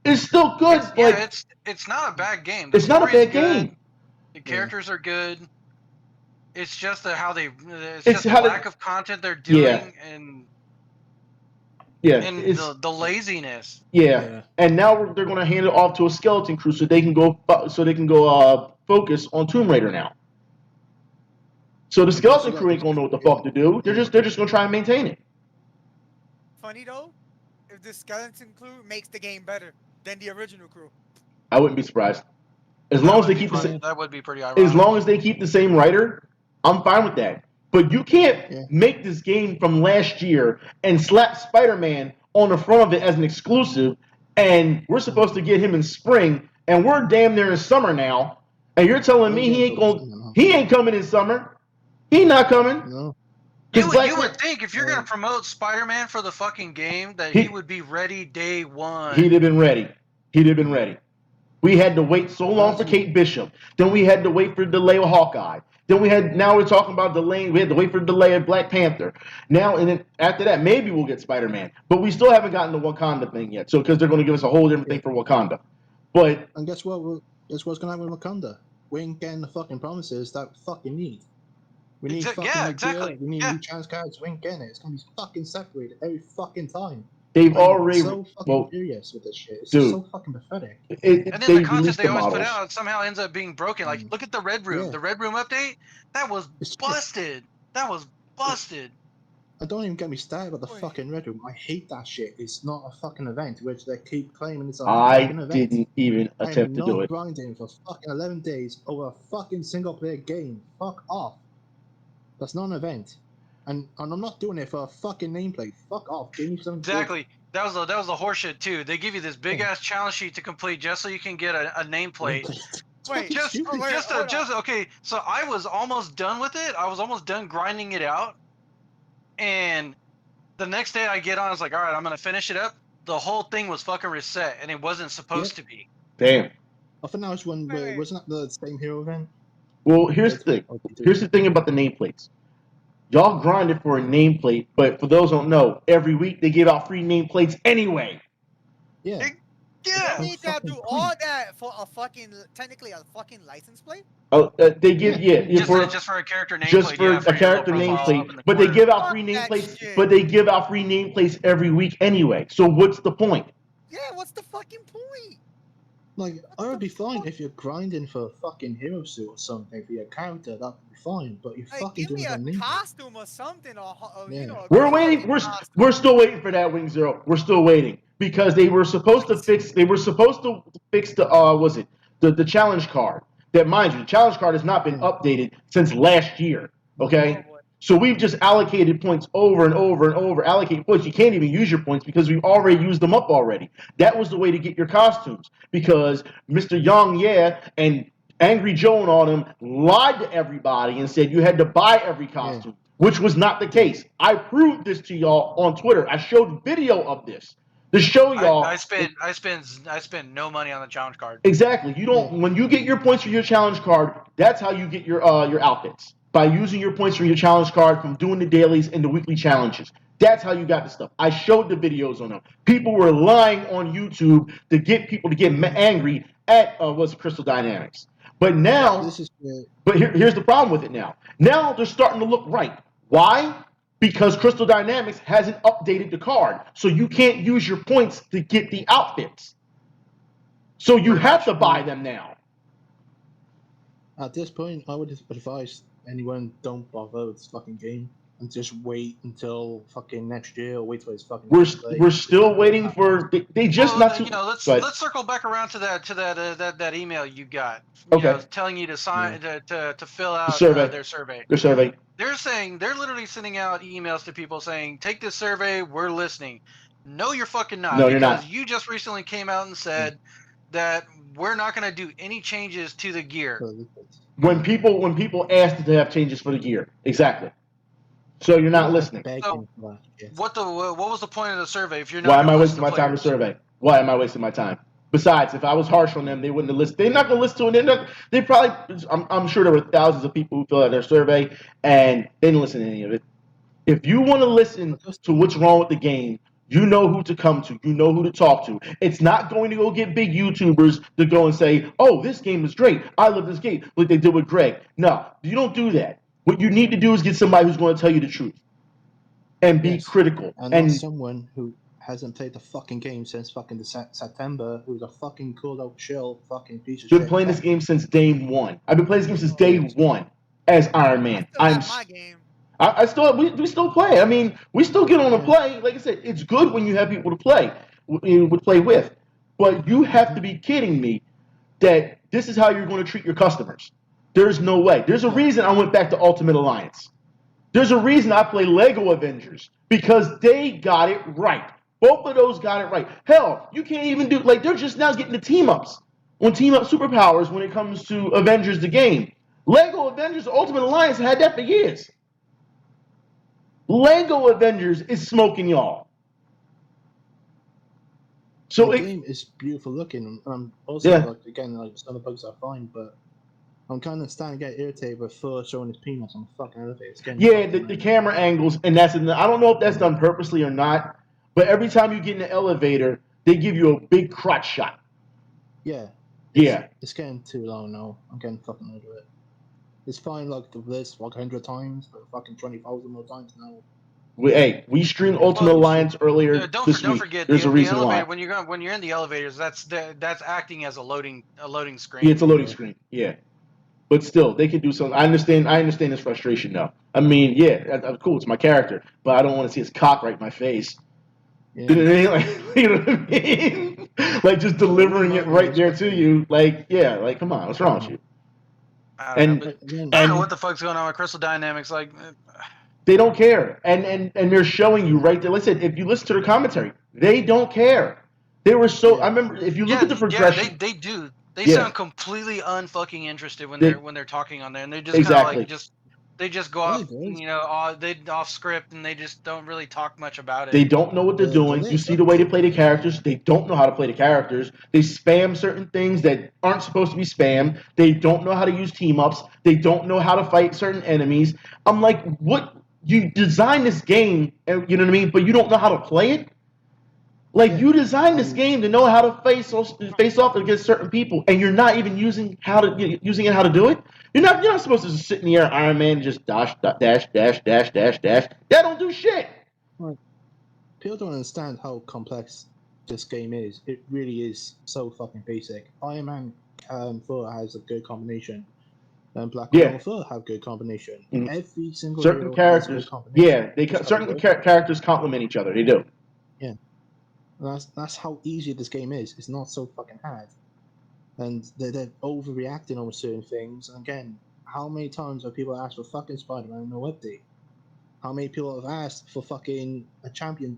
It's still good. It's not a bad game. It's not a bad game. The characters are good. It's just the lack of content they're doing and the laziness. Yeah. And now they're going to hand it off to a skeleton crew so they can go focus on Tomb Raider now. So the skeleton crew ain't going to know what the fuck to do. They're just going to try and maintain it. Funny though. If the skeleton crew makes the game better than the original crew, I wouldn't be surprised. As long as they keep the same, that would be pretty ironic. As long as they keep the same writer, I'm fine with that. But you can't make this game from last year and slap Spider-Man on the front of it as an exclusive, and we're supposed to get him in spring, and we're damn near in summer now, and you're telling me he ain't coming in summer. He not coming. No. You would think if you're going to promote Spider-Man for the fucking game that he would be ready day one. He'd have been ready. We had to wait so long for Kate Bishop. Then we had to wait for the delay of Hawkeye. Now we're talking about delaying. We had to wait for the delay of Black Panther. Now and then after that, maybe we'll get Spider-Man. But we still haven't gotten the Wakanda thing yet. So because they're going to give us a whole different thing for Wakanda. And guess what? Guess what's going to happen with Wakanda? We ain't getting the fucking promises that we fucking need. We need exactly. We need new trans cards. We ain't getting it. It's gonna be fucking separated every fucking time. They've already so fucking furious with this shit. It's so fucking pathetic. And then the content they always put out somehow ends up being broken. Like, look at the Red Room. The Red Room update that was busted. That was busted. And don't even get me started about the fucking Red Room. I hate that shit. It's not a fucking event, which they keep claiming it's a fucking event. I didn't even attempt to do it. I'm not grinding for fucking 11 days over a fucking single player game. Fuck off. That's not an event. And I'm not doing it for a fucking nameplate. Fuck off. Give me some Exactly. That was the horseshit too. They give you this big ass challenge sheet to complete just so you can get a nameplate. Okay. So I was almost done with it. I was almost done grinding it out, and The next day I get on, I was like, all right, I'm gonna finish it up. The whole thing was fucking reset, and it wasn't supposed to be. Damn. I think that was one where Wait. wasn't that the same hero event? Well, here's the thing. Oh, Here's the thing about the nameplates. Y'all grinded for a nameplate, but for those who don't know, every week they give out free nameplates anyway. Yeah. You Yeah. don't need to do all that for a fucking, technically a fucking license plate. Oh, they give Just for for a character nameplate. just for yeah, a your little character profile up in nameplate, the but they corner. give out Fuck free that nameplates. shit. But they give out free nameplates every week anyway. So what's the point? Yeah, what's the fucking point? Like, I would be fine if you're grinding for a fucking hero suit or something for your character. That would be fine. But you're Like, fucking give me doing a a name. costume or something, or Yeah. you know. A We're video waiting. game costume. We're still waiting for that Wing Zero. We're still waiting because they were supposed to fix. They were supposed to fix the was it the challenge card? That, mind you, the challenge card has not been updated since last year. Okay. Oh, boy. So we've just allocated points over and over and over. Allocate points. You can't even use your points because we've already used them up already. That was the way to get your costumes because Mr. Young, and Angry Joe and all them lied to everybody and said you had to buy every costume, which was not the case. I proved this to y'all on Twitter. I showed video of this to show y'all. I spent no money on the challenge card. Exactly. You don't. When you get your points for your challenge card, that's how you get your outfits, by using your points for your challenge card from doing the dailies and the weekly challenges. That's how you got the stuff. I showed the videos on them. People were lying on YouTube to get people to get angry at Crystal Dynamics. But now, here's the problem with it now. Now they're starting to look right. Why? Because Crystal Dynamics hasn't updated the card, so you can't use your points to get the outfits. So you have to buy them now. At this point, I would advise anyone don't bother with this fucking game and just wait until fucking next year or wait till it's fucking. We're still waiting for they just not too. Let's circle back around to that email you got. Telling you to sign to fill out their survey. Their survey. They're literally sending out emails to people saying, take this survey, we're listening. No, you're fucking not. No, you're not. Because you just recently came out and said that we're not going to do any changes to the gear. When people ask to have changes for the gear, exactly. So you're not listening. So what was the point of the survey if you're not? Why am I wasting my time to survey? Why am I wasting my time? Besides, if I was harsh on them, they wouldn't have listened. They're not going to listen to it. They probably. I'm sure there were thousands of people who filled out their survey and they didn't listen to any of it. If you want to listen to what's wrong with the game, you know who to come to. You know who to talk to. It's not going to go get big YouTubers to go and say, oh, this game is great. I love this game, like they did with Greg. No, you don't do that. What you need to do is get somebody who's going to tell you the truth and be critical. And not someone who hasn't played the fucking game since fucking September, who's a fucking cool out chill fucking piece of shit. Been playing this game since day one. I've been playing this game since day one as Iron Man. My game. I still we still play. I mean, we still get on and play. Like I said, it's good when you have people to play with. But you have to be kidding me that this is how you're going to treat your customers. There's no way. There's a reason I went back to Ultimate Alliance. There's a reason I play Lego Avengers, because they got it right. Both of those got it right. Hell, you can't even do, like, they're just now getting the team-ups on team-up superpowers when it comes to Avengers the game. Lego Avengers Ultimate Alliance had that for years. Lego Avengers is smoking y'all. So the game is beautiful looking. Also, like, again, like some of the bugs are fine, but I'm kind of starting to get irritated with Thor showing his penis on the fucking elevator. Yeah, the camera angles, and I don't know if that's done purposely or not, but every time you get in the elevator, they give you a big crotch shot. Yeah. Yeah. It's getting too long now. I'm getting fucking over it. It's fine like this like 100 times, but fucking 20,000 more times now. We streamed Ultimate Alliance earlier this week. Don't forget, there's a reason why. When you're in the elevators, that's acting as a loading screen. Yeah, it's a loading screen. Yeah. But still, they can do something. I understand his frustration now. I mean, yeah, cool, it's my character, but I don't want to see his cock right in my face. Yeah. You know what I mean? Like, just delivering it right there to you. Like, yeah, like, come on, what's wrong with you? I don't know what the fuck's going on with Crystal Dynamics. Like, they don't care, and they're showing you right there. Listen, if you listen to their commentary, they don't care. They were so. I remember if you look at the progression. Yeah, they do. They sound completely unfucking interested when they're talking on there, and they're just kind of like just They just go Yeah, off, it is. they off script, and they just don't really talk much about They it. don't know what they're The doing. You see the way they play the characters. They don't know how to play the characters. They spam certain things that aren't supposed to be spammed. They don't know how to use team ups. They don't know how to fight certain enemies. I'm like, what? You design this game, you know what I mean? But you don't know how to play it. Like Yeah, you designed this game to know how to face off against certain people, and you're not even using it how to do it. You're not supposed to just sit in the air, Iron Man, and just dash dash dash dash dash dash. That don't do shit. Like, people don't understand how complex this game is. It really is so fucking basic. Iron Man Thor has a good combination, and Black Yeah. Widow Thor have good combination. Mhm. Every single Certain hero has a characters, good combination. yeah, certain characters complement each other. They do. That's how easy this game is. It's not so fucking hard, and they're overreacting over certain things. And again, how many times have people asked for fucking Spider-Man no update? How many people have asked for fucking a champion?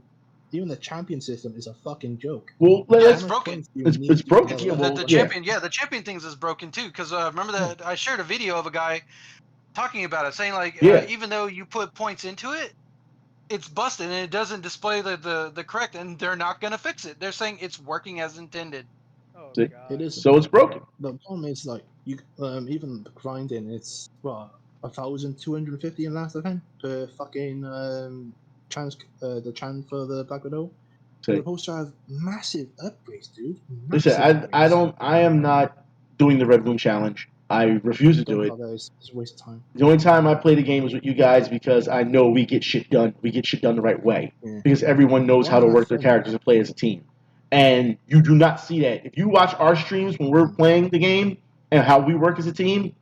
Even the champion system is a fucking joke. Well, Yeah, let's, it's broken. it's broken. Yeah, well, The yeah. champion, the champion things is broken too. Because remember that I shared a video of a guy talking about it, saying like, Yeah. even though you put points into it, it's busted and it doesn't display the correct, and they're not gonna fix it. They're saying it's working as intended. Oh See? god. It is. So it's broken. The problem is like you even the grinding. It's 1,250 in last event per fucking the chant for the Black Widow. You're See. supposed to have massive upgrades, dude. Listen, I am not doing the Red Room Challenge. I refuse to do it. It's a waste of time. The only time I play the game is with you guys because I know we get shit done. We get shit done the right way. Yeah. Because everyone knows how to work their fun. characters and play as a team. And you do not see that. If you watch our streams when we're playing the game and how we work as a team,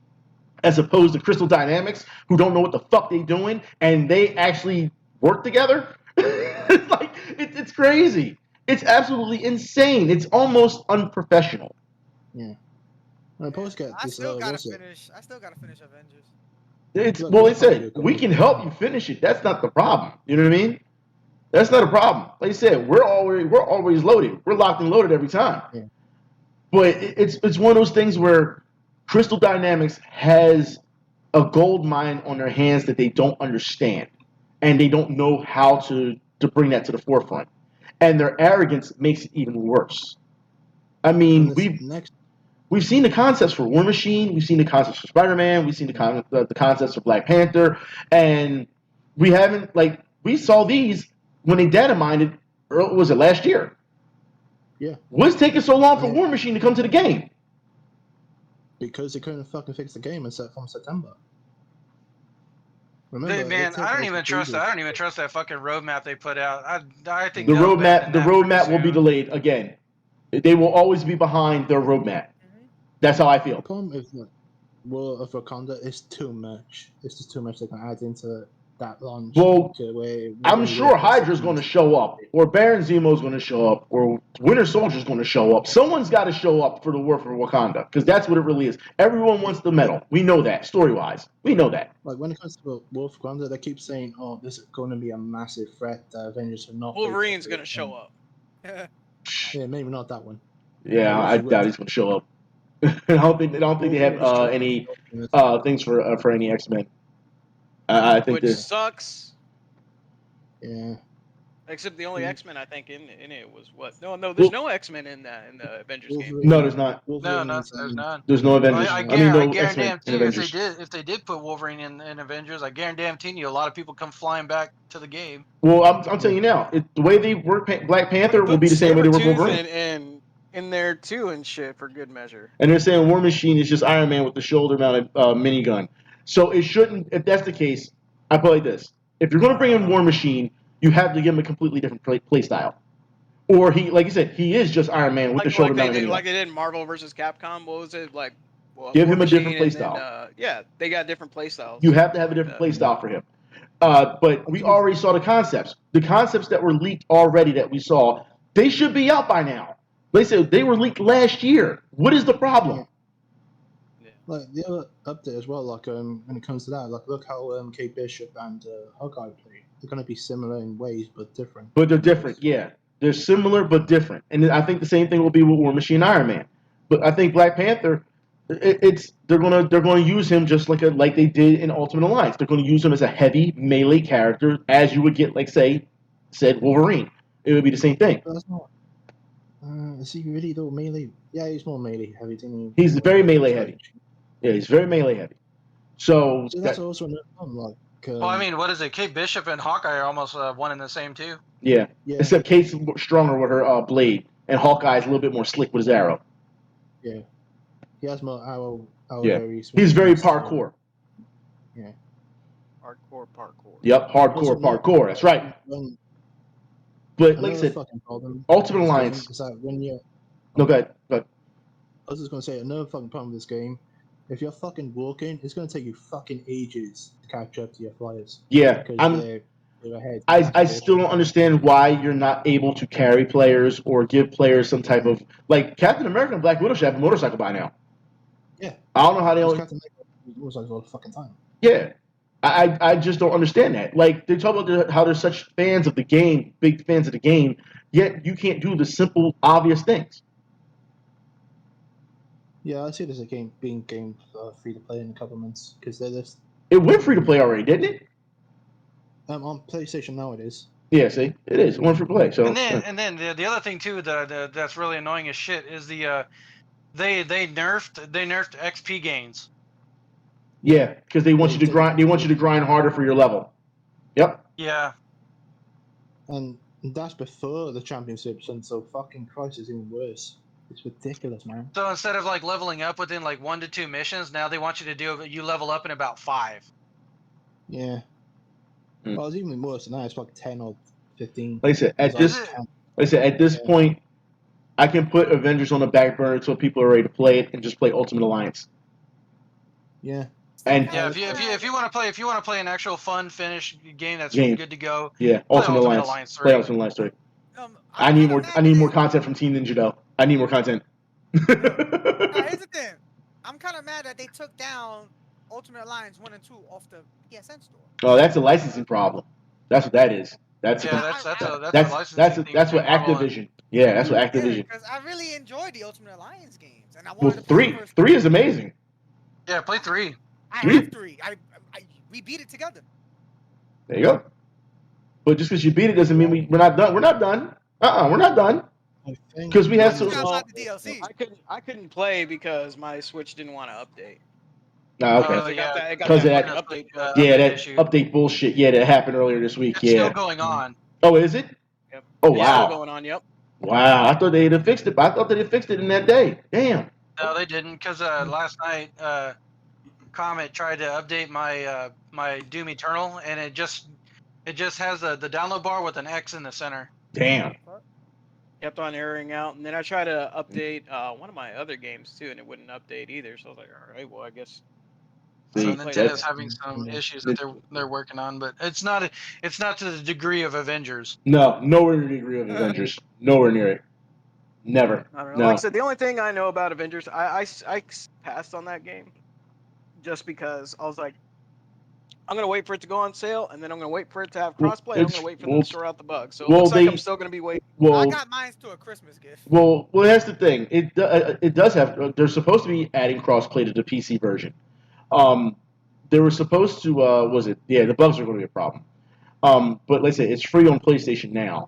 as opposed to Crystal Dynamics, who don't know what the fuck they're doing, and they actually work together, it's crazy. It's absolutely insane. It's almost unprofessional. Yeah. I'm supposed to get I this. still gotta what's it? finish. I still gotta finish Avengers. It said we can help you finish it. That's not the problem. You know what I mean? That's not a problem. Like I said, we're always loaded. We're locked and loaded every time. Yeah. But it's one of those things where Crystal Dynamics has a gold mine on their hands that they don't understand, and they don't know how to bring that to the forefront. And their arrogance makes it even worse. I mean, we've seen the concepts for War Machine, we've seen the concepts for Spider-Man, we've seen the concepts for Black Panther, and we haven't we saw these when they data mined it. Was it last year? Yeah. What's taking so long for War Machine to come to the game? Because they couldn't fucking fix the game from September. Remember, Man, I don't even trust that. I don't even trust that fucking roadmap they put out. I think the they'll abandon that pretty roadmap will be soon. delayed again. They will always be behind their roadmap. That's how I feel. The problem is that of Wakanda is too much. It's just too much they can add into that launch. Well, I'm sure Hydra's going to show up, or Baron Zemo's going to show up, or Winter Soldier's going to show up. Someone's got to show up for the war for Wakanda, because that's what it really is. Everyone wants the medal. We know that, story-wise. We know that. Like, when it comes to War for Wakanda, they keep saying, oh, this is going to be a massive threat. Avengers are not... Wolverine's going to show up. Yeah, maybe not that one. Yeah, I doubt he's going to show up. I don't think they have any things for any X-Men. I think which sucks. Yeah. Except the only X-Men I think in it was what? No, there's no X-Men in the Avengers game. No, there's not. No, there's none. There's no Avengers. I guarantee if they did put Wolverine in Avengers, I guarantee you a lot of people come flying back to the game. Well, I'm telling you now, the way they work Black Panther will be the same way they work Wolverine. And in there too and shit for good measure. And they're saying War Machine is just Iron Man with the shoulder-mounted minigun. So it shouldn't. If that's the case, I put it like this: if you're going to bring in War Machine, you have to give him a completely different play style. Or he, like you said, he is just Iron Man with the shoulder-mounted minigun. Like they did in Marvel vs. Capcom. What was it like? Give him a different play style. Yeah, they got different play styles. You have to have a different play style for him. But we already saw the concepts. The concepts that were leaked already that we saw, they should be out by now. They said they were leaked last year. What is the problem? Yeah. Like the other update as well, like when it comes to that, like look how Kate Bishop and Hawkeye play. They're going to be similar in ways, but different. But they're different, yeah. They're similar but different. And I think the same thing will be with War Machine and Iron Man. But I think Black Panther, they're gonna use him just like they did in Ultimate Alliance. They're gonna use him as a heavy melee character, as you would get like said Wolverine. It would be the same thing. But that's not. Is he really though melee? Yeah, he's more melee heavy, didn't he? He's very melee heavy. Yeah, he's very melee heavy. So that's also another one. Like, well, I mean, what is it? Kate Bishop and Hawkeye are almost one and the same too. yeah. Except Kate's stronger with her blade, and Hawkeye's a little bit more slick with his arrow. Yeah, he has more arrow. Yeah, he's very parkour. Yeah, Hardcore parkour. Yep, hardcore parkour. That's right. But like I said, Ultimate Alliance is that when you. No, go ahead. Go ahead. I was just gonna say another fucking problem with this game. If you're fucking walking, it's gonna take you fucking ages to catch up to your flyers. Yeah, because they're ahead. I still don't understand why you're not able to carry players or give players some type of like Captain America and Black Widow should have a motorcycle by now. Yeah, I don't know how they always Captain America motorcycles all the fucking time. Yeah, I just don't understand that. Like they talk about how they're such fans of the game, big fans of the game, yet you can't do the simple, obvious things. Yeah, I see this as a game being free to play in a couple of months because they're just. It went free to play already, didn't it? On PlayStation now it is. Yeah, see, it is. It went free to play. So and then the other thing too that's really annoying as shit is the they nerfed XP gains. Yeah, because they want you to grind. They want you to grind harder for your level. Yep. Yeah. And that's before the championships, and so fucking Christ is even worse. It's ridiculous, man. So instead of like leveling up within like 1 to 2 missions, now they want you to you level up in about 5. Yeah. Well, it's even worse than that. It's like 10 or 15. Like I said, at this point, I can put Avengers on the back burner until people are ready to play it and just play Ultimate Alliance. Yeah. And yeah, if you want to play an actual fun finished game that's good to go. Yeah, Ultimate Alliance 3. Play Ultimate Alliance 3. I need more content from Team Ninja though. I need more content. Here's the thing. I'm kind of mad that they took down Ultimate Alliance 1 and 2 off the PSN store. Oh, that's a licensing problem. That's what that is. That's what Activision. Yeah, that's what Activision. Because I really enjoyed the Ultimate Alliance games, and I wanted to play 3 is amazing. Yeah, play 3. I have 3. We beat it together. There you go. But just because you beat it doesn't mean we're not done. We're not done. We're not done. Because we had some. I couldn't play because my Switch didn't want to update. Oh, okay. Because that update. That update bullshit. Yeah, that happened earlier this week. It's still going on. Oh, is it? Yep. Oh, wow. Still going on. Yep. Wow, I thought they had fixed it. But I thought they had fixed it in that day. Damn. No, they didn't. Because last night, Comet tried to update my my Doom Eternal, and it just has the download bar with an X in the center. Damn. Kept on erroring out, and then I tried to update one of my other games too, and it wouldn't update either. So I was like, all right, well, I guess. So Nintendo's having some issues that they're working on, but it's not to the degree of Avengers. No, nowhere near the degree of Avengers. Nowhere near it. Never. I don't know. Like I said, the only thing I know about Avengers, I passed on that game, just because I was like, I'm gonna wait for it to go on sale, and then I'm gonna wait for it to have crossplay. I'm gonna wait for them to sort out the bugs. So it looks like I'm still gonna be waiting. Well, I got mine to a Christmas gift. Well, that's the thing. It does have. They're supposed to be adding crossplay to the PC version. They were supposed to. Was it? Yeah, the bugs are going to be a problem. But let's say it's free on PlayStation now.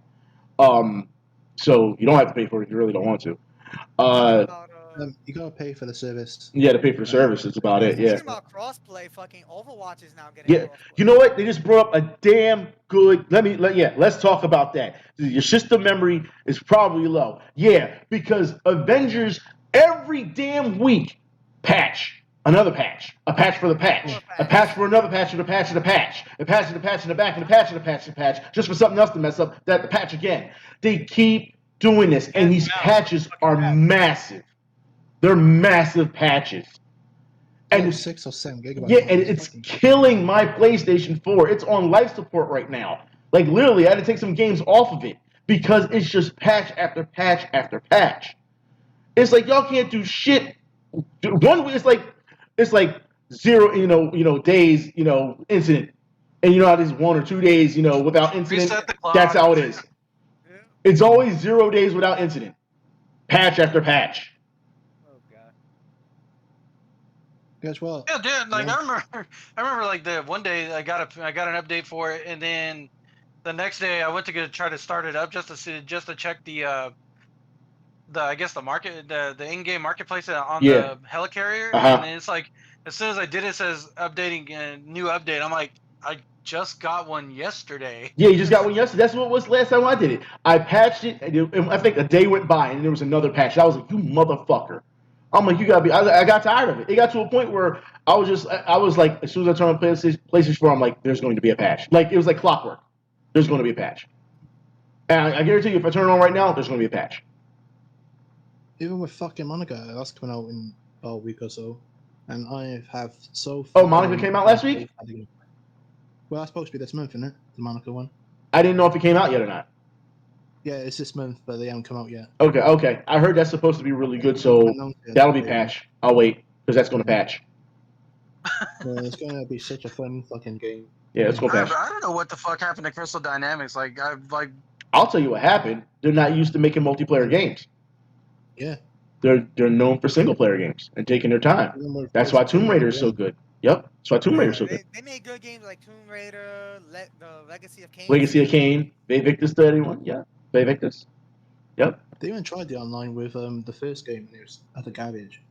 So you don't have to pay for it if you really don't want to. You gotta pay for the service. Yeah, to pay for service. That's about it. Yeah. Talking about crossplay, fucking Overwatch is now getting. Yeah, you know what? They just brought up a damn good. Let's talk about that. Your system memory is probably low. Yeah, because Avengers every damn week patch. Another patch, a patch for the patch, a patch for another patch, and a patch and a patch, a patch and a patch in the back, and a patch and a patch and a patch, just for something else to mess up that the patch again. They keep doing this, and these patches are massive. They're massive patches. And 6 or 7 gigabytes. Yeah, and it's killing my PlayStation 4. It's on life support right now. Like literally, I had to take some games off of it because it's just patch after patch after patch. It's like y'all can't do shit. It's like 0, days, incident, and how there's 1 or 2 days, without incident. That's how it is. It's always 0 days without incident, patch after patch. Oh god. Guess what? Yeah, dude. Like Yeah. I remember like the one day I got an update for it, and then the next day I went to try to start it up just to check the I guess the in-game marketplace on Yeah. the helicarrier, Uh-huh. and then it's like as soon as I did it says updating new update. I'm like, I just got one yesterday. Yeah, you just got one yesterday. That's what was last time I did it. I patched it, and I think a day went by, and there was another patch. I was like, you motherfucker. I'm like, you gotta be. I got tired of it. It got to a point where I was like, as soon as I turned on PlayStation 4, I'm like, there's going to be a patch. Like it was like clockwork. There's going to be a patch. And I guarantee you, if I turn it on right now, there's going to be a patch. Even with fucking Monica, that's coming out in a week or so, and I have so. Oh, Monica came out last week? Well, that's supposed to be this month, isn't it? The Monica one. I didn't know if it came out yet or not. Yeah, it's this month, but they haven't come out yet. Okay. I heard that's supposed to be really good, so that'll be patch. I'll wait, because that's going to patch. It's going to be such a fun fucking game. Yeah, it's going to patch. I don't know what the fuck happened to Crystal Dynamics. I'll tell you what happened. They're not used to making multiplayer games. Yeah. They're known for single player games and taking their time. That's why Tomb Raider is so good. Yep. That's why Tomb Raider is so good. They made good games like Tomb Raider, the Legacy of Kain. Legacy of Kain, Victus to anyone? Yeah. Victus. Yep. They even tried the online with the first game, and it was utter garbage.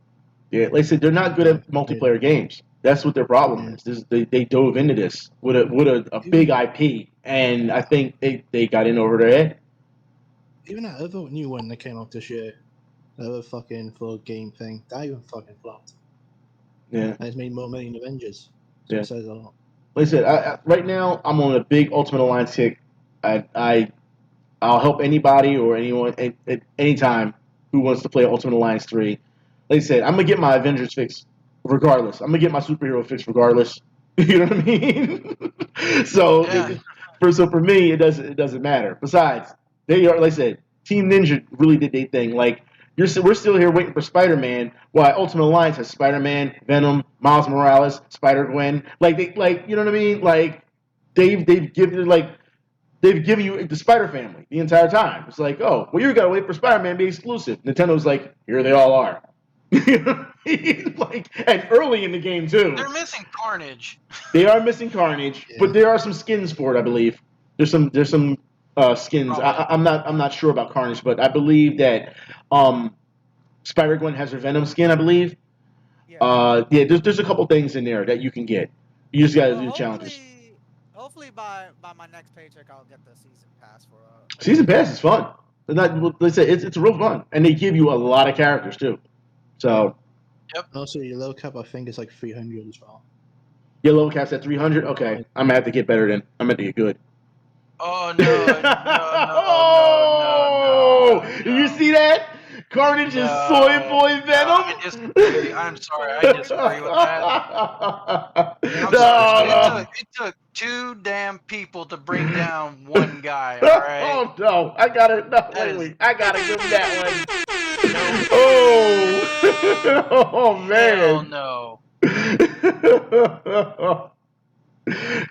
Yeah, like I said, they're not good at multiplayer games. That's what their problem is. They dove into this with a big IP, and I think they got in over their head. Even that other new one that came out this year, the other fucking full game thing, that even fucking flopped. Yeah. And it's made more money than Avengers. So it says a lot. Like I said, right now I'm on a big Ultimate Alliance kick. I'll help anybody or anyone at any time who wants to play Ultimate Alliance 3. Like I said, I'm going to get my Avengers fix regardless. I'm going to get my superhero fix regardless. You know what I mean? So for me, it doesn't matter. Besides, they are, like I said, Team Ninja really did their thing. Like, we're still here waiting for Spider-Man, while Ultimate Alliance has Spider-Man, Venom, Miles Morales, Spider-Gwen. You know what I mean? Like, they've given you the Spider family the entire time. It's like, oh, well, you gotta wait for Spider-Man to be exclusive. Nintendo's like, here they all are. You know what I mean? Like, and early in the game too. They're missing Carnage. They are missing Carnage, but there are some skins for it, I believe. There's some skins. I'm not sure about Carnage, but I believe that Spider-Gwen has her Venom skin, I believe. Yeah. There's a couple things in there that you can get. You just gotta do the challenges. Hopefully by my next paycheck I'll get the season pass for. Season pass is fun. Let's say it's real fun, and they give you a lot of characters too. So. Yep. Also, your low cap I think is like 300 as well. Your low cap's at 300. Okay, I'm gonna have to get better then. I'm gonna have to get good. Oh no! You see that? Carnage is soy boy Venom. I'm sorry, I disagree with that. Sorry. It took two damn people to bring down one guy. All right. Oh no! I gotta give him that one. No. Oh man! Hell no.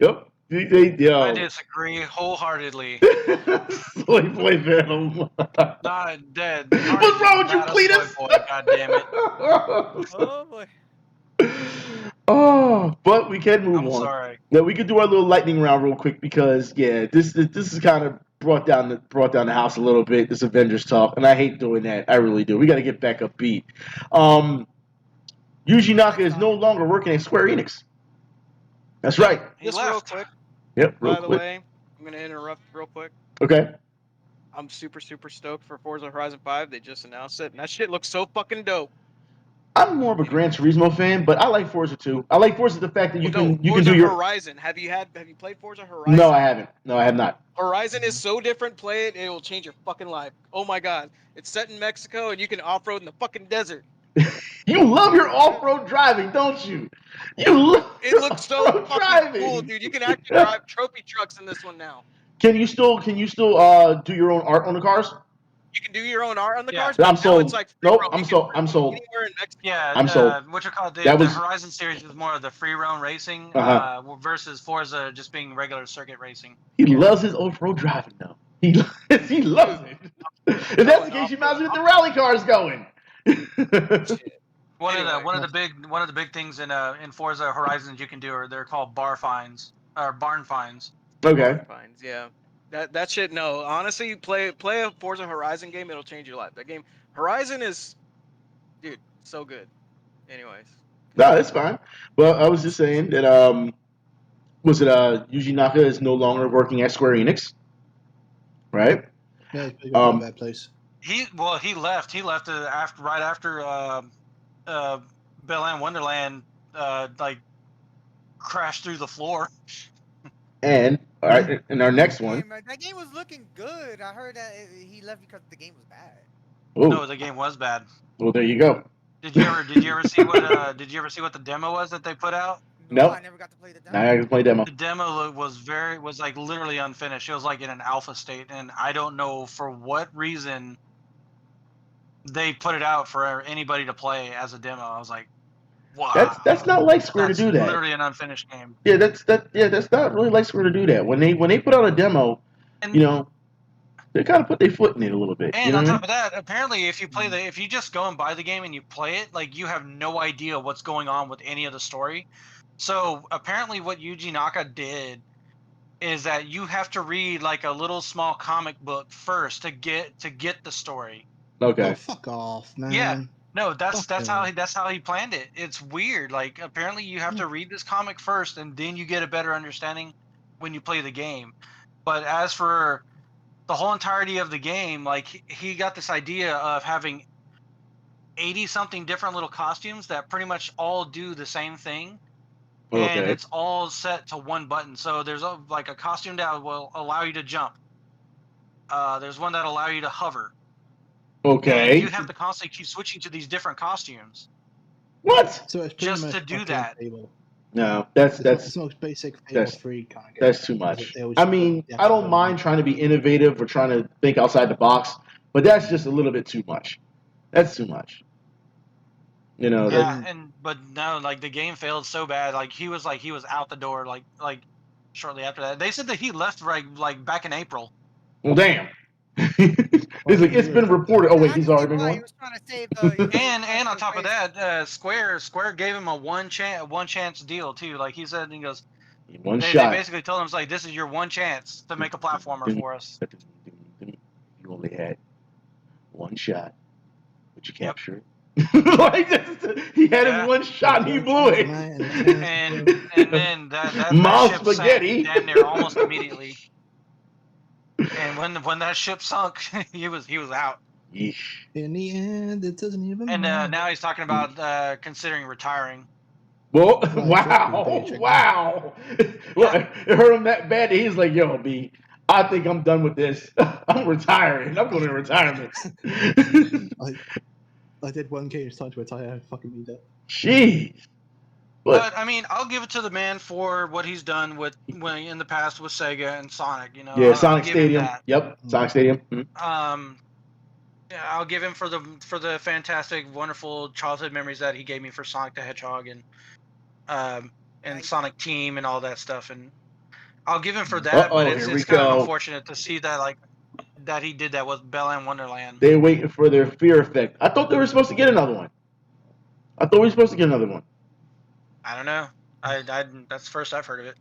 Yep. I disagree wholeheartedly. Soy boy Venom. Not dead. What's wrong with you, Cletus? God damn it. Oh boy. Oh, but we can move on. I'm sorry. Yeah, we could do our little lightning round real quick because this is kind of brought down the house a little bit. This Avengers talk, and I hate doing that. I really do. We got to get back upbeat. Yuji Naka is no longer working at Square Enix. That's right. He Just left. real quick. Yep. By the way, I'm gonna interrupt real quick. Okay. I'm super stoked for Forza Horizon 5. They just announced it, and that shit looks so fucking dope. I'm more of a Gran Turismo fan, but I like Forza too. I like Forza the fact that you can do your Horizon. Have you played Forza Horizon? No, I haven't. No, I have not. Horizon is so different. Play it, it will change your fucking life. Oh my god. It's set in Mexico and you can off-road in the fucking desert. You love your off-road driving, don't you? It looks so fucking cool, dude. You can actually drive trophy trucks in this one now. Can you still do your own art on the cars? You can do your own art on the cars. I'm sold. It's like I'm sold. Yeah, I'm sold. What you call it? The Horizon series is more of the free roam racing versus Forza just being regular circuit racing. He loves his off-road driving though. He loves it. If that's the case, you might as well get the rally cars going. One Anyway. of the big things in Forza Horizons you can do are they're called barn fines. Okay. Fines, yeah. That shit. No, honestly, play a Forza Horizon game. It'll change your life. That game, Horizon is, dude, so good. Anyways, No, that's fine. Well, I was just saying that was it Yuji Naka is no longer working at Square Enix, right? Yeah, he's pretty good at that place. He left. He left right after Bell and Wonderland like crashed through the floor. And all right, in our next one. That game was looking good. I heard that he left because the game was bad. Oh, No, the game was bad. well, there you go. Did you ever see what the demo was that they put out? Nope. I never got to play the demo. Now I can play demo. The demo was like literally unfinished. It was like in an alpha state, and I don't know for what reason they put it out for anybody to play as a demo. I was like, wow. That's not like Square to do that. Literally an unfinished game. Yeah, that's not really like Square to do that. When they put out a demo, And, you know, they kind of put their foot in it a little bit. And you know on what I top of that, apparently, if you just go and buy the game and you play it, like you have no idea what's going on with any of the story. So apparently, what Yuji Naka did is that you have to read like a little small comic book first to get the story. Okay. Oh, fuck off, man. Yeah. No, that's Fuck how he planned it. It's weird. Like apparently you have to read this comic first and then you get a better understanding when you play the game. But as for the whole entirety of the game, like he got this idea of having 80 something different little costumes that pretty much all do the same thing. Okay. And it's all set to one button. So there's a costume that will allow you to jump. There's one that allow you to hover. Okay. And you have to constantly keep switching to these different costumes. What? So it's pretty Just much to do fucking that. Fable. No, that's It's the most basic Fable that's- 3 kind of game. that's too much. They always I do mean, that. I don't mind trying to be innovative or trying to think outside the box, but that's just a little bit too much. That's too much. You know. Yeah, but no, like the game failed so bad. Like he was out the door like shortly after that. They said that he left like back in April. Well, damn. It's been reported. Oh wait, he's already been He going. was trying to save the. And on top of that, Square gave him a one chance deal too. Like he said, he goes, One they shot. basically told him, it's like, this is your one chance to make a platformer for us. You only had one shot, but you captured it. Like he had his one shot and he blew it. And then that Mom ship spaghetti. sank damn near almost immediately. And when that ship sunk, he was out. Yeesh. In the end, it doesn't even And matter. now he's talking about considering retiring. Well, Well, wow. Well, it hurt him that bad that he's like, yo, B, I think I'm done with this. I'm retiring. I'm going to retirement. I did one game, it's time to retire. I fucking need that. Jeez. But I mean, I'll give it to the man for what he's done in the past with Sega and Sonic. You know, Yeah, Sonic I'll give him Stadium. that. Yep, Sonic Stadium. Mhm. Yeah, I'll give him for the fantastic, wonderful childhood memories that he gave me for Sonic the Hedgehog and Sonic Team and all that stuff. And I'll give him for that. But it's kind of unfortunate to see that that he did that with Bell and Wonderland. They're waiting for their Fear Effect. I thought they were supposed to get another one. I don't know. That's the first I've heard of it.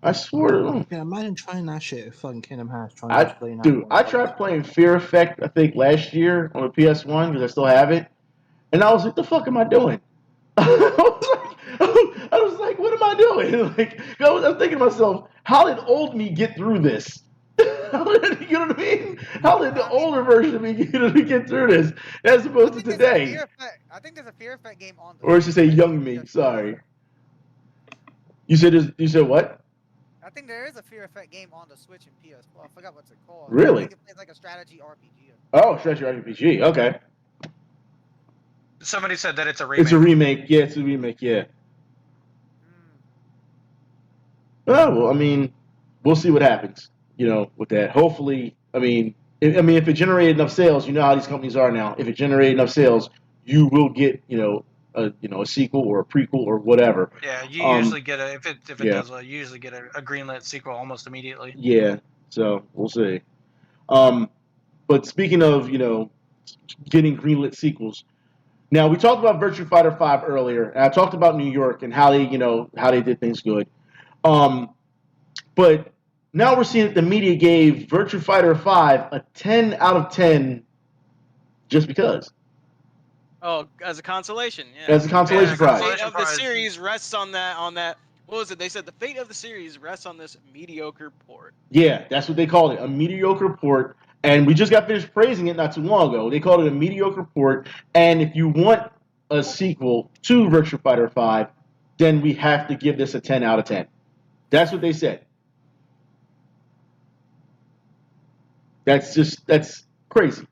I swore. Yeah, imagine trying that shit at fucking Kingdom Hearts. I tried playing Fear Effect, I think, last year on the PS1 because I still have it. And I was like, the fuck am I doing? I was like, what am I doing? Like, I was thinking to myself, how did old me get through this? You know what I mean? How did the older version of me get through this as opposed to today? I think there's a Fear Effect game on the. Or I should say young me, sorry. You said what? I think there is a Fear Effect game on the Switch and PS4. I forgot what's it called. Really? I think it's like a strategy RPG. Oh, strategy RPG. Okay. Somebody said that it's a remake. It's a remake. Yeah, it's a remake. Yeah. Oh well, I mean, we'll see what happens. You know, with that. Hopefully, if it generated enough sales, you know how these companies are now. If it generated enough sales, you will get, a sequel or a prequel or whatever. Yeah, you usually get if it does well, you usually get a greenlit sequel almost immediately. Yeah, so we'll see. But speaking of, getting greenlit sequels, Now we talked about Virtua Fighter 5 earlier, and I talked about New York and how they, how they did things good. But now we're seeing that the media gave Virtua Fighter 5 a 10 out of 10 just because. Oh, as a consolation, yeah. As a consolation Yeah, prize. The fate consolation of the prize. series rests on that. What was it? They said the fate of the series rests on this mediocre port. Yeah, that's what they called it, a mediocre port. And we just got finished praising it not too long ago. They called it a mediocre port. And if you want a sequel to Virtua Fighter 5, then we have to give this a 10 out of 10. That's what they said. That's crazy.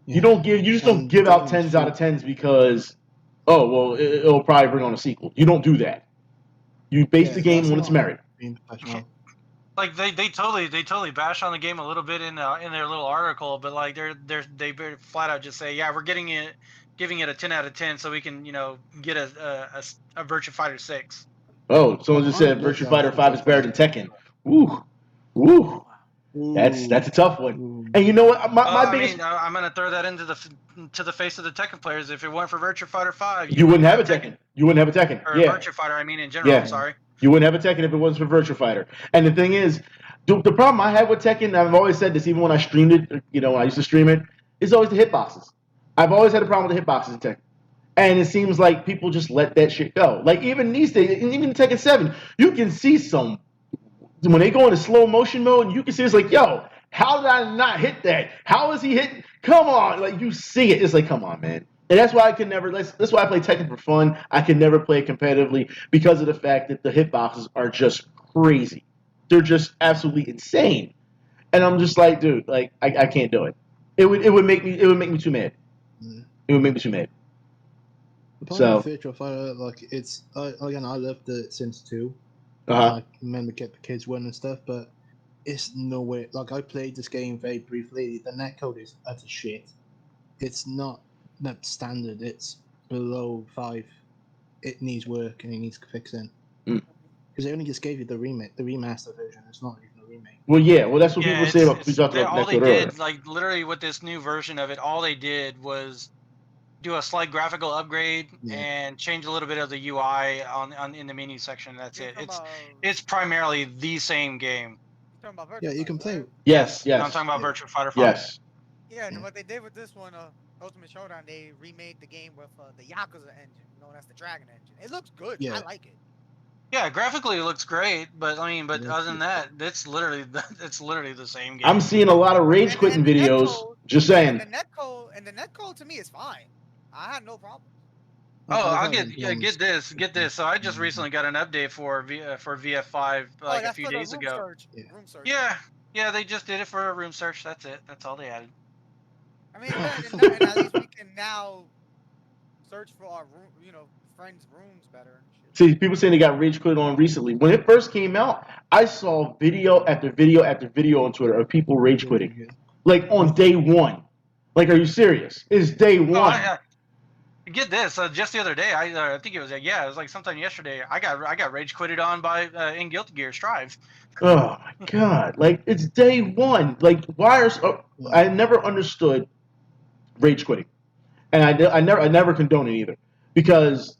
Yeah. You just don't And give out going 10s out of 10s because, oh, well, it'll probably bring on a sequel. You don't do that. You base the game that's on its not merit. being professional. Like they totally bash on the game a little bit in their little article, but like they very flat out just say, yeah, we're giving it a 10 out of 10 so we can get a Virtua Fighter 6. Oh, someone just said Look, Virtua Fighter 5 is better than Tekken. Woo. That's a tough one. Ooh. And you know what? My I biggest mean, I'm gonna throw that into the face of the Tekken players. If it weren't for Virtua Fighter 5, you wouldn't have a Tekken. You wouldn't have a Tekken. Or Yeah. Virtua Fighter, I mean, in general. Yeah. I'm sorry. You wouldn't have a Tekken if it wasn't for Virtua Fighter. And the thing is, the problem I had with Tekken, I've always said this even when I streamed it, when I used to stream it, is always the hitboxes. I've always had a problem with the hitboxes in Tekken. And it seems like people just let that shit go. Like even these days, even in Tekken 7, you can see some, when they go into slow motion mode, and you can see it's like, yo, how did I not hit that? How is he hitting? Come on. Like you see it. It's like, come on, man. And that's why I can never, that's why I play Tekken for fun. I can never play it competitively because of the fact that the hitboxes are just crazy. They're just absolutely insane. And I'm just like, dude, like I can't do it. It would make me too mad. It would make me too mad. The problem with Virtua Fighter, like it's again, I loved it since 2. I remember get the kids one and stuff, but it's nowhere. Like I played this game very briefly. The netcode is utter shit. It's not standard. It's below 5. It needs work and it needs fixing. Because they only just gave you the remaster version. It's not even a remake. Well, yeah. Well, that's what people say about. We talked about all they netcode earlier. did, like literally with this new version of it, all they did was do a slight graphical upgrade and change a little bit of the UI on in the menu section. That's it. It's primarily the same game. You're talking about Yeah, you can play. right? Yes. No, I'm talking about Virtua Fighter 5. Yes. Yeah, and what they did with this one, Ultimate Showdown, they remade the game with the Yakuza engine, known as the Dragon engine. It looks good. Yeah. I like it. Yeah, graphically it looks great, but I mean, other than that, it's literally the same game. I'm seeing a lot of rage quitting videos. Just saying. And the netcode to me is fine. I had no problem. Oh, I'll get this. So I just recently got an update for VF5 like a few days ago. Room search. Yeah, they just did it for a room search. That's it. That's all they added. I mean, and at least we can now search for our friends' rooms better. See, people saying they got rage quit on recently. When it first came out, I saw video after video after video on Twitter of people rage quitting, like on day one. Like, are you serious? It's day one. Get this. Just the other day, I think it was it was like sometime yesterday. I got rage quitted on by in Guilty Gear Strive. Oh my god! Like it's day one. Like why are I never understood rage quitting, and I never condone it either because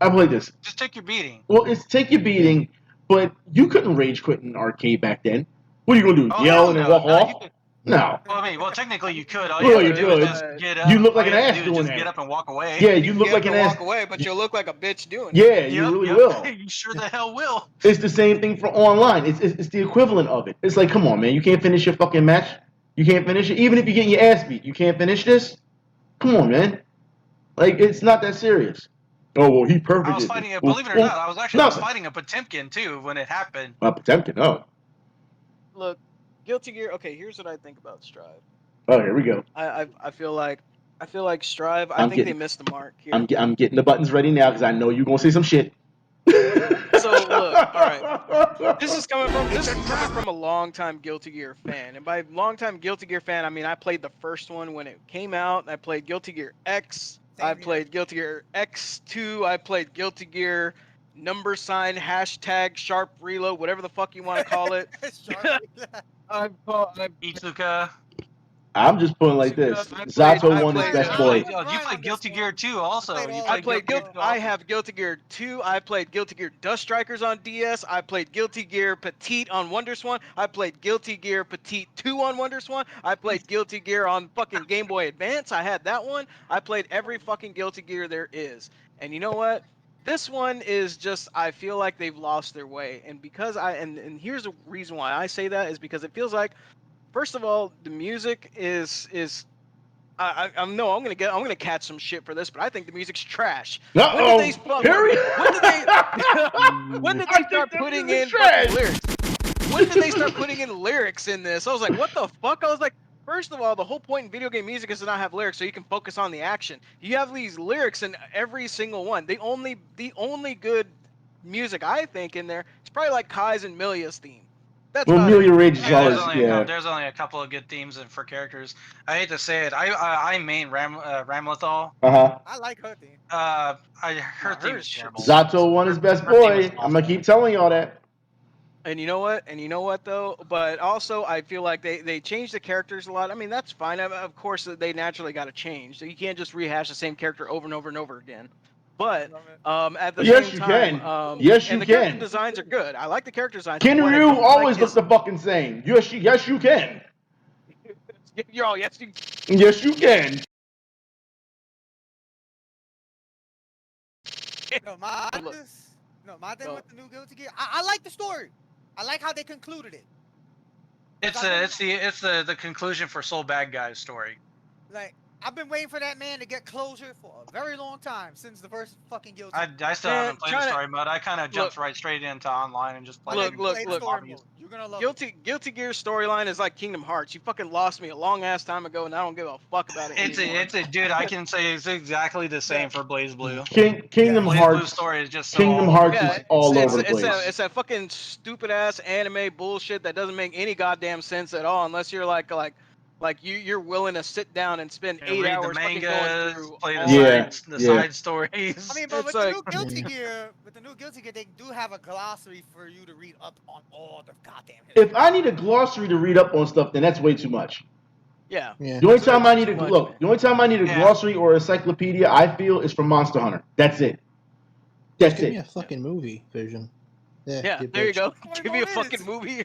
I played this. Just take your beating. Well, it's take your beating, but you couldn't rage quit in arcade back then. What are you gonna do? Yell and then walk off? No. Well, I mean, technically you could. All Well, you you have to do is could. just get up. You look like All an you have ass to do is doing just that. get up and walk away. Yeah, you look like an ass. Walk away, but you'll look like a bitch doing it. Yeah, you really will. You sure the hell will. It's the same thing for online. It's the equivalent of it. It's like, come on, man, you can't finish your fucking match. You can't finish it, even if you're getting your ass beat. You can't finish this. Come on, man. Like it's not that serious. Oh well, he perfect. I was fighting. Believe it or not, I was actually fighting a Potemkin too when it happened. A Potemkin. Oh. Look, Guilty Gear. Okay, here's what I think about Strive. Oh, here we go. I feel like Strive. I think they missed the mark here. I'm getting the buttons ready now because I know you're gonna say some shit. So look, all right. This is coming from a longtime Guilty Gear fan, and by longtime Guilty Gear fan, I mean I played the first one when it came out. I played Guilty Gear X. I played Guilty Gear X2. I played Guilty Gear #, #sharp reload, whatever the fuck you want to call it. Itsuka. I'm just putting it like this. Zato 1 is best boy. Oh, you played Guilty Gear 2 also. You I played played Guilty Gear 2 also. I have Guilty Gear 2. I played Guilty Gear Dust Strikers on DS. I played Guilty Gear Petite on WonderSwan. I played Guilty Gear Petite 2 on WonderSwan. I played Guilty Gear on fucking Game Boy Advance. I had that one. I played every fucking Guilty Gear there is. And you know what? This one is just, I feel like they've lost their way. And because and here's the reason why I say that is because it feels like, first of all, the music is I'm gonna catch some shit for this, but I think the music's trash. When did they start putting in fucking lyrics? When did they start putting in lyrics in this? I was like, what the fuck? I was like, first of all, the whole point in video game music is to not have lyrics so you can focus on the action. You have these lyrics in every single one. The only good music I think in there is probably like Kai's and Emilia's theme. That's well, Emilia Rage is always, there's only a couple of good themes for characters. I hate to say it. I main Ramlethal. I like her theme. Her theme is terrible. Zato 1 is best boy. I'm gonna keep telling y'all that. And you know what? Though? But also, I feel like they changed the characters a lot. I mean, that's fine. Of course, they naturally got to change. So you can't just rehash the same character over and over and over again. But at the same time, yes, you and the can. character designs are good. I like the character designs. Kinryu always looks the fucking same. Yes, you can. You're all yes, you. Yes, you can. My thing with the new Guilty Gear, I like the story. I like how they concluded it. It's the conclusion for Soul Bad Guy's story. Like, I've been waiting for that man to get closure for a very long time, since the first fucking Guilty. I still haven't played the story mode. I kind of jumped right straight into online and just played. Look. You're gonna love Guilty Gear storyline is like Kingdom Hearts. You fucking lost me a long ass time ago, and I don't give a fuck about it anymore. Dude. I can say it's exactly the same for Blaze Blue. Kingdom Hearts. Blue story is just Kingdom Hearts is all over the place. It's that fucking stupid ass anime bullshit that doesn't make any goddamn sense at all, unless you're like you're willing to sit down and spend 8 hours fucking going through play the side stories. I mean, but with the new Guilty Gear, they do have a glossary for you to read up on all the goddamn history. If I need a glossary to read up on stuff, then that's way too much. Yeah. The only time I need a glossary or encyclopedia, I feel, is from Monster Hunter. That's it. Give me a fucking movie version. Yeah, there you go. Give me a fucking movie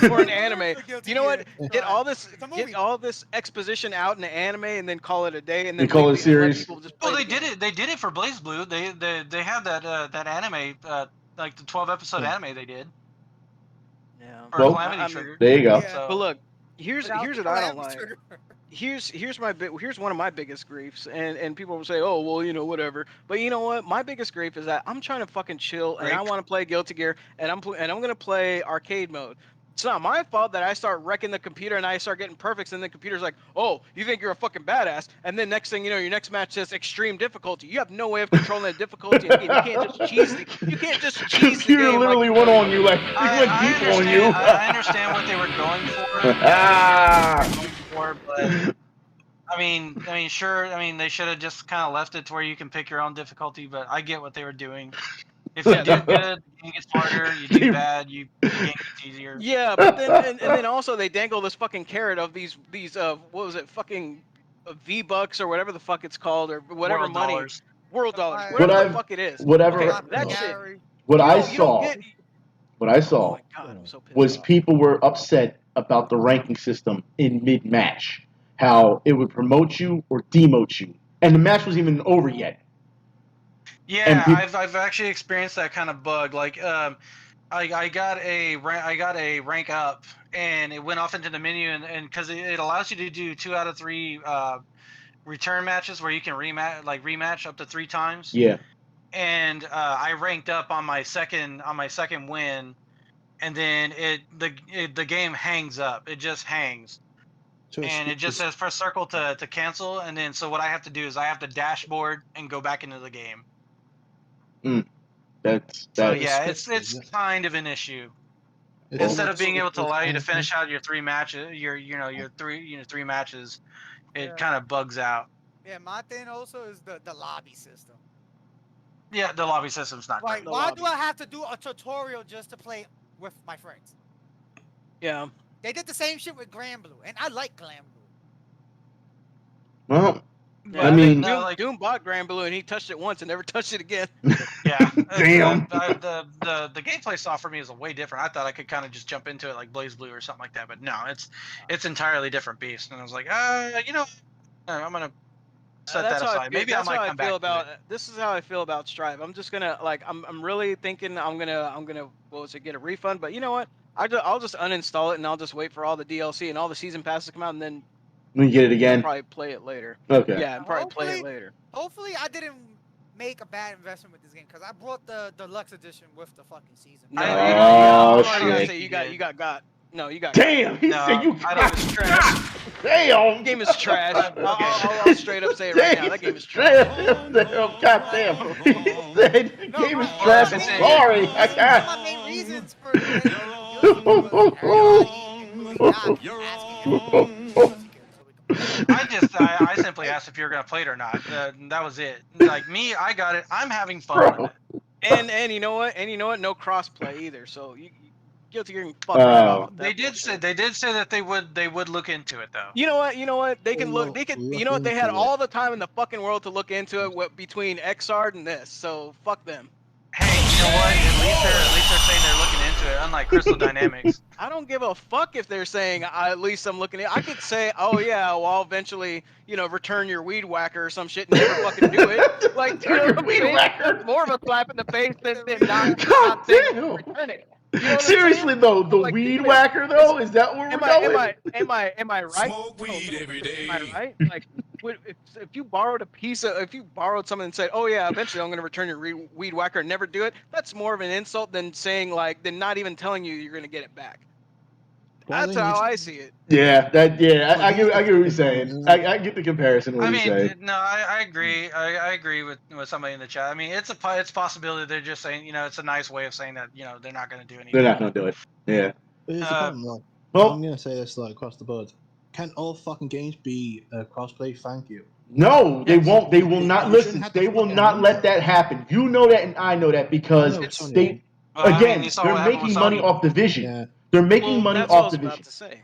or an anime. You know what? Get all this exposition out in an anime and then call it a day. And then call it a series. Well, they did it. They did it for Blaze Blue. They have that anime, like the 12-episode anime they did. Yeah. Well, Calamity Trigger. There you go. So, but look, here's what I don't like. Here's one of my biggest griefs, and people will say, oh well, you know, whatever. But you know what? My biggest grief is that I'm trying to fucking chill and I want to play Guilty Gear and I'm gonna play arcade mode. It's not my fault that I start wrecking the computer and I start getting perfects, and the computer's like, oh, you think you're a fucking badass, and then next thing you know, your next match says extreme difficulty. You have no way of controlling the difficulty. You can't just cheese the game. Computer literally went on you, like went deep on you. I understand what they were going for. But I mean, sure. I mean, they should have just kind of left it to where you can pick your own difficulty. But I get what they were doing. If you do good, the game gets harder. You do bad, the game gets easier. Yeah, but then and then also they dangle this fucking carrot of these what was it, fucking V-Bucks or whatever the fuck it's called, or whatever World money. dollars. World dollars. Whatever the fuck it is. Whatever. Okay, that shit. What I saw Oh my God, I'm so pissed was off. people were upset about the ranking system in mid-match. How it would promote you or demote you, and the match wasn't even over yet. Yeah, I've actually experienced that kind of bug. Like, I got a rank up, and it went off into the menu, and because it allows you to do 2 out of 3 return matches where you can rematch up to 3 times. Yeah. And I ranked up on my second win, and then the game hangs up. It just hangs. And it just says press circle to cancel, and then so what I have to do is I have to dashboard and go back into the game. That's it's kind of an issue. Instead of being able to allow you to finish out your 3 matches, your 3 matches, it kind of bugs out. Yeah, my thing also is the lobby system. Yeah, the lobby system's not Like, great. why do I have to do a tutorial just to play with my friends? Yeah. They did the same shit with Grand Blue, and I like Grand Blue. Well, But I mean- no, Doom, like, Doom bought Grand Blue and he touched it once and never touched it again. yeah. Damn. The gameplay style for me is way different. I thought I could kind of just jump into it like Blaze Blue or something like that, but no, it's entirely different beast. And I was like, I'm gonna set That's that how aside. Maybe I that's might how I come feel back about. to it. This is how I feel about Strive. I'm just gonna like. I'm really thinking I'm gonna get a refund. But you know what? I'll just uninstall it and I'll just wait for all the DLC and all the season passes to come out and then we get it again. probably play it later. Okay. Yeah, and probably play it Hopefully- later. Hopefully, I didn't make a bad investment with this game because I brought the deluxe edition with the fucking season. No, I- you, I- you, Oh, I'm already gonna shit. say you got. No, you got. Damn. He No, said you. I That game is trash. Damn. The game is trash. I'll straight up say it right now. That game is trash. Damn. God damn. He said the No, game is my- trash. my I'm main- sorry. I One can't. of my main reasons for getting guilty was everybody, including Doc, asking everyone so we could I simply asked if you were gonna play it or not. That was it. Like me, I got it. I'm having fun with it. And you know what? No crossplay either. So you Guilty Gear can fuck right Oh. off. With that They did bullshit. say that they would look into it though. You know what? They can Well, look. They could. look You know what? They had into all the time in the fucking world to look into it between Xrd and this. So fuck them. Hey, you know what? At least they're saying they're looking into it, unlike Crystal Dynamics. I don't give a fuck if they're saying at least I'm looking at. I could say, oh yeah, well I'll eventually, return your weed whacker or some shit and never fucking do it. Like, you know Your what I'm weed saying? whacker. That's more of a slap in the face than not God saying damn. return it. You know what I'm Seriously saying? though, the Like, weed dude, whacker though, is that where we're going? Am I right? Smoke weed every day. Am I right? Like, if you borrowed if you borrowed something and said, "Oh yeah, eventually I'm going to return your weed whacker," and never do it, that's more of an insult than saying than not even telling you you're going to get it back. That's how I see it. Yeah, I get what you're saying. I get the comparison. What I you're mean, saying. no, I agree. I agree with somebody in the chat. I mean, it's a possibility they're just saying, it's a nice way of saying that, they're not going to do anything. They're not gonna do it. Yeah. But here's the problem, like, Well- I'm gonna say this like across the board. Can all fucking games be crossplay? Thank you. No, they won't. They will not You listen. shouldn't have to They will fucking not lose let it. that happen. You know that, and I know that because I know Sony they won't. Well, I mean, again you saw they're what happened making with money Sony. off division. Yeah. They're making Well, money that's what I off was about division. to say.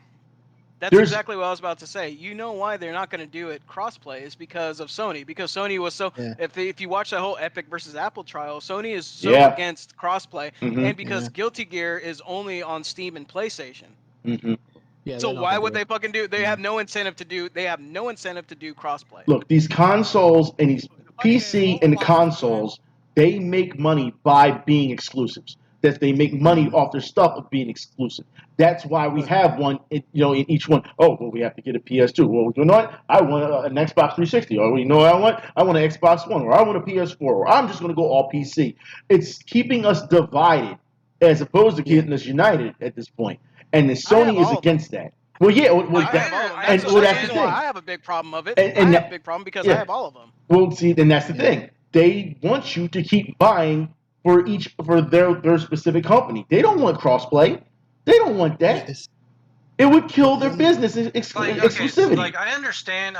That's There's- exactly what I was about to say. You know why they're not going to do it crossplay is because of Sony. Because Sony was so. Yeah. If you watch the whole Epic versus Apple trial, Sony is so Yeah. against crossplay, Mhm. and because Yeah. Guilty Gear is only on Steam and PlayStation. Mhm. Yeah. So they're not why gonna would do they it. fucking do? They Yeah. have no incentive to do. They have no incentive to do crossplay. Look, these consoles and these PC and consoles, they make money by being exclusives. That they make money off their stuff of being exclusive. That's why we have one, in each one. Oh, well, we have to get a PS2. Well, you know what? I want an Xbox 360. Or you know what I want? I want an Xbox One. Or I want a PS4. Or I'm just going to go all PC. It's keeping us divided as opposed to keeping us united at this point. And the Sony is all of against that. Well, yeah. Well, I have all of them. and- That's well, the that's the reason thing. why I have a big problem of it. And I have that- a big problem because yeah. I have all of them. Well, see, then that's the thing. They want you to keep buying for their specific company. They don't want crossplay. They don't want Yeah, that. it's- It would kill their Like, business Like, okay, exclusivity. like I understand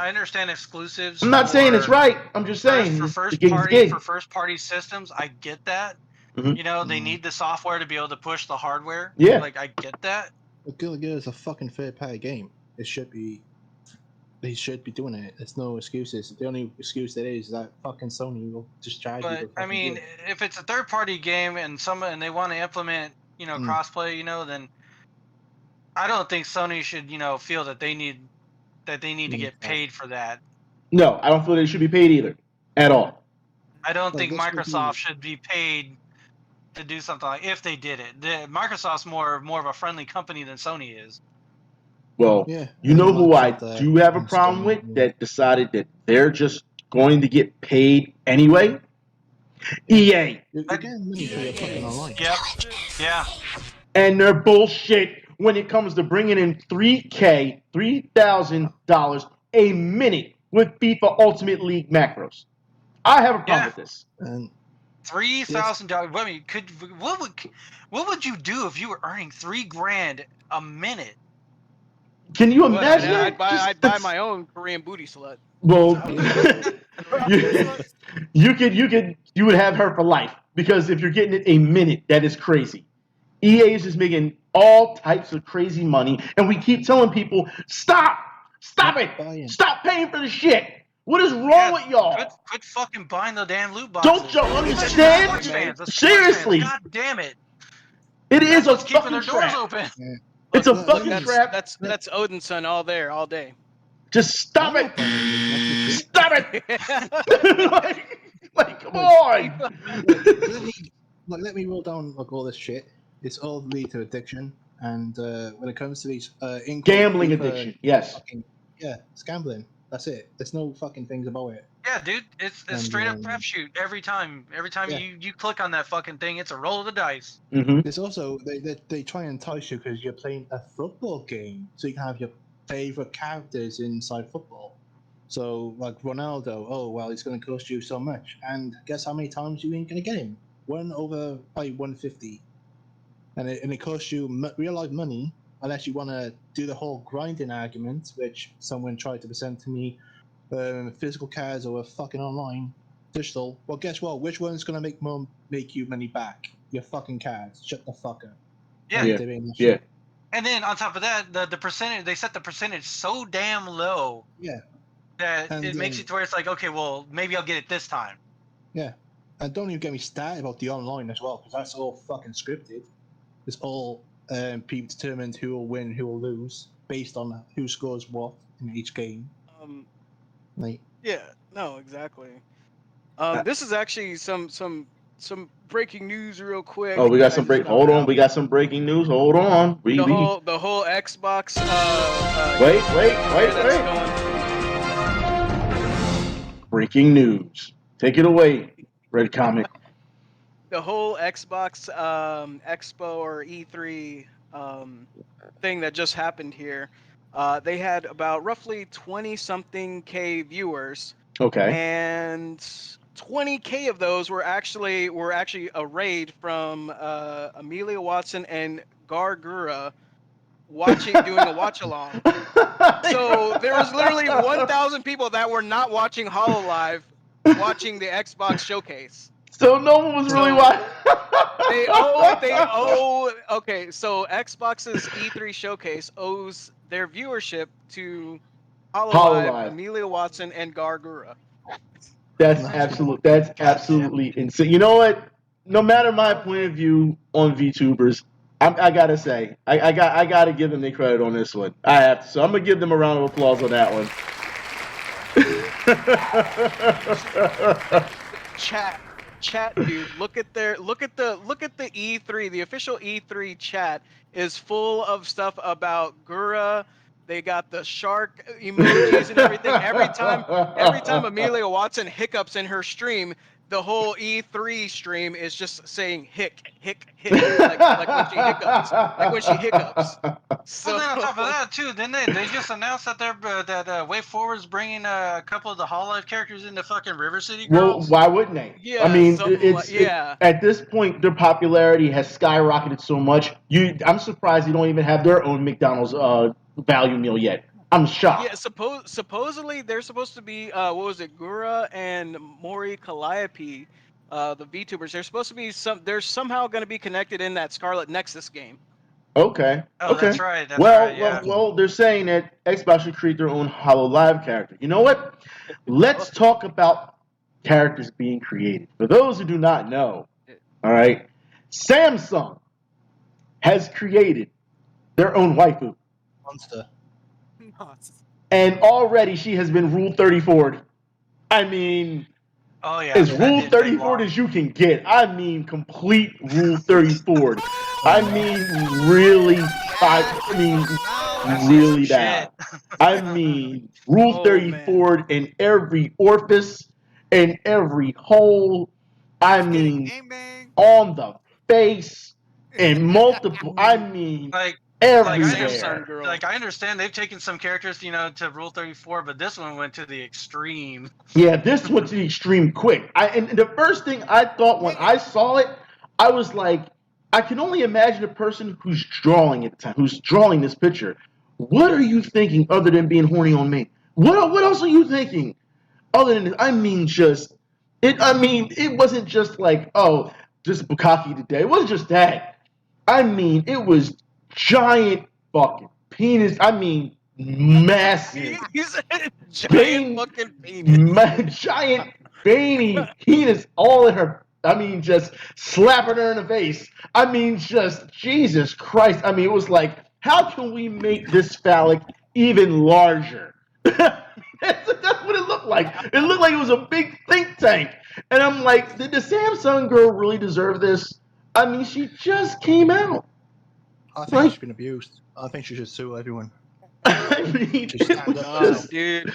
exclusives. I'm not saying it's for- right. I'm just saying for it's first the game's party gig. for first party systems. I get that. Mhm. They need the software to be able to push the hardware. Yeah. Like I get that. But Guilty Gear is a fucking third-party game. It should be. They should be doing it. There's no excuses. The only excuse there is that fucking Sony will just charge you. But to I fucking mean, do it. if it's a third party game and they want to implement, crossplay, then I don't think Sony should, feel that they need to get paid for that. No, I don't feel they should be paid either, at all. I don't But think this would Microsoft be- should be paid to do something like if they did it. Microsoft's more of a friendly company than Sony is. Well, Yeah. you know who I Microsoft, do have a and problem Sony, with yeah. that decided that they're just going to get paid anyway? EA. You're getting money for your fucking online. Yep. Yeah. And they're bullshit when it comes to bringing in $3,000 a minute with FIFA Ultimate League Macros. I have a problem Yeah. with this. And $3,000. I mean, what would you do if you were earning $3,000 a minute? Can you But imagine that? I'd buy Just- my own Korean booty slut. Well, you would have her for life because if you're getting it a minute, that is crazy. EA is just making all types of crazy money, and we keep telling people stop Stop it! Buying. Stop paying for the shit. What is wrong with y'all? Quit fucking buying the damn loot boxes. Don't y'all Especially understand? the sports fans. The sports Seriously. fans, God damn it. It That's is a what's keeping fucking their doors trap. open. Yeah. It's a Look, fucking that's- trap. That's Odin's son all there, all day. Just stop I'm it. not buying this fucking shit. Stop it. like, come on. Let me roll down like all this shit. It's all lead to addiction, and when it comes to these Gambling addiction. Yes. fucking, yeah, it's gambling. That's it. There's no fucking things about it. Yeah, dude, it's And, straight up crapshoot every time. Every time yeah. you click on that fucking thing, it's a roll of the dice. Mm-hmm. There's also they try and entice you because you're playing a football game, so you can have your favorite characters inside football. So like Ronaldo, oh well, it's going to cost you so much, and guess how many times you ain't going to get him? 1/150, and it costs you real life money unless you want to do the whole grinding argument, which someone tried to present to me. Physical cards or fucking online digital. Well, guess what? Which one's going to make you money back? Your fucking cards. Shut the fuck up. Yeah. Yeah. Doing that Yeah. shit. And then on top of that, the percentage, they set the percentage so damn low. Yeah. That And, it makes it to where it's like, okay, well, maybe I'll get it this time. Yeah. And don't even get me started about the online as well, because that's all fucking scripted. It's all people determined who will win, who will lose, based on who scores what in each game. Like, Yeah, no, exactly. This is actually some breaking news real quick. Oh, we got that some I break. just Hold found on, out. we got some breaking news. Hold on. The whole Xbox. Wait. that's going. Breaking news. Take it away, Red Comic. The whole Xbox Expo or E3 thing that just happened here. They had about roughly 20-something K viewers, Okay. and 20K of those were actually a raid from Emilia Watson and Gargura doing a watch along. So there was literally 1,000 people that were not watching HoloLive, watching the Xbox showcase. So no one was really So- watching. They owe. Okay, so Xbox's E3 showcase owes their viewership to HoloLive, HoloLive. Emilia Watson, and Gargura. That's absolutely insane. You know what? No matter my point of view on VTubers, I gotta say, I gotta give them their credit on this one. I have to. So I'm gonna give them a round of applause on that one. Chat, dude. Look at the E3. The official E3 chat is full of stuff about Gura. They got the shark emojis and everything. Every time Emilia Watson hiccups in her stream, the whole E3 stream is just saying hic, like when she hiccups. So Well, then on top of that too, didn't they just announced that Way Forward's bringing a couple of the HoloLive characters into fucking River City Well, Girls? why wouldn't they? Yeah, I mean, something at this point, their popularity has skyrocketed so much. I'm surprised they don't even have their own McDonald's value meal yet. I'm shocked. Yeah, supposedly they're supposed to be what was it, Gura and Mori Calliope, the VTubers. They're supposed to be they're somehow going to be connected in that Scarlet Nexus game. Okay. Oh, okay. that's right. Well, they're saying that Xbox should create their own HoloLive character. You know what? Let's talk about characters being created. For those who do not know, all right, Samsung has created their own waifu. monster. And already she has been Rule 34'd. I mean, Oh yeah. as that Rule didn't take 34'd long. as you can get. I mean, complete Rule 34'd. I mean, really, really bad. I mean, Rule Oh, 34'd in every orifice, in every hole. I mean, on the face, in multiple. I mean, Like everywhere. Samsung girl. Like I understand they've taken some characters, to Rule 34, but this one went to the extreme. Yeah, this went to the extreme quick. And the first thing I thought when I saw it, I was like, I can only imagine the person who's drawing at the time, who's drawing this picture. What are you thinking other than being horny on me? What else are you thinking other than this? I mean, it wasn't just like, oh, just bukkake today. It wasn't just that. I mean, it was giant fucking penis. I mean, massive, He's a giant fucking penis. giant veiny penis all in her. I mean, just slapping her in the face. I mean, just Jesus Christ. I mean, it was like, how can we make this phallic even larger? That's what it looked like. It looked like it was a big think tank. And I'm like, did the Samsung girl really deserve this? I mean, she just came out. I think she's been abused. I think she should sue everyone. I mean, Just it stand was up, just, Dude.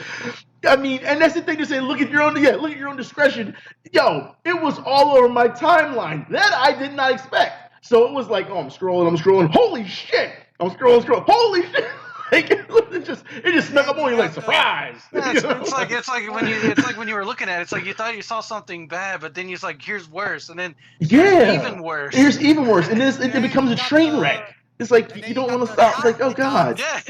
I mean, and that's the thing to say. Look at your own discretion. Yo, it was all over my timeline. That I did not expect. So it was like, oh, I'm scrolling. Holy shit! I'm scrolling. Holy shit! Like, it just snuck up on you like surprise. Yeah, You know? it's like when you were looking at it, it's like you thought you saw something bad, but then it's like here's worse, and then Yeah, even worse. Here's even worse, and then it becomes a train wreck. It's like you don't want to stop. It's like, oh god. Yeah,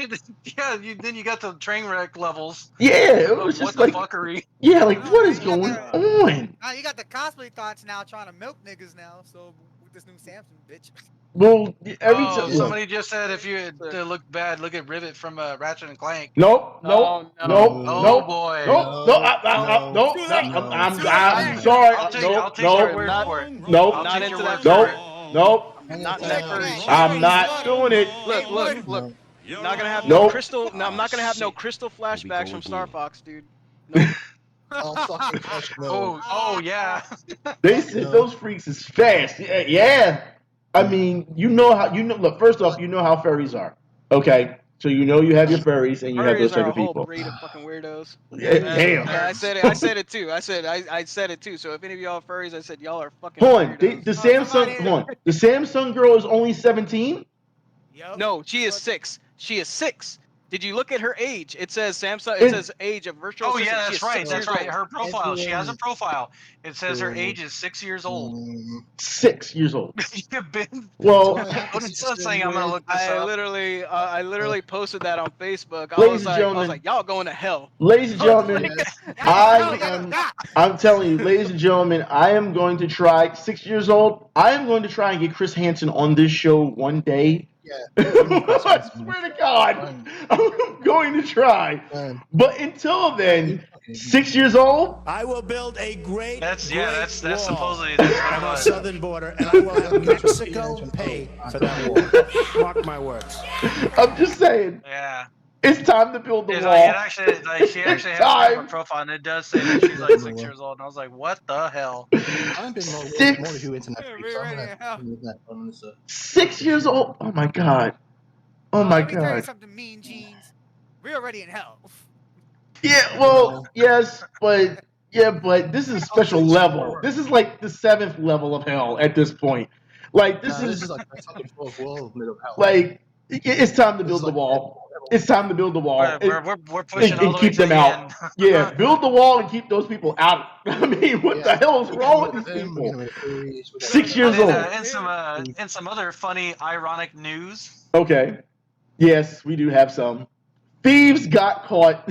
yeah. Then you got the train wreck levels. Yeah, it Of was what just the like, fuckery. yeah, like No, what man, is you got going that- on? Now you got the cosplay thoughts now trying to milk niggas now. So with this new Samsung bitch. Well, every Oh, time. somebody just said if you to look bad, look at Rivet from Ratchet and Clank. Nope. Oh, no. Nope. Oh Nope. boy. Nope. Too late. I'm sorry. I'll take Nope. your word Not- for it. Nope. I'll Not take into your that word for furry. it. Nope. Not in that furry shit. I'm not doing it. Look. Not gonna have Nope. no crystal. No, I'm not gonna have no crystal flashbacks from Star Fox, dude. Nope. Oh, fucking gosh, no. Oh yeah. They said those freaks is fast. Yeah. I mean, look, first off, you know how furries are. Okay? So you know you have your furries and you have those Furries type are a of whole people. breed of fucking weirdos. Yeah, damn. Yeah, I said it too. I said it too. So if any of y'all are furries, I said y'all are fucking Hold on. weirdos. The Samsung girl is only 17? Yup. No, she is 6. She is 6. Did you look at her age? It says Samsung. It says age of virtual Oh assistant. yeah, She that's is right. 6 That's years right. old. Her profile. She has a profile. It says her age is 6 years old. 6 years old. You've been. Well, What is that saying? I'm gonna look this I up. literally posted that on Facebook. Ladies and I was gentlemen. like, y'all going to hell. ladies and gentlemen, Yeah. I'm telling you, ladies and gentlemen, I am going to try, 6 years old, I am going to try and get Chris Hansen on this show one day. Yeah. I swear to God, I'm going to try. But until then, 6 years old, I will build a great, That's great wall supposedly that's what it on our was. southern border, and I will have Mexico pay for that wall. Mark my words. I'm just saying, Yeah. it's time to build the It's wall. like, she actually has Time. a profile, and it does say that she's like 6 years old. And I was like, what the hell? I've been more Six. to internet Yeah, freaks. I'm right, gonna yeah. use that on this. 6 years old? Oh my God. Oh my Let me tell you God. something, Mean Jeans. We're already in hell. Yeah, well, yes, but this is a special level. This is like the 7th level of hell at this point. Like This this is like the fucking fourth world middle of hell. like it's time to build the wall. It's time to build the wall. We're pushing and all the way keep to them the out. end. Yeah, build the wall and keep those people out. I mean, what the hell is wrong with these people? 6 years But old. in some other funny, ironic news. Okay. Yes, we do have some. Thieves got caught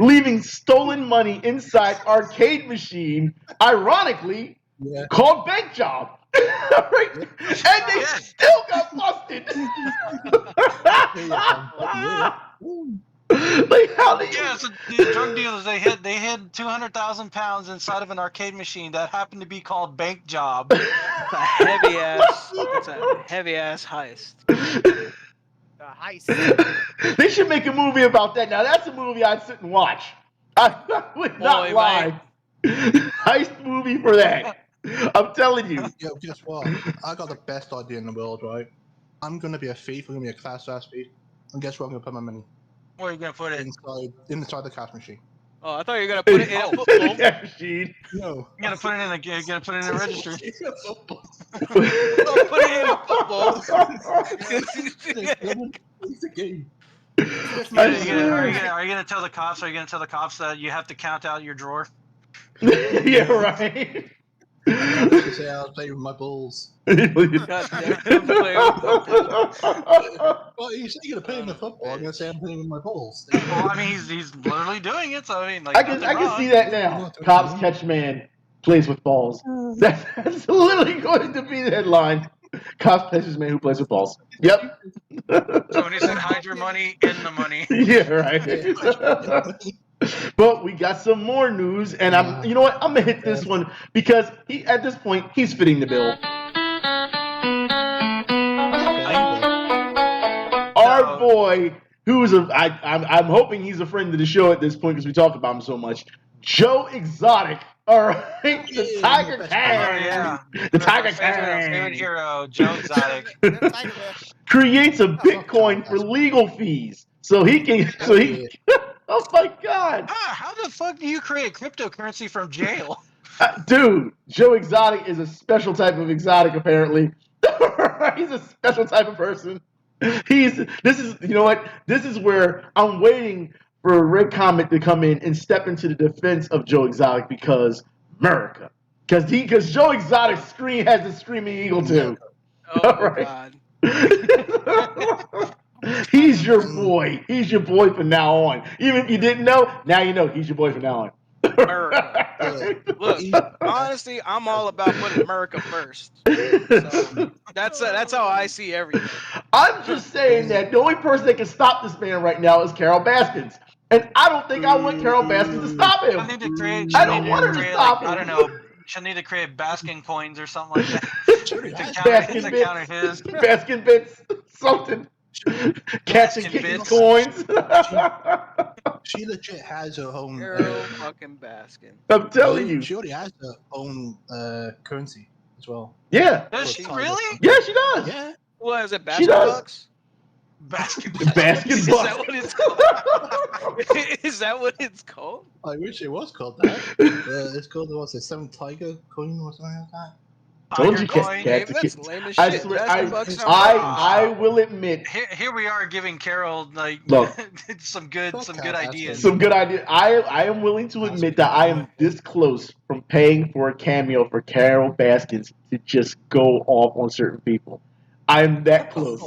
leaving stolen money inside arcade machine, ironically, called bank job. Right? And they still got busted. Like how do you? Yeah, so the drug dealers they hid 200,000 pounds inside of an arcade machine that happened to be called bank job. It's a heavy ass heist. The heist. They should make a movie about that. Now that's a movie I'd sit and watch. I would not lie. Heist movie for that. I'm telling you. Yo, guess what? I got the best idea in the world, right? I'm gonna be a thief. I'm gonna be a class ass thief. And guess where I'm gonna put my money? Where are you gonna put it? Inside the cash machine. Oh, I thought you were gonna put it in a football. Cash machine. No. You're gonna put it in the registry. Put it in a football. It's a game. Are you gonna tell the cops? Are you gonna tell the cops that you have to count out your drawer? Yeah, right. I was say I was playing with my balls. God damn, I'm playing with football. Well, you say you're gonna play in the football. I'm gonna say I'm playing with my balls. Well, I mean, he's literally doing it. So I mean, like, I can see that now. Cops catch man plays with balls. That's literally going to be the headline. Cosplays this man who plays with balls. Yep. So when he said hide your money in the money. Yeah, right. But we got some more news, and you know what? I'm gonna hit this one because at this point, he's fitting the bill. Our boy, I'm hoping he's a friend of the show at this point because we talk about him so much. Joe Exotic, all right, the Tiger King. Oh yeah, The Tiger favorite King. hero, Joe Exotic. Tiger Bear. Creates a Bitcoin for legal fees, so he can. Oh my God! How the fuck do you create cryptocurrency from jail? Dude, Joe Exotic is a special type of exotic, apparently. He's a special type of person. You know what? This is where I'm waiting for Red Comet to come in and step into the defense of Joe Exotic because America. Because Joe Exotic has the screaming eagle too. Oh right. God. He's your boy. He's your boy from now on. Even if you didn't know, now you know he's your boy from now on. America. Look, honestly, I'm all about putting America first. So that's how I see everything. I'm just saying that the only person that can stop this man right now is Carol Baskins. And I don't think I want Carol Baskins to stop him. I don't want her to stop him. I don't know. She'll need to create Baskin coins or something like that. Baskin bits, something. Catching coins. She legit has her own. Fucking Baskin. I'm telling you. She already has her own currency as well. Yeah. Does she really? Yeah, she does. Yeah. What is it? Baskin bucks? Baskin bucks. Is that what it's called? Is that what it's called? I wish it was called that. It's called what's it? 7 Tiger coin or something like that. Told you, that's lame as shit. I swear, I will admit. Here we are giving Carol some good ideas. Some good ideas. I am willing to admit that I am this close from paying for a cameo for Carol Baskins to just go off on certain people. I'm that close.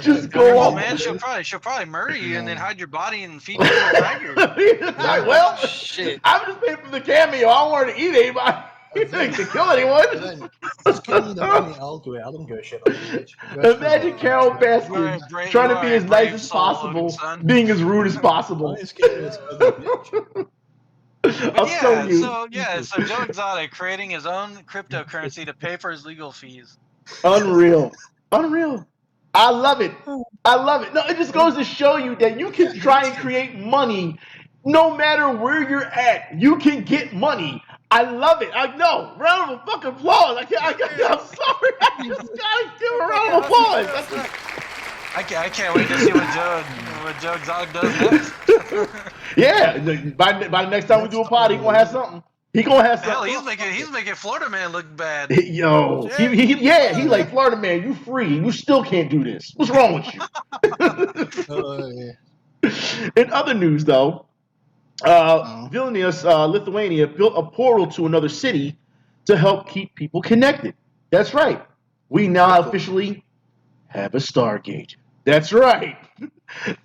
Just go off, man. She'll probably murder you and then hide your body and feed you to a tiger. Well, shit. I'm just paying for the cameo. I don't want her to eat anybody. You think to kill anyone? Just give me the money, I'll do it. I don't give a shit. Imagine Carol Baskins trying to be as nice as possible, being as rude as possible. So Joe Exotic creating his own cryptocurrency to pay for his legal fees. Unreal. I love it. No, it just goes to show you that you can try and create money no matter where you're at. You can get money. I love it. I know. Round of fucking applause. I'm sorry. I just gotta give a round of applause. I can't wait to see what Joe Exotic does next. Yeah, by the next time we do a pod, he gonna have something. Hell, he's making Florida Man look bad. Yo, he like Florida Man. You free, you still can't do this. What's wrong with you? In other news, though, Vilnius, Lithuania, built a portal to another city to help keep people connected. That's right. We now officially have a Stargate. That's right.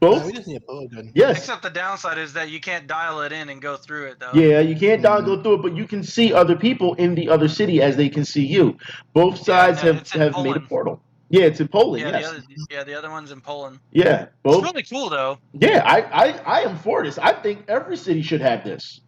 We just need a portal gun. Yes. Except the downside is that you can't dial it in and go through it, though. Yeah, you can't go through it, but you can see other people in the other city as they can see you. Both sides have made a portal. Yeah, it's in Poland. Yeah, the other one's in Poland. Yeah, both. It's really cool, though. Yeah, I am for this. I think every city should have this.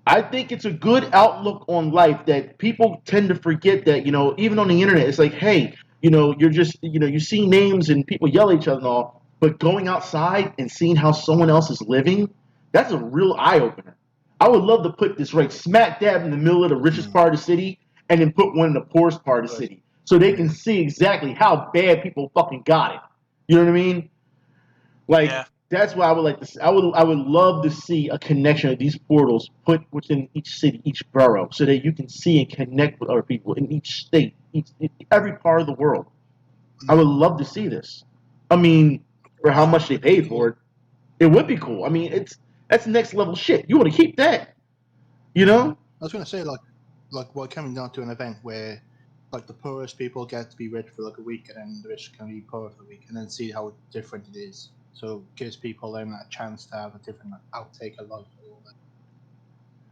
I think it's a good outlook on life that people tend to forget that, even on the internet, it's like, hey, you're just, you see names and people yell at each other and all, but going outside and seeing how someone else is living, that's a real eye-opener. I would love to put this right smack dab in the middle of the richest part of the city and then put one in the poorest part of the city so they can see exactly how bad people fucking got it. You know what I mean? That's why I would like to see. I would love to see a connection of these portals put within each city, each borough, so that you can see and connect with other people in each state, every part of the world. I would love to see this. I mean, for how much they paid for it, it would be cool. I mean, that's next level shit. You want to keep that, I was gonna say like we're coming down to an event where like the poorest people get to be rich for like a week, and then the rich can be poor for a week, and then see how different it is. So it gives people then a chance to have a different outtake of life.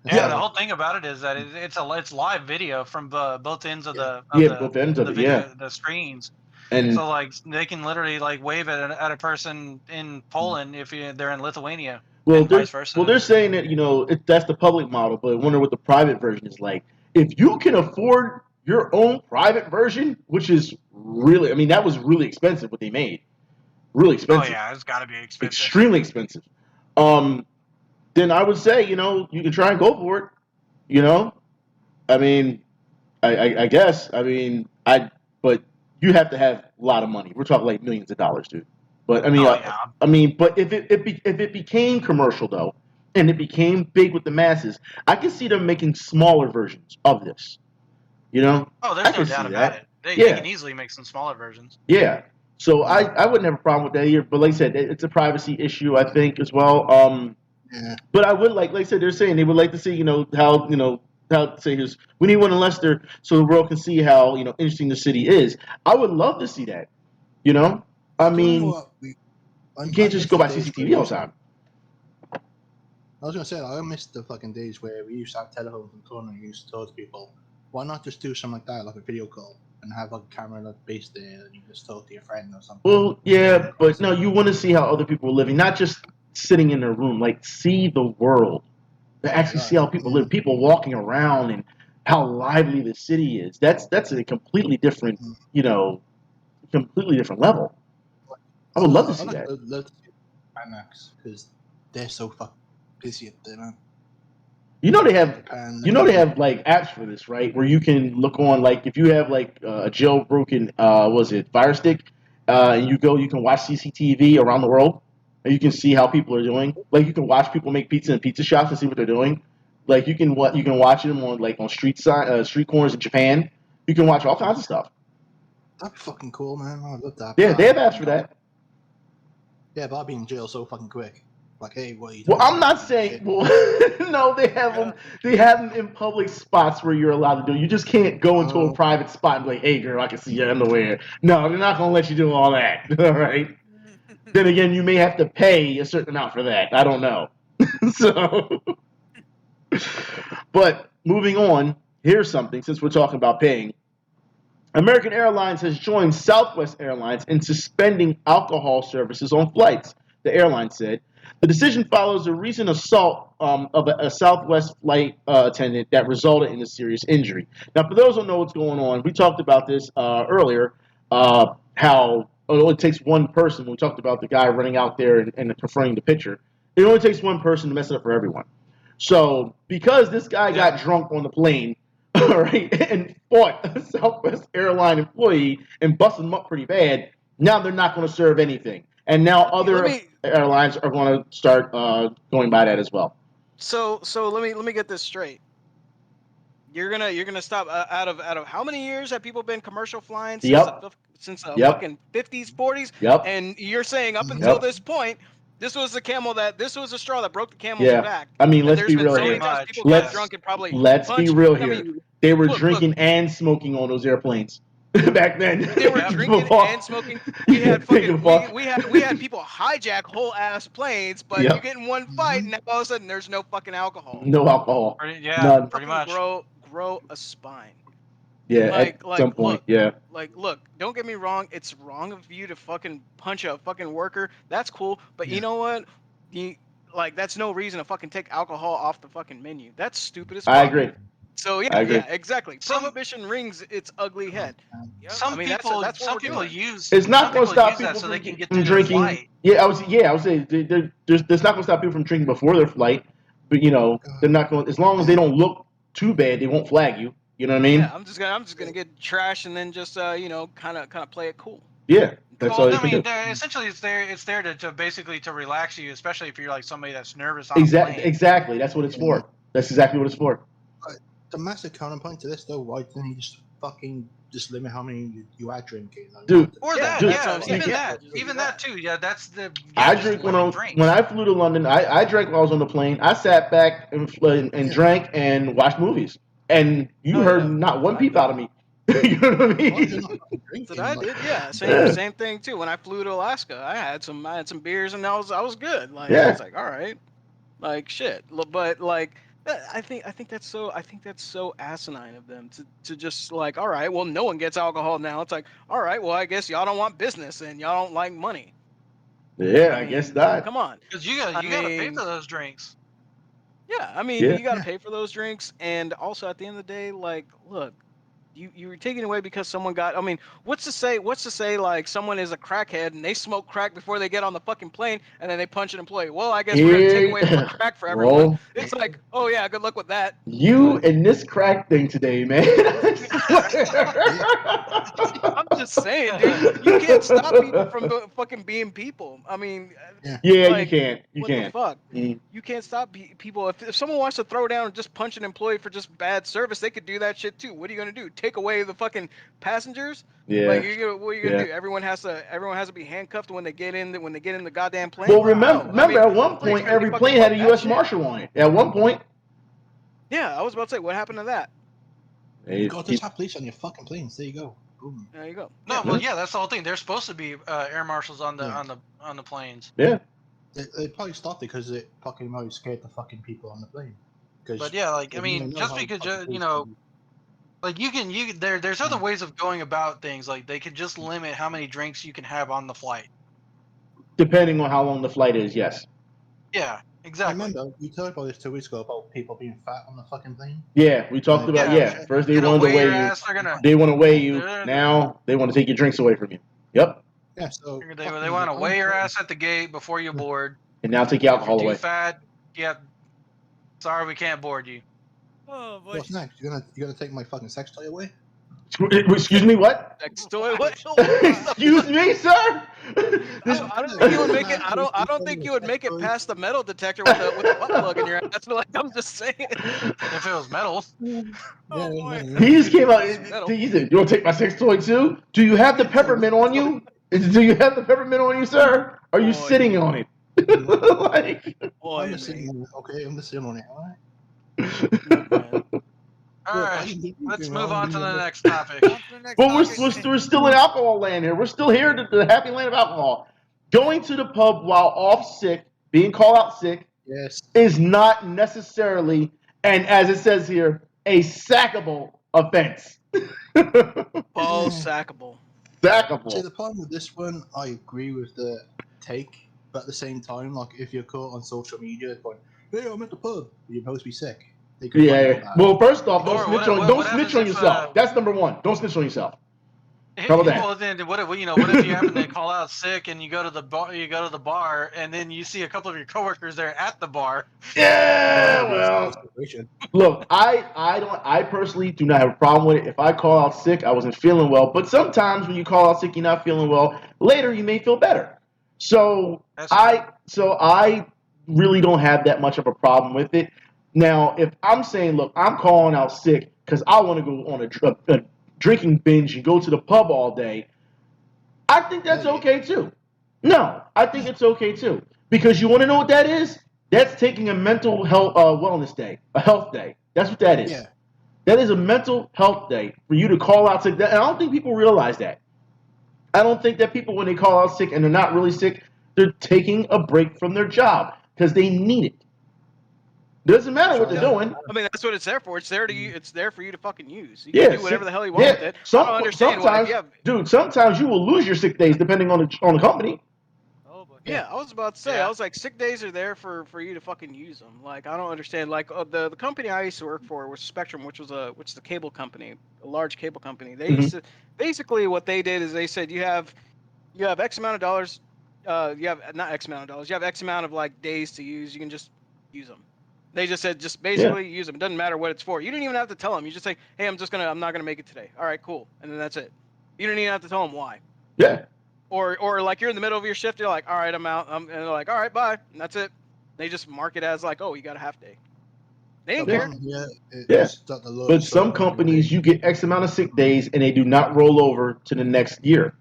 Yeah, the whole thing about it is that it's live video from both ends of the both ends of the it, video, the screens. And So like they can literally like wave at a person in Poland if they're in Lithuania, and vice versa. they're saying that that's the public model, but I wonder what the private version is like. If you can afford your own private version, which is really, I mean, that was really expensive what they made, really expensive. Oh yeah, it's got to be expensive. Extremely expensive. Then I would say you can try and go for it. I mean, I guess. But you have to have a lot of money. We're talking like millions of dollars, dude. But I mean, but if it became commercial though, and it became big with the masses, I can see them making smaller versions of this. Oh, there's no doubt about it. They can easily make some smaller versions. Yeah. So I wouldn't have a problem with that either. But like I said, it's a privacy issue, I think, as well. Yeah. But I would like I said, they're saying they would like to see, how say here's we need one in Leicester so the world can see how interesting the city is. I would love to see that. I mean, you can't just go by CCTV all the time. I was gonna say, I miss the fucking days where we used to have telephones in the corner and used to talk to people. Why not just do something like that, like a video call, and have like a camera that's based there, and you just talk to your friend or something? Well, yeah, but no, you want to see how other people are living, not just sitting in their room. Like, see the world. Actually see how people live, people walking around, and how lively the city is. That's a completely different, completely different level. I would love to see that. I'd love to see IMAX because they're so fucking busy at the moment. They have like apps for this, right? Where you can look on, like, if you have like a jailbroken, Fire Stick, and you can watch CCTV around the world. And you can see how people are doing. Like, you can watch people make pizza in pizza shops and see what they're doing. Like, you can watch them on street corners in Japan. You can watch all kinds of stuff. That'd be fucking cool, man. I love that. Yeah, they have apps for that. Yeah, but I'd be in jail so fucking quick. Like, hey, what are you doing? Well, I'm not saying. Well, no, they have them. They have them in public spots where you're allowed to do it. You just can't go into a private spot and be like, "Hey, girl, I can see your underwear." No, they're not gonna let you do all that. All right. Then again, you may have to pay a certain amount for that. I don't know. But moving on, here's something, since we're talking about paying. American Airlines has joined Southwest Airlines in suspending alcohol services on flights, the airline said. The decision follows a recent assault of a Southwest flight attendant that resulted in a serious injury. Now, for those who don't know what's going on, we talked about this earlier, how it only takes one person. We talked about the guy running out there and confronting the pitcher. It only takes one person to mess it up for everyone. So, because this guy got drunk on the plane, all right, and fought a Southwest airline employee and busted him up pretty bad, now they're not going to serve anything. And now other airlines are going to start going by that as well. So let me get this straight. You're gonna stop out of how many years have people been commercial flying since the fucking 50s, 40s? Yep. And you're saying up until this point, this was a straw that broke the camel's back. I mean, let's be real here. Let's be real here. They were drinking and smoking on those airplanes back then. They were drinking and smoking. We had we had people hijack whole ass planes, but you get in one fight, and now all of a sudden there's no fucking alcohol. No alcohol. None. Pretty much. Grow a spine. Yeah, at some point, look, don't get me wrong. It's wrong of you to fucking punch a fucking worker. That's cool, but you know what? That's no reason to fucking take alcohol off the fucking menu. That's stupid as fuck. I agree. So yeah, exactly. Prohibition rings its ugly head. Some people use. It's not going to stop people so they can get from drinking. Yeah, I was saying there's not going to stop people from drinking before their flight, but they're not going. As long as they don't look too bad, they won't flag you. You know what I mean? Yeah, I'm just gonna get trash and then just kind of play it cool. Yeah, that's all. Essentially, it's there to basically to relax you, especially if you're like somebody that's nervous. Exactly. That's what it's for. That's exactly what it's for. The massive counterpoint to this, though, why didn't he just limit how many you are drinking? Dude, even that too. Yeah, that's the. I drink when I flew to London. I drank while I was on the plane. I sat back and drank and watched movies. And you heard not one peep out of me. You know what I mean? That I did, yeah. Same thing too. When I flew to Alaska, I had some beers and I was good. I was like, all right, like shit. But I think that's so asinine of them to just like, all right, well, no one gets alcohol now. It's like, all right, well, I guess y'all don't want business and y'all don't like money. Yeah, I I guess mean, not. come on. Because I you gotta pay mean, for those drinks. yeah, I mean, Yeah. you got to pay for those drinks, and also at the end of the day, like, look, you were taking away because someone got. I mean, what's to say? Like someone is a crackhead and they smoke crack before they get on the fucking plane, and then they punch an employee. Well, I guess we're gonna take away more crack for everyone. Well, It's like, oh yeah, good luck with that. you and this crack thing today, man. I I'm just saying, dude, you can't stop people from fucking being people. I mean, Yeah. Yeah, you like, can't. You what the can't. fuck? Mm. You can't stop people. If someone wants to throw down and just punch an employee for just bad service, they could do that shit too. What are you gonna do? Take away the fucking passengers? Like, Yeah. what are you gonna Yeah. do? Everyone has to be handcuffed when they get in the goddamn plane. Well, remember, No, I remember, mean, at one nobody's point, gonna be every fucking plane had a fuck that U.S. shit. Marshal on it. At one point. Yeah, I was about to say, what happened to that? Hey, You got to have police on your fucking planes. There you go. Boom. There you go. No, Yeah. well, yeah, that's the whole thing. There's supposed to be air marshals on the Yeah. on the planes. yeah. They probably stopped it because it fucking really scared the fucking people on the plane. But yeah, like I mean, just because like there's other ways of going about things. Like they could just limit how many drinks you can have on the flight. Depending on how long the flight is, yes. Yeah, I exactly. remember you told about this 2 weeks ago about people being fat on the fucking plane. Yeah, we talked about Yeah. First they You're wanted gonna to weigh weigh your you. ass. They're gonna They want to weigh you. They're- Now they want to take your drinks away from you. Yep. Yeah, so they want to weigh your ass at the gate before you board. And now take your If alcohol you're away. too fat, yeah, sorry, we can't board you. Oh boy. What's next? You're gonna take my fucking sex toy away? Excuse me, what? Next toy. What? Excuse me, sir. I don't think you would make it. I don't think you would make it past the metal detector with a butt plug in your ass. Like, I'm just saying. If it was metal. Oh boy. He just came out. Metal. He said, "You want to take my sex toy too? Do you have the peppermint on you? Do you have the peppermint on you, sir? Are you Boy. sitting on it?" Like, Boy, I'm just sitting on it. Okay, I'm just sitting on it. All right. All Look, I right, didn't do let's anything move wrong. on to the Look, next topic. On to the next but topic. we're still in alcohol land here. We're still here, the happy land of alcohol. Going to the pub while off sick, being called out sick, Yes. is not necessarily, and as it says here, a sackable offense. Paul sackable. See, Sackable. the problem with this one, I agree with the take, but at the same time, like if you're caught on social media going, "Hey, I'm at the pub," you're supposed to be sick. They could find out Yeah. about it. Well, first off, don't Or snitch what- on what- don't what snitch happens on if, yourself. That's number one. Don't snitch on yourself. How about that? Well, then what if what if you happen to call out sick and you go to the bar and then you see a couple of your coworkers there at the bar? Yeah. Well, look, I personally do not have a problem with it. If I call out sick, I wasn't feeling well. But sometimes when you call out sick, you're not feeling well. Later, you may feel better. So I really don't have that much of a problem with it. Now, if I'm saying, look, I'm calling out sick because I want to go on a drinking binge and go to the pub all day, I think that's okay too. No, I think it's okay too. Because you want to know what that is? That's taking a mental health wellness day, a health day. That's what that is. Yeah. That is a mental health day for you to call out sick. And I don't think people realize that. I don't think that people, when they call out sick and they're not really sick, they're taking a break from their job because they need it. Doesn't matter what they're doing. I mean, that's what it's there for. It's there for you to fucking use. You can do whatever the hell you want with it. I don't understand why. If you have, dude, sometimes you will lose your sick days depending on the company. Oh boy. yeah, I was about to say, I was like, sick days are there for you to fucking use them. Like, I don't understand. Like, the company I used to work for was Spectrum, which is a cable company, a large cable company. They used to basically what they did is they said you have X amount of dollars. You have not X amount of dollars. You have X amount of like days to use. You can just use them. They just said just basically use them. It doesn't matter what it's for. You didn't even have to tell them. You just say, hey, I'm not gonna make it today. All right, cool, and then that's it. You didn't even have to tell them why. Yeah. Or like you're in the middle of your shift, you're like, all right, I'm out. And they're like, all right, bye, and that's it. They just mark it as like, oh, you got a half day. They didn't care. But some companies, you get X amount of sick days, and they do not roll over to the next year.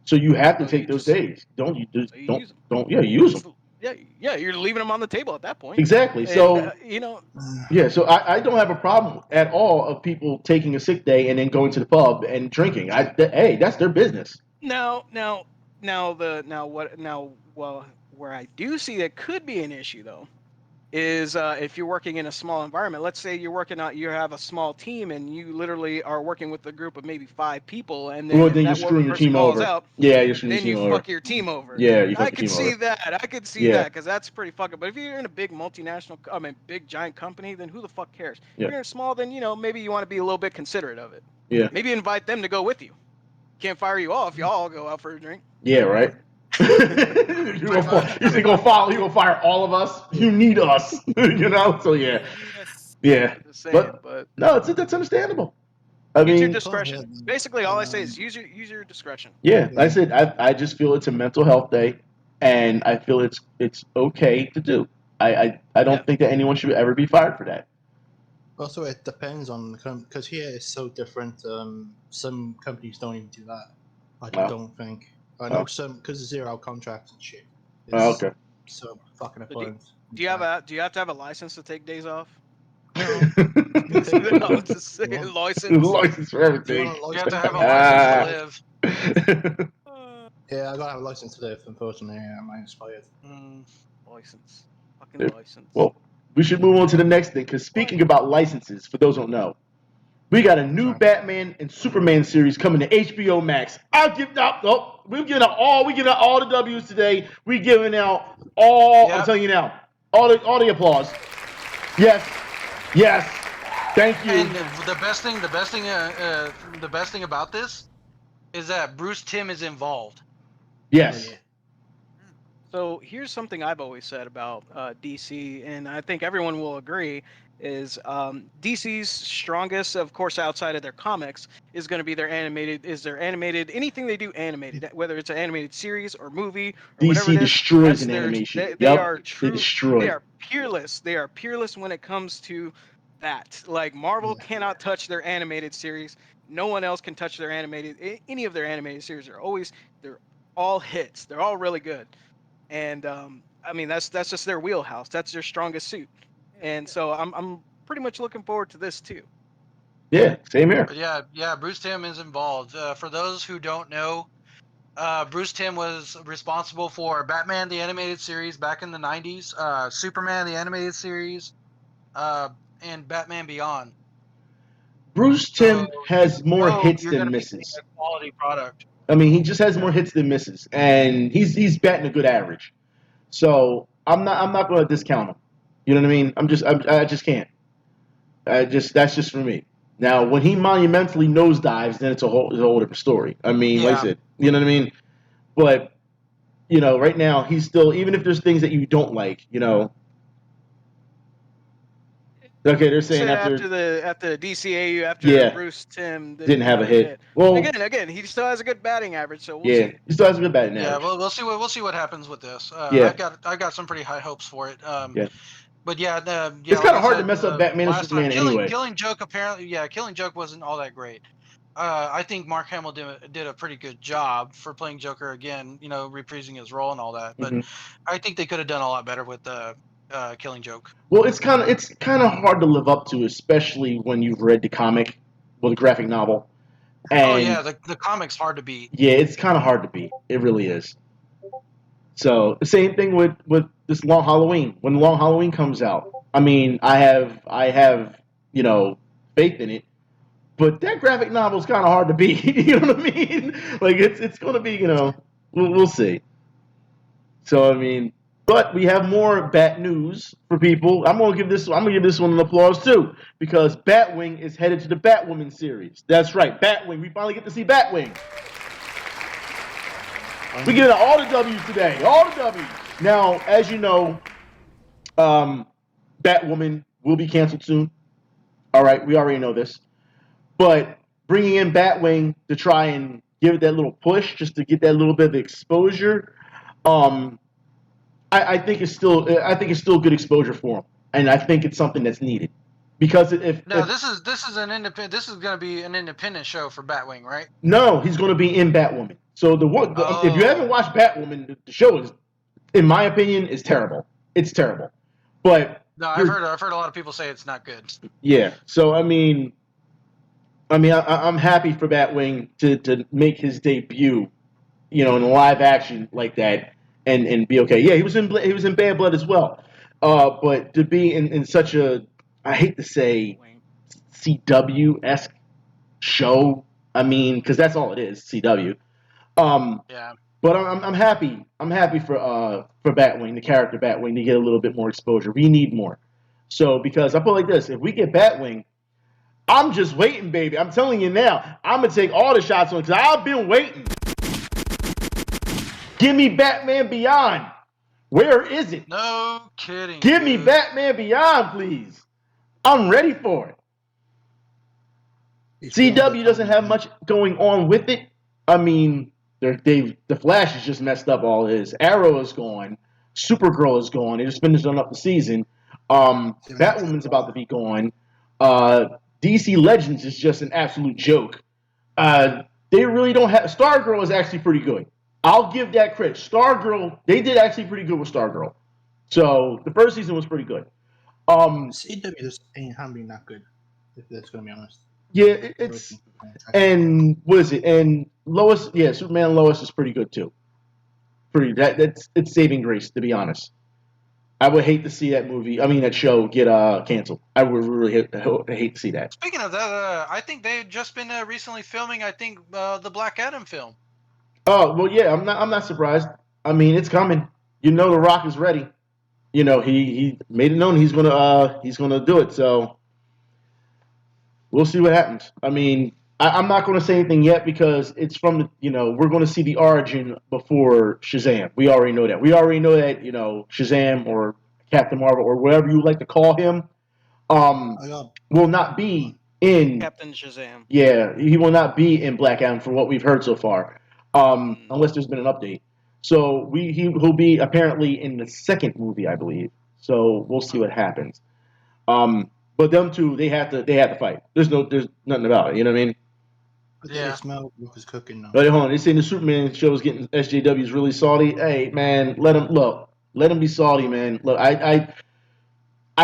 So you have to take those days. Don't you? Use them. Yeah, you're leaving them on the table at that point. Exactly. And, So Yeah, so I don't have a problem at all of people taking a sick day and then going to the pub and drinking. Hey, that's their business. Where I do see that could be an issue though is if you're working in a small environment. Let's say you have a small team and you literally are working with a group of maybe 5 people, and then Well, if then you're that one screwing your person team calls over. out, Yeah, you're screwing then your you team over. fuck your team over. Yeah, you fuck I your could team see over. that. I could see Yeah. that because that's pretty fucking. But if you're in a big multinational, big giant company, then who the fuck cares? Yeah. If you're small, then maybe you want to be a little bit considerate of it. Yeah. Maybe invite them to go with you. Can't fire you all if y'all all go out for a drink. Yeah, right. You're gonna fire all of us. You need us, So yeah, yeah. Just saying, But no, that's understandable. I use your mean, discretion. Basically, all I say is use your discretion. yeah. Like I said, I just feel it's a mental health day, and I feel it's okay to do. I don't think that anyone should ever be fired for that. Also, it depends on because here it's so different. Some companies don't even do that. I don't think. I know some because of 0 contracts and shit. It's Okay. so fucking Do important. you have to have a license to take days off? No. I'm just saying, license. License for everything. You have to have a license to live. Yeah, I gotta have a license to live. Unfortunately, mine expired. License. Fucking license. Well, we should move on to the next thing because speaking about licenses, for those who don't know, we got a new Batman and Superman series coming to HBO Max. We're giving out all the W's today. We're giving out all. Yep. I'm telling you now, all the applause. Yes. Thank you. And the best thing about this is that Bruce Timm is involved. Yes. So here's something I've always said about DC, and I think everyone will agree, is DC's strongest, of course, outside of their comics, is going to be their animated, anything they do animated, whether it's an animated series or movie or whatever DC it is. destroys an animation. They are true. They destroy. They are peerless. They are peerless when it comes to that. Like Marvel cannot touch their animated series. No one else can touch their any of their animated series. They're all hits. They're all really good. And I mean that's just their wheelhouse. That's their strongest suit. And so I'm pretty much looking forward to this too. Yeah, same here. But yeah, Bruce Timm is involved. For those who don't know, Bruce Timm was responsible for Batman the animated series back in the 90s, Superman the animated series, and Batman Beyond. Bruce Timm has more hits you're than gonna misses. be a quality product. I mean, he just has more hits than misses, and he's batting a good average. So I'm not going to discount him. You know what I mean? I just can't. That's just for me. Now, when he monumentally nosedives, then it's a whole different story. I mean, like I said, you know what I mean? But right now he's still, even if there's things that you don't like, Okay, they're saying after the DCAU Bruce Timm didn't have a hit. Well, again, he still has a good batting average, so we'll see. He still has a good batting average. Yeah, well, we'll see what happens with this. I got some pretty high hopes for it. But it's kind of hard to mess up Batman and Superman anyway. Killing Joke Killing Joke wasn't all that great. I think Mark Hamill did a pretty good job for playing Joker again, reprising his role and all that. But I think they could have done a lot better with Killing Joke. Well, it's kind of hard to live up to, especially when you've read the comic, the graphic novel. And, the comic's hard to beat. Yeah, it's kind of hard to beat. It really is. So the same thing with this Long Halloween. When Long Halloween comes out, I mean, I have faith in it. But that graphic novel is kind of hard to beat. You know what I mean? Like it's going to be, we'll see. So I mean, but we have more Bat news for people. I'm gonna give this one an applause too, because Batwing is headed to the Batwoman series. That's right, Batwing. We finally get to see Batwing. We get all the W's today. All the W's. Now, as you know, Batwoman will be canceled soon. All right, we already know this. But bringing in Batwing to try and give it that little push, just to get that little bit of exposure, I think it's still good exposure for him, and I think it's something that's needed. Because this is going to be an independent show for Batwing, right? No, he's going to be in Batwoman. So if you haven't watched Batwoman, the show is, in my opinion, is terrible. It's terrible. But no, I've heard a lot of people say it's not good. Yeah. So I mean, I'm happy for Batwing to make his debut, in live action like that, and be okay. Yeah, he was in Bad Blood as well. But to be in such a, I hate to say, CW-esque show. I mean, because that's all it is, CW. Yeah. But I'm happy. I'm happy for Batwing, the character Batwing, to get a little bit more exposure. We need more. So because I put it like this, if we get Batwing, I'm just waiting, baby. I'm telling you now, I'm gonna take all the shots on because I've been waiting. Give me Batman Beyond. Where is it? No kidding. Give me dude. Batman Beyond, please. I'm ready for it. CW doesn't have much going on with it. I mean, the Flash has just messed up all his. Arrow is gone. Supergirl is gone. They just finished up the season. Batwoman's about to be gone. DC Legends is just an absolute joke. They really don't have. Stargirl is actually pretty good. I'll give that credit. Stargirl, they did actually pretty good with Stargirl. So the first season was pretty good. CW just ain't been that good, if that's gonna be honest. Yeah, it's and what is it? And Lois, yeah, Superman and Lois is pretty good too. It's saving grace, to be honest. I would hate to see that show get canceled. I would really hate to see that. Speaking of that, I think they've just been recently filming. The Black Adam film. Oh well, yeah, I'm not surprised. I mean, it's coming. You know, The Rock is ready. You know, he made it known he's gonna do it. So we'll see what happens. I mean, I'm not going to say anything yet because it's from we're going to see the origin before Shazam. We already know that. We already know that Shazam or Captain Marvel or whatever you like to call him will not be in Captain Shazam. Yeah, he will not be in Black Adam for what we've heard so far, unless there's been an update. So he'll be apparently in the second movie, I believe. So we'll see what happens. But them two, they have to fight. There's nothing about it. You know what I mean? Yeah. Smell Lucas cooking now. But hold on, they saying the Superman show is getting SJWs really salty. Hey man, let him be salty, man. Look, I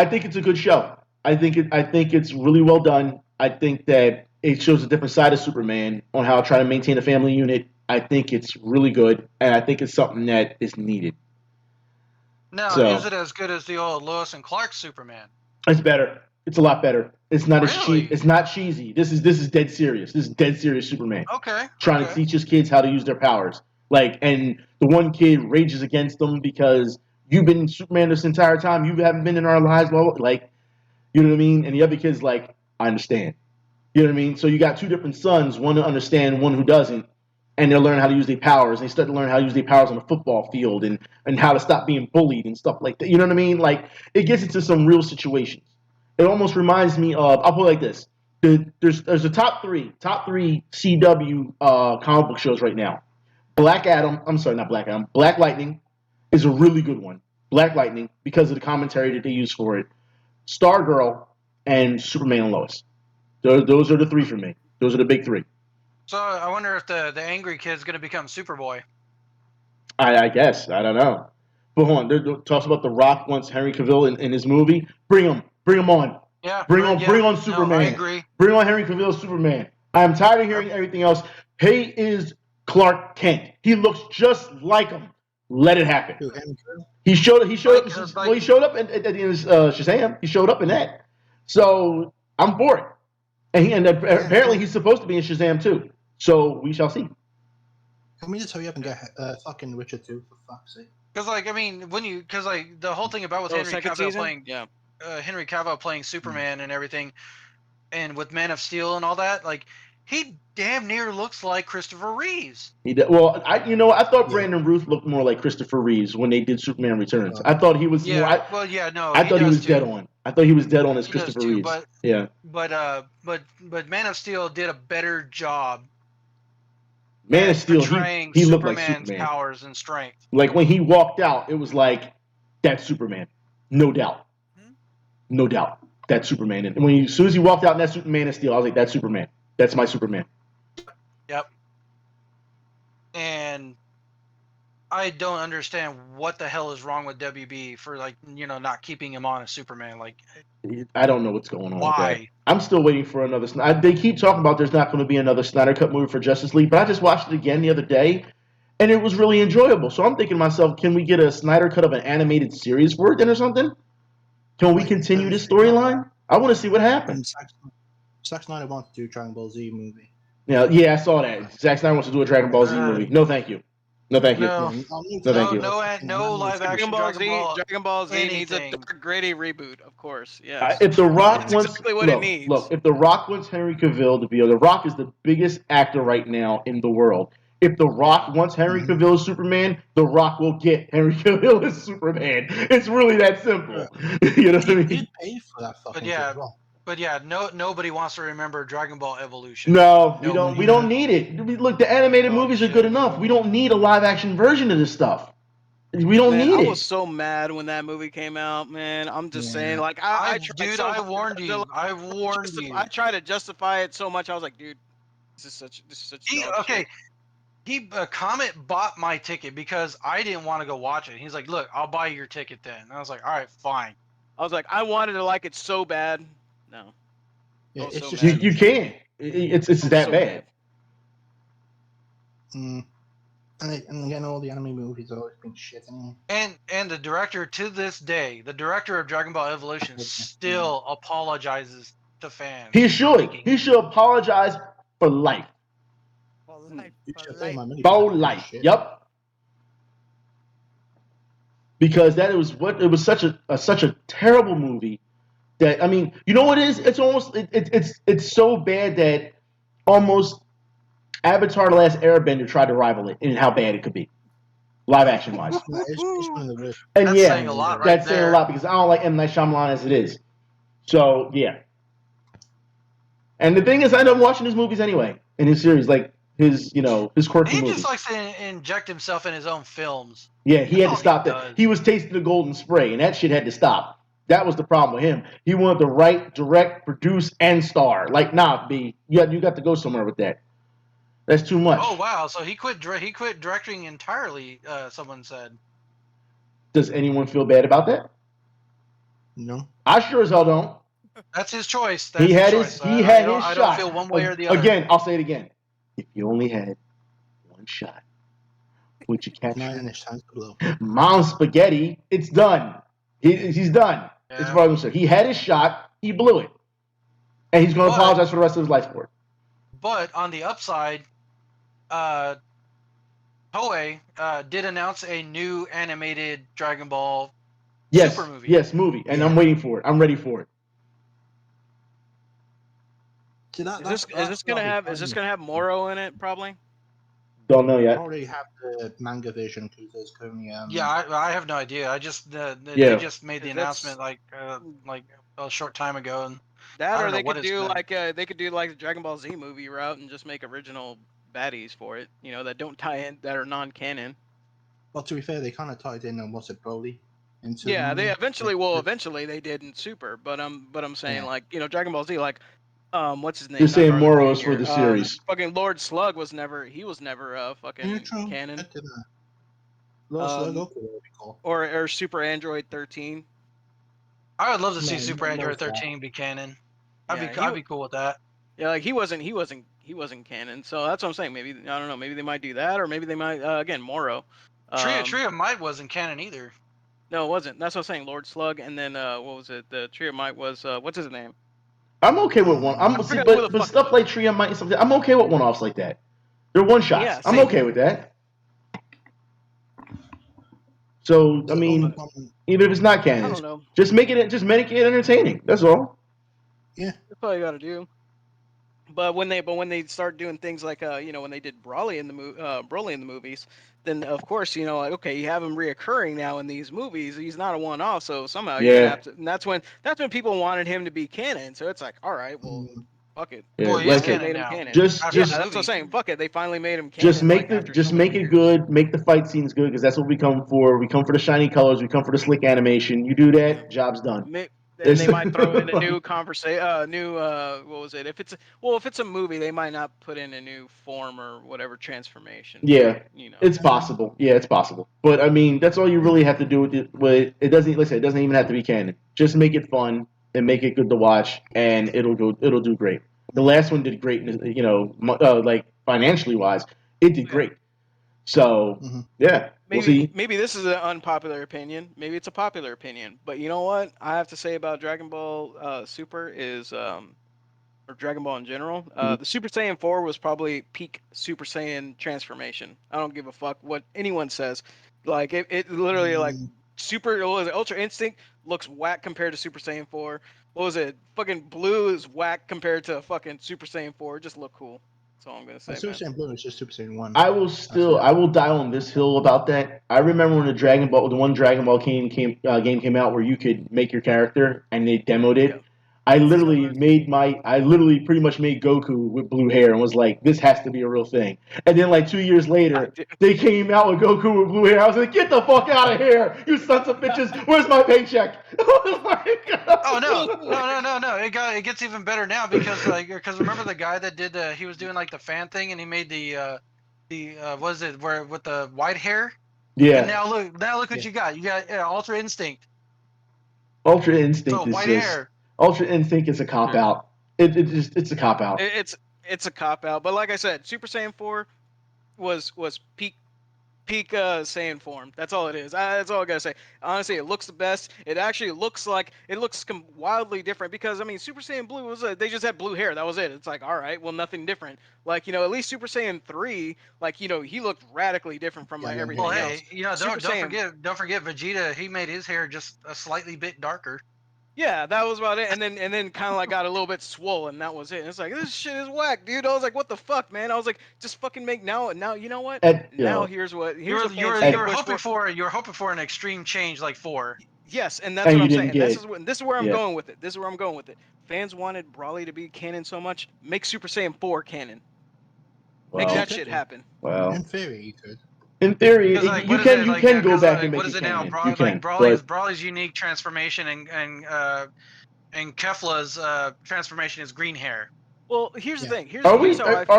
think it's a good show. I think it's really well done. I think that it shows a different side of Superman on how to try to maintain a family unit. I think it's really good, and I think it's something that is needed. Now, So- is it as good as the old Lois and Clark Superman? It's better. It's a lot better. It's not Really? It's not cheesy. This is dead serious. This is dead serious Superman. Okay. Trying to teach his kids how to use their powers. And the one kid rages against them because you've been Superman this entire time. You haven't been in our lives. Well, you know what I mean? And the other kid's like, I understand. You know what I mean? So you got two different sons, one to understand, one who doesn't. And they'll learn how to use their powers. They start to learn how to use their powers on the football field and how to stop being bullied and stuff like that. You know what I mean? It gets into some real situations. It almost reminds me of, I'll put it like this. There's a top three CW comic book shows right now. Black Lightning is a really good one. Black Lightning, because of the commentary that they use for it. Stargirl and Superman and Lois. Those are the three for me. Those are the big three. So I wonder if the angry kid's going to become Superboy. I guess. I don't know. But hold on. There talks about The Rock wants Henry Cavill in his movie. Bring him on. Yeah. Bring on Superman. No, I agree. Bring on Henry Cavill as Superman. I am tired of hearing everything else. He is Clark Kent. He looks just like him. Let it happen. He showed up. He showed up at the end of Shazam. He showed up in that. So I'm for it. And apparently he's supposed to be in Shazam too. So we shall see. Can we just hurry up and get fucking Richard too, for fuck's sake? Because the whole thing about with Henry Cavill playing Superman and everything, and with Man of Steel and all that, he damn near looks like Christopher Reeves. Well, I thought Brandon Ruth looked more like Christopher Reeves when they did Superman Returns. I thought he was more. I thought he was dead on. I thought he was dead on as Christopher Reeves. But Man of Steel did a better job. Man of Steel, he looked like Superman's Superman. Powers and strength. Like when he walked out, it was like that's Superman, no doubt, no doubt. That's Superman. And as soon as he walked out in that Man of Steel, I was like, that's Superman. That's my Superman. Yep. And I don't understand what the hell is wrong with WB for not keeping him on as Superman. I don't know what's going on. Why? With that. I'm still waiting for another. They keep talking about there's not going to be another Snyder Cut movie for Justice League, but I just watched it again the other day, and it was really enjoyable. So I'm thinking to myself, can we get a Snyder Cut of an animated series for it then or something? Can we continue this storyline? I want to see what happens. Zack Snyder wants to do Dragon Ball Z movie. Yeah, I saw that. Zack Snyder wants to do a Dragon Ball Z movie. No, thank you. No, thank you. No. No, thank you. No live action Dragon Ball Z needs a anything. dark, gritty reboot, of course. Yes. If The Rock That's wants, exactly what it needs. look, if The Rock wants Henry Cavill to be, The Rock is the biggest actor right now in the world. If The Rock wants Henry Cavill as Superman, The Rock will get Henry Cavill as Superman. It's really that simple. You know what I mean? He paid for that fucking shit as well. But yeah, nobody wants to remember Dragon Ball Evolution. No, we don't. We don't need it. Look, the animated movies are good enough. We don't need a live action version of this stuff. We don't need it. I was so mad when that movie came out, man. I'm just saying, like, I warned you. I warned you. I tried to justify it so much. I was like, dude, this is such okay. Comet bought my ticket because I didn't want to go watch it. He's like, look, I'll buy your ticket then. And I was like, all right, fine. I was like, I wanted to like it so bad. No. Yeah, it's so just you can't. It's that so bad. And again, all the anime movies have always been shit. And the director to this day, the director of Dragon Ball Evolution, still apologizes to fans. He should. He should apologize for life. For life. Yep. Because it was such a terrible movie that, I mean, you know what it is? It's almost it's so bad that almost Avatar: The Last Airbender tried to rival it in how bad it could be, live action wise. And that's saying a lot, right? That's saying a lot because I don't like M. Night Shyamalan as it is. So yeah. And the thing is, I end up watching his movies anyway in his series, like his quirky he movies. He just likes to inject himself in his own films. Yeah, he had to stop that. He was tasting the golden spray, and that shit had to stop. That was the problem with him. He wanted to write, direct, produce, and star. Like, nah, B, you got to go somewhere with that. That's too much. Oh wow! So he quit directing entirely. Someone said. Does anyone feel bad about that? No. I sure as hell don't. That's his choice. He had his shot. I don't feel one way or the other. Again, I'll say it again. If you only had one shot, would you catch it? Mom spaghetti. It's done. He's done. Yeah. As far as I'm concerned, he had his shot. He blew it, and he's going to apologize for the rest of his life for it. But on the upside, Toei did announce a new animated Dragon Ball Super movie. Yes, movie, and I'm waiting for it. I'm ready for it. Is this gonna have Moro in it? Probably. Don't know yet. I already have the manga version because there's currently. I have no idea. I just they just made the announcement like a short time ago, and that or they could do like the Dragon Ball Z movie route and just make original baddies for it. You know, that don't tie in, that are non-canon. Well, to be fair, they kind of tied in on what's it, Broly. Yeah, they eventually they did in Super, but I'm saying like, you know, Dragon Ball Z, like what's his name? You're saying Moro is for the series. Fucking Lord Slug was never fucking canon. Lord Slug, okay, that'd be cool. Or Super Android 13. I would love to see Super Android 13 be canon. I'd be cool with that. Yeah, like he wasn't canon, so that's what I'm saying. Maybe I don't know. Maybe they might do that, or maybe they might again Moro. Tree of Might wasn't canon either. No, it wasn't. That's what I'm saying. Lord Slug, and then what was it? The Tree of Might was what's his name? I'm okay with one. But stuff like Tree of Might and something, I'm okay with one-offs like that. They're one shots. Yeah, I'm okay with that. So I mean, even if it's not canon, just make it entertaining. That's all. Yeah, that's all you gotta do. But when they start doing things like when they did Broly in the movies, then of course like okay, you have him reoccurring now in these movies. He's not a one-off, so somehow you're gonna have to. And that's when people wanted him to be canon. So it's like, all right, well, fuck it. Yeah, well, he's canon now. Canon. Just that's what I'm saying. Fuck it, they finally made him canon. Just make it good. Make the fight scenes good because that's what we come for. We come for the shiny colors. We come for the slick animation. You do that, job's done. Then they might throw in a new conversation, what was it? If it's a movie, they might not put in a new form or whatever transformation. Yeah, it's possible. Yeah, it's possible. But I mean, that's all you really have to do with it. But it doesn't. Listen, it doesn't even have to be canon. Just make it fun and make it good to watch, and it'll do great. The last one did great. Like financially wise, it did great. So yeah, we'll see. Maybe this is an unpopular opinion. Maybe it's a popular opinion. But you know what I have to say about Dragon Ball Super is, or Dragon Ball in general, the Super Saiyan 4 was probably peak Super Saiyan transformation. I don't give a fuck what anyone says. Like it literally like Super, what was it, Ultra Instinct looks whack compared to Super Saiyan 4. What was it? Fucking Blue is whack compared to fucking Super Saiyan 4. It just look cool. That's all I'm gonna say. Super Saiyan Blue is just Super Saiyan 1. I will die on this hill about that. I remember when the one Dragon Ball game came out where you could make your character and they demoed it. Yeah. I literally pretty much made Goku with blue hair and was like, this has to be a real thing. And then like 2 years later, they came out with Goku with blue hair. I was like, get the fuck out of here, you sons of bitches! Where's my paycheck? Oh no! It gets even better now because remember the guy that did he was doing like the fan thing and he made the what is it where with the white hair? Yeah. And now look what you got. You got Ultra Instinct. Ultra Instinct So is white just hair. Ultra Instinct is a cop out. It's a cop out. It's a cop out. But like I said, Super Saiyan 4 was peak Saiyan form. That's all it is. That's all I gotta say. Honestly, it looks the best. It actually looks wildly different because I mean, Super Saiyan Blue was they just had blue hair. That was it. It's like, all right, well, nothing different. Like at least Super Saiyan 3, like he looked radically different from everything Well, else. hey, don't forget Vegeta. He made his hair just a slightly bit darker. Yeah, that was about it. And then kind of like got a little bit swollen. That was it. And it's like, this shit is whack, dude. I was like, what the fuck, man? I was like, just fucking make now. You know what? Here's what you were hoping for. You were hoping for an extreme change like 4. Yes, and that's what I'm saying. This is where I'm going with it. Fans wanted Brawly to be canon so much. Make Super Saiyan 4 canon. Make that shit happen. Well, in theory, you could. In theory, you can go back and make it canon. Brawly's unique transformation and Kefla's transformation is green hair. Well, here's the thing. Are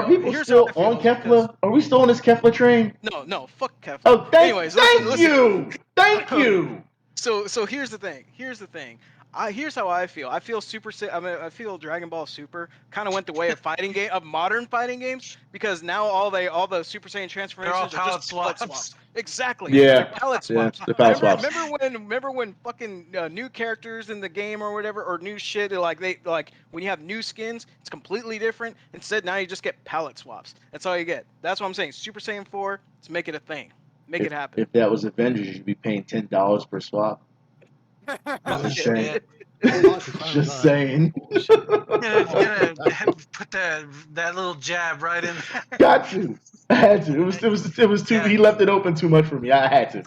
people still on Kefla? Are we still on this Kefla train? No, fuck Kefla. Oh, thank you. So here's the thing. Here's how I feel. I feel I feel Dragon Ball Super kind of went the way of modern fighting games because now all the Super Saiyan transformations are just palette swaps. Exactly. Yeah. They're palette swaps. They're palette swaps. Remember when fucking new characters in the game or whatever or new shit like when you have new skins, it's completely different. Instead, now you just get palette swaps. That's all you get. That's what I'm saying. Super Saiyan 4, let's make it a thing. Make it happen. If that was Avengers, you'd be paying $10 per swap. Just saying. Gonna put that little jab right in there. Got to. I had to. It was too. He left it open too much for me. I had to.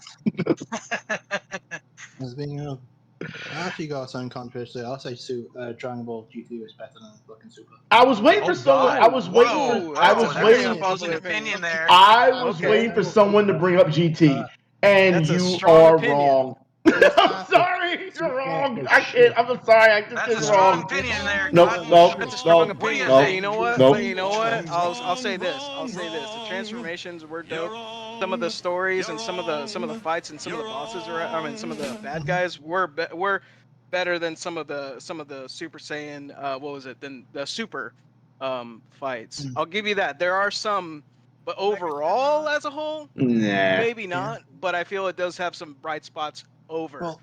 As being I actually got some controversy. I'll say Dragon Ball GT was better than fucking Super. I was waiting for someone. I was waiting for someone to bring up GT, and you are wrong. I'm sorry, you're wrong. I can't. I'm sorry. I just did wrong. Opinion there. That's a strong opinion. Hey, you know what? I'll say this. The transformations were dope. Some of the stories and some of the fights and some of the bosses some of the bad guys were better than some of the Super Saiyan. Than the Super fights. I'll give you that. There are some. But overall, as a whole, maybe not. But I feel it does have some bright spots over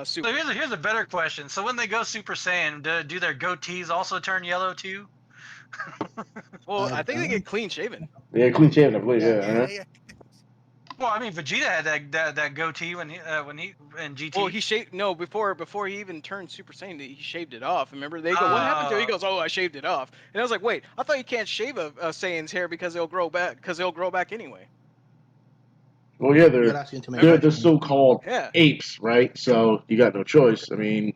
Super. So here's a better question. So when they go Super Saiyan, do their goatees also turn yellow too? Well, I think they get clean shaven. Yeah, clean shaven, I believe. Yeah. Well, I mean, Vegeta had that goatee when he in GT. Well, he shaved before he even turned Super Saiyan. He shaved it off. Remember, they go, "What happened to it?" He goes, "Oh, I shaved it off." And I was like, "Wait, I thought you can't shave a Saiyan's hair because they'll grow back anyway." Well, yeah, they're so-called apes, right? So you got no choice. I mean,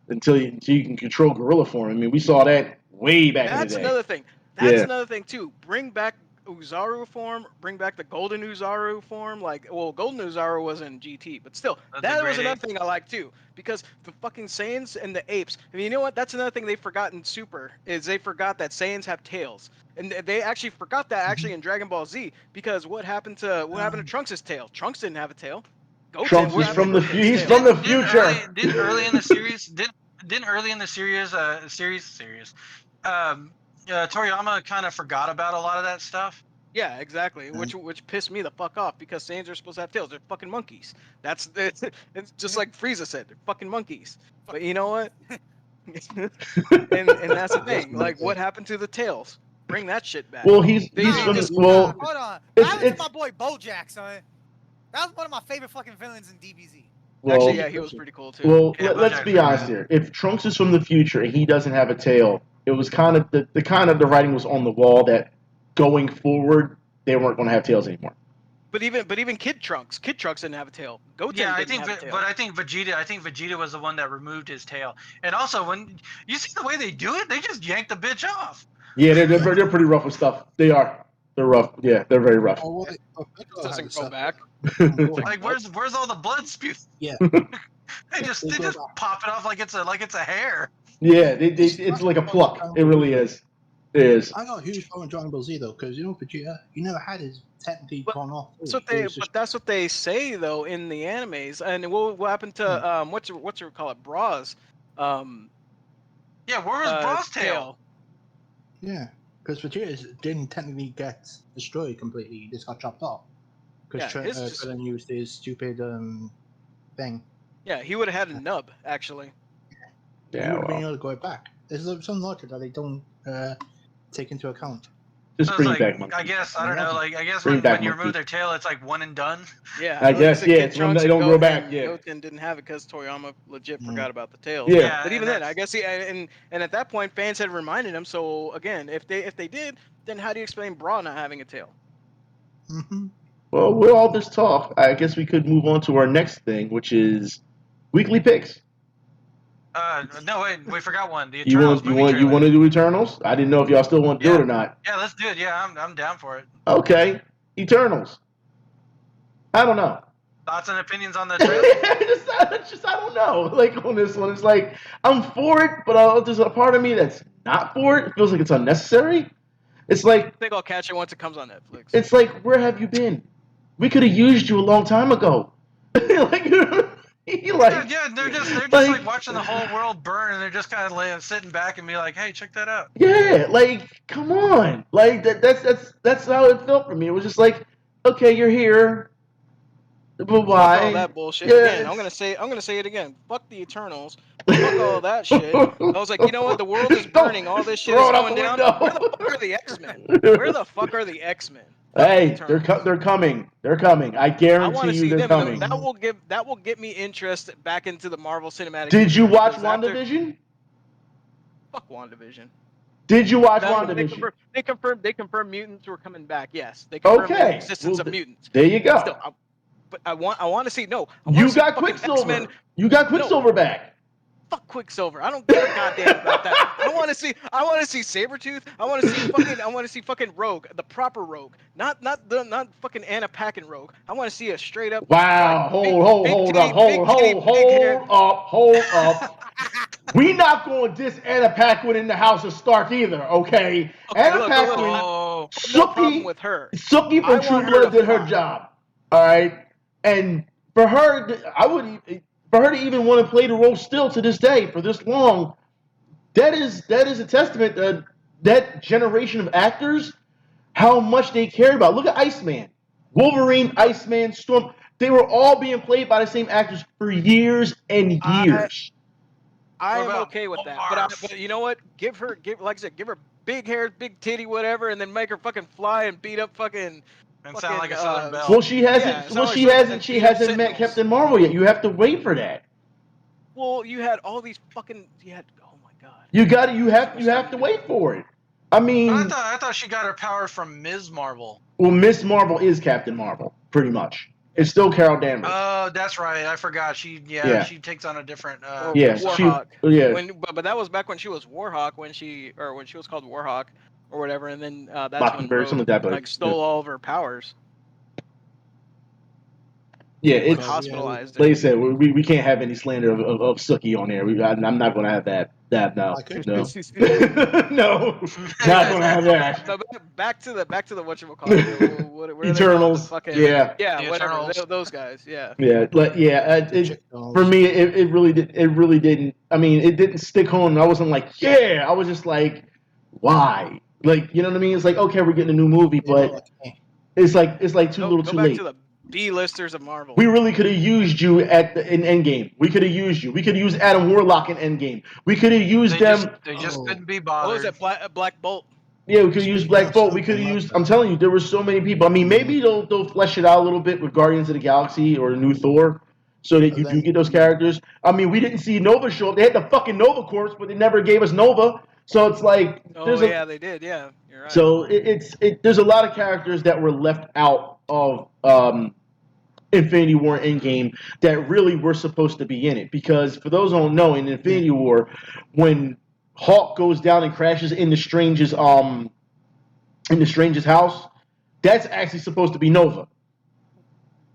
until you can control gorilla form. I mean, we saw that way back in the day. That's another thing. That's another thing too. Bring back Uzaru form, bring back the Golden Uzaru form. Golden Uzaru was in GT, but still, that was another thing I like too. Because the fucking Saiyans and the apes. I mean, you know what? That's another thing they forgot in Super is they forgot that Saiyans have tails, and they actually forgot that in Dragon Ball Z. Because what happened to Trunks' tail? Trunks didn't have a tail. Trunks is from the he's from the future. Didn't early in the series Toriyama kind of forgot about a lot of that stuff. Yeah, exactly. Which pissed me the fuck off because Saiyans are supposed to have tails. They're fucking monkeys. It's just like Frieza said. They're fucking monkeys. But you know what? and that's the thing. Like, what happened to the tails? Bring that shit back. Well, he's Nah, from just- well. hold on. it's- What happened to it's- my boy BoJack, son? That was one of my favorite fucking villains in DBZ. Well, Actually, yeah, he was pretty cool too. Well, Yeah, let's Bojack's be pretty honest bad. here. If Trunks is from the future and he doesn't have a tail, it was kind of the writing was on the wall that going forward they weren't going to have tails anymore. But even Kid Trunks didn't have a tail. Goten Yeah, didn't have a tail. but I think Vegeta was the one that removed his tail. And also, when you see the way they do it, they just yank the bitch off. Yeah, they're pretty rough with stuff. They are. They're rough. Yeah, they're very rough. Oh, well, It doesn't go back. Like, where's all the blood spewed? Yeah. They just pop it off like it's a hair. Yeah, it's like a pluck. It really is. It is. I got a huge problem with Dragon Ball Z though, because Vegeta, he never had his technically But gone off. But that's what they say though in the animes. And what happened to what's it call it, Bras? Yeah, where was Braw's tail? Yeah, because Vegeta didn't technically get destroyed completely. He just got chopped off. Because Yeah, his just- Krillin used his stupid thing. Yeah, he would have had a nub actually. He Yeah, would have been well, able to go back. There's some logic that they don't take into account. just So it's bring like, it back, monkey. I guess I don't know. Like I guess Bring when, it back, when you monkey. remove their tail, it's like one and done. Yeah, I like guess, said, yeah, Kid it's when Trunks they and don't grow Goten- back, yeah. Goten didn't have it because Toriyama legit Mm. forgot about the tails. Yeah. But even and then, I guess and at that point, fans had reminded him. So again, if they did, then how do you explain Bra not having a tail? Mm-hmm. Well, with all this talk, I guess we could move on to our next thing, which is weekly picks. No, wait, we forgot one. The You Eternals movie want trailer. to do Eternals? I didn't know if y'all still want to do it Yeah. or not. Yeah, let's do it. Yeah, I'm down for it. Okay, Eternals. I don't know. Thoughts and opinions on the trailer? I don't know. Like on this one, it's like I'm for it, but there's a part of me that's not for it. It feels like it's unnecessary. It's like I think I'll catch it once it comes on Netflix. it's like where have you been? We could have used you a long time ago. like yeah, they're just like- like watching the whole world burn, and they're just kind of sitting back and be like, "Hey, check that out." yeah, like come on, like that's how it felt for me. It was just like, okay, you're here, but Fuck why? all that bullshit. Yeah, Again, it's- I'm gonna say it again. Fuck the Eternals. Fuck all that shit. I was like, you know what? The world is burning. All this shit is Throw it out going the down. window. Where the fuck are the X-Men? Where the fuck are the X-Men? Hey, Eternals. they're coming. They're coming. I I guarantee want to you see they're them. coming. That will get me interest back into the Marvel Cinematic. Did you Universe, watch because after- WandaVision? Fuck WandaVision. Did you watch No, WandaVision? they confirmed mutants were coming back. Yes, they confirmed Okay, the existence well, of mutants. There you go. Still, but I want to see. No, I wanna You see got fucking Quicksilver. X-Men. You got Quicksilver back. Fuck Quicksilver. I don't give a goddamn about that. I want to see Sabretooth. I want to see fucking Rogue, the proper Rogue. Not fucking Anna Paquin Rogue. I want to see a straight up Wow, like, hold up. We not going to diss Anna Paquin in the House of Stark either, okay? Okay, Anna look, Paquin, Oh, no problem Sookie, with her. Sookie I from True want her Blood to did her fly. job, all right? And for her, for her to even want to play the role still to this day for this long, that is a testament to that generation of actors, how much they care about. Look at Iceman, Wolverine, Iceman, Storm. They were all being played by the same actors for years and years. I What am about okay with that. Marv? But you know what? Give like I said, give her big hair, big titty, whatever, and then make her fucking fly and beat up fucking. and sound like a Southern Belle. Well, she hasn't. Yeah, it's not like she something hasn't. that She beat up hasn't met Sentinels. Captain Marvel yet. You have to wait for that. Well, you had all these fucking. You had. Oh my god. You got. You have to wait for it. I mean, But I thought she got her power from Ms. Marvel. well, Miss Marvel is Captain Marvel, pretty much. It's still Carol Danvers. Oh, that's right. I forgot. She takes on a different. yeah, Warhawk. yeah. But that was back when she was Warhawk, when she was called Warhawk or whatever, and then that's when Mockingbird, Rogue, something like that, but- like stole all of her powers. Yeah, it's Hospitalized. like I said. We can't have any slander of Sookie on there. I'm not going to have that. No, I could. no, no, not going to have that. No, but back to the whatchamacallit. Where Eternals, yeah. The whatever. Eternals. Those guys, yeah. Yeah, but yeah, for me, it really didn't. I mean, it didn't stick home. I wasn't like, yeah. I was just like, why? Like, you know what I mean? It's like, okay, we're getting a new movie, They were but like, eh. it's like too little, Go too back late. to the B-listers of Marvel. We really could have used you in Endgame. We could have used you. We could have used Adam Warlock in Endgame. We could have used them. They just Oh. couldn't be What was bothered. it? Black Bolt. Yeah, we could have used Speaking Black of Bolt. We could have something like used. that. I'm telling you, there were so many people. I mean, maybe they'll flesh it out a little bit with Guardians of the Galaxy or the new Thor, so that you do get those characters. I mean, we didn't see Nova show up. They had the fucking Nova Corps, but they never gave us Nova. So it's like Oh yeah, they did. Yeah, you're right. So there's a lot of characters that were left out of Infinity War Endgame that really were supposed to be in it. Because for those who don't know, in Infinity War, when Hulk goes down and crashes in the Strange's house, that's actually supposed to be Nova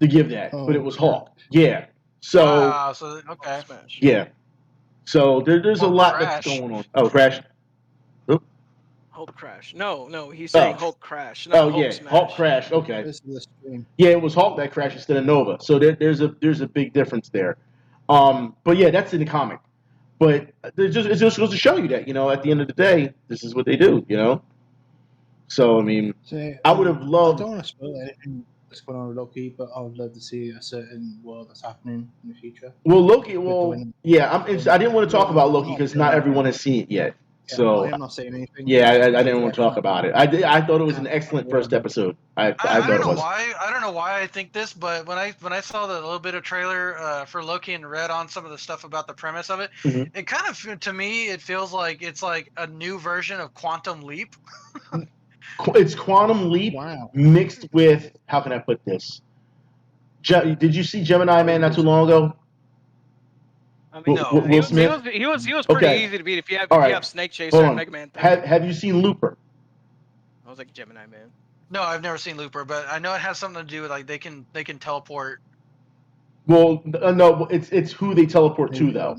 to give that, but it was Hulk. Yeah. So Okay. Smash. yeah. So there's a Hulk lot crash. that's going on. Oh, crash. Hulk crash. No, he's saying Oh. Hulk crash. Not Hulk yeah, smash. Hulk crash. Okay. This is the stream. Yeah, it was Hulk that crashed instead of Nova. So there's a big difference there. But yeah, that's in the comic. But it just goes to show you that, at the end of the day, this is what they do, So I mean, So, I would have loved. I don't want to spoil anything that's going on with Loki, but I would love to see a certain world that's happening in the future. Well, Loki. Well, yeah, I didn't want to talk about Loki because not everyone has seen it yet. Yeah, So I'm not saying anything. yeah, I didn't want to talk about it. I thought it was an excellent first episode. I thought don't it know was. why. I don't know why I think this, but when I saw the little bit of trailer for Loki and read on some of the stuff about the premise of it, Mhm. it kind of to me it feels like it's like a new version of Quantum Leap. It's Quantum Leap mixed with, how can I put this? Did you see Gemini Man not too long ago? I mean, No. Will Smith? He was pretty Okay. easy to beat if you have All right. Snake Chaser Hold and on. Mega Man 3. Have you seen Looper? I was like Gemini Man. No, I've never seen Looper, but I know it has something to do with like they can teleport. Well, no, it's who they teleport to though.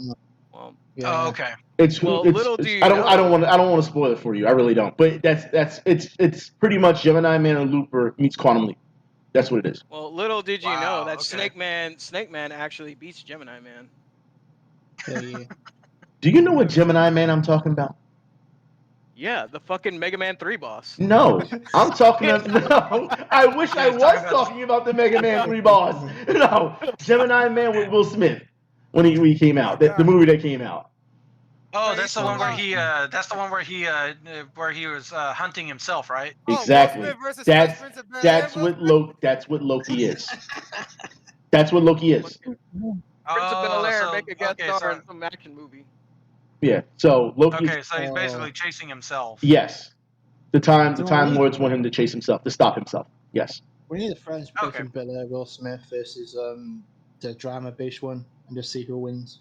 Well, Oh, okay. It's who. Well, it's, little it's- do you I don't know- want to spoil it for you. I really don't. But it's pretty much Gemini Man and Looper meets Quantum Leap. That's what it is. well, little did you know Wow, that okay. Snake Man actually beats Gemini Man. Yeah. Do you know what Gemini Man I'm talking about? Yeah, the fucking Mega Man 3 boss. No, I'm talking about. No, I wish I You're was talking about- talking about the Mega Man 3 boss. No, Gemini Man with Will Smith when he came out. The movie that came out. Oh, that's the one where Right. he was hunting himself, right? Oh, Will Exactly. Smith versus That's Fresh Prince of Bel-Air, that's Will what Smith? That's what Loki is. That's what Loki is. Prince of Bel-Air make a guest star so, in some action movie. Yeah. So Loki. okay, so he's basically chasing himself. Yes. The Time No, Lords want him to chase himself, to stop himself. Yes. We need a French Okay. person, Bel-Air, Will Smith versus the drama-based one, and just see who wins.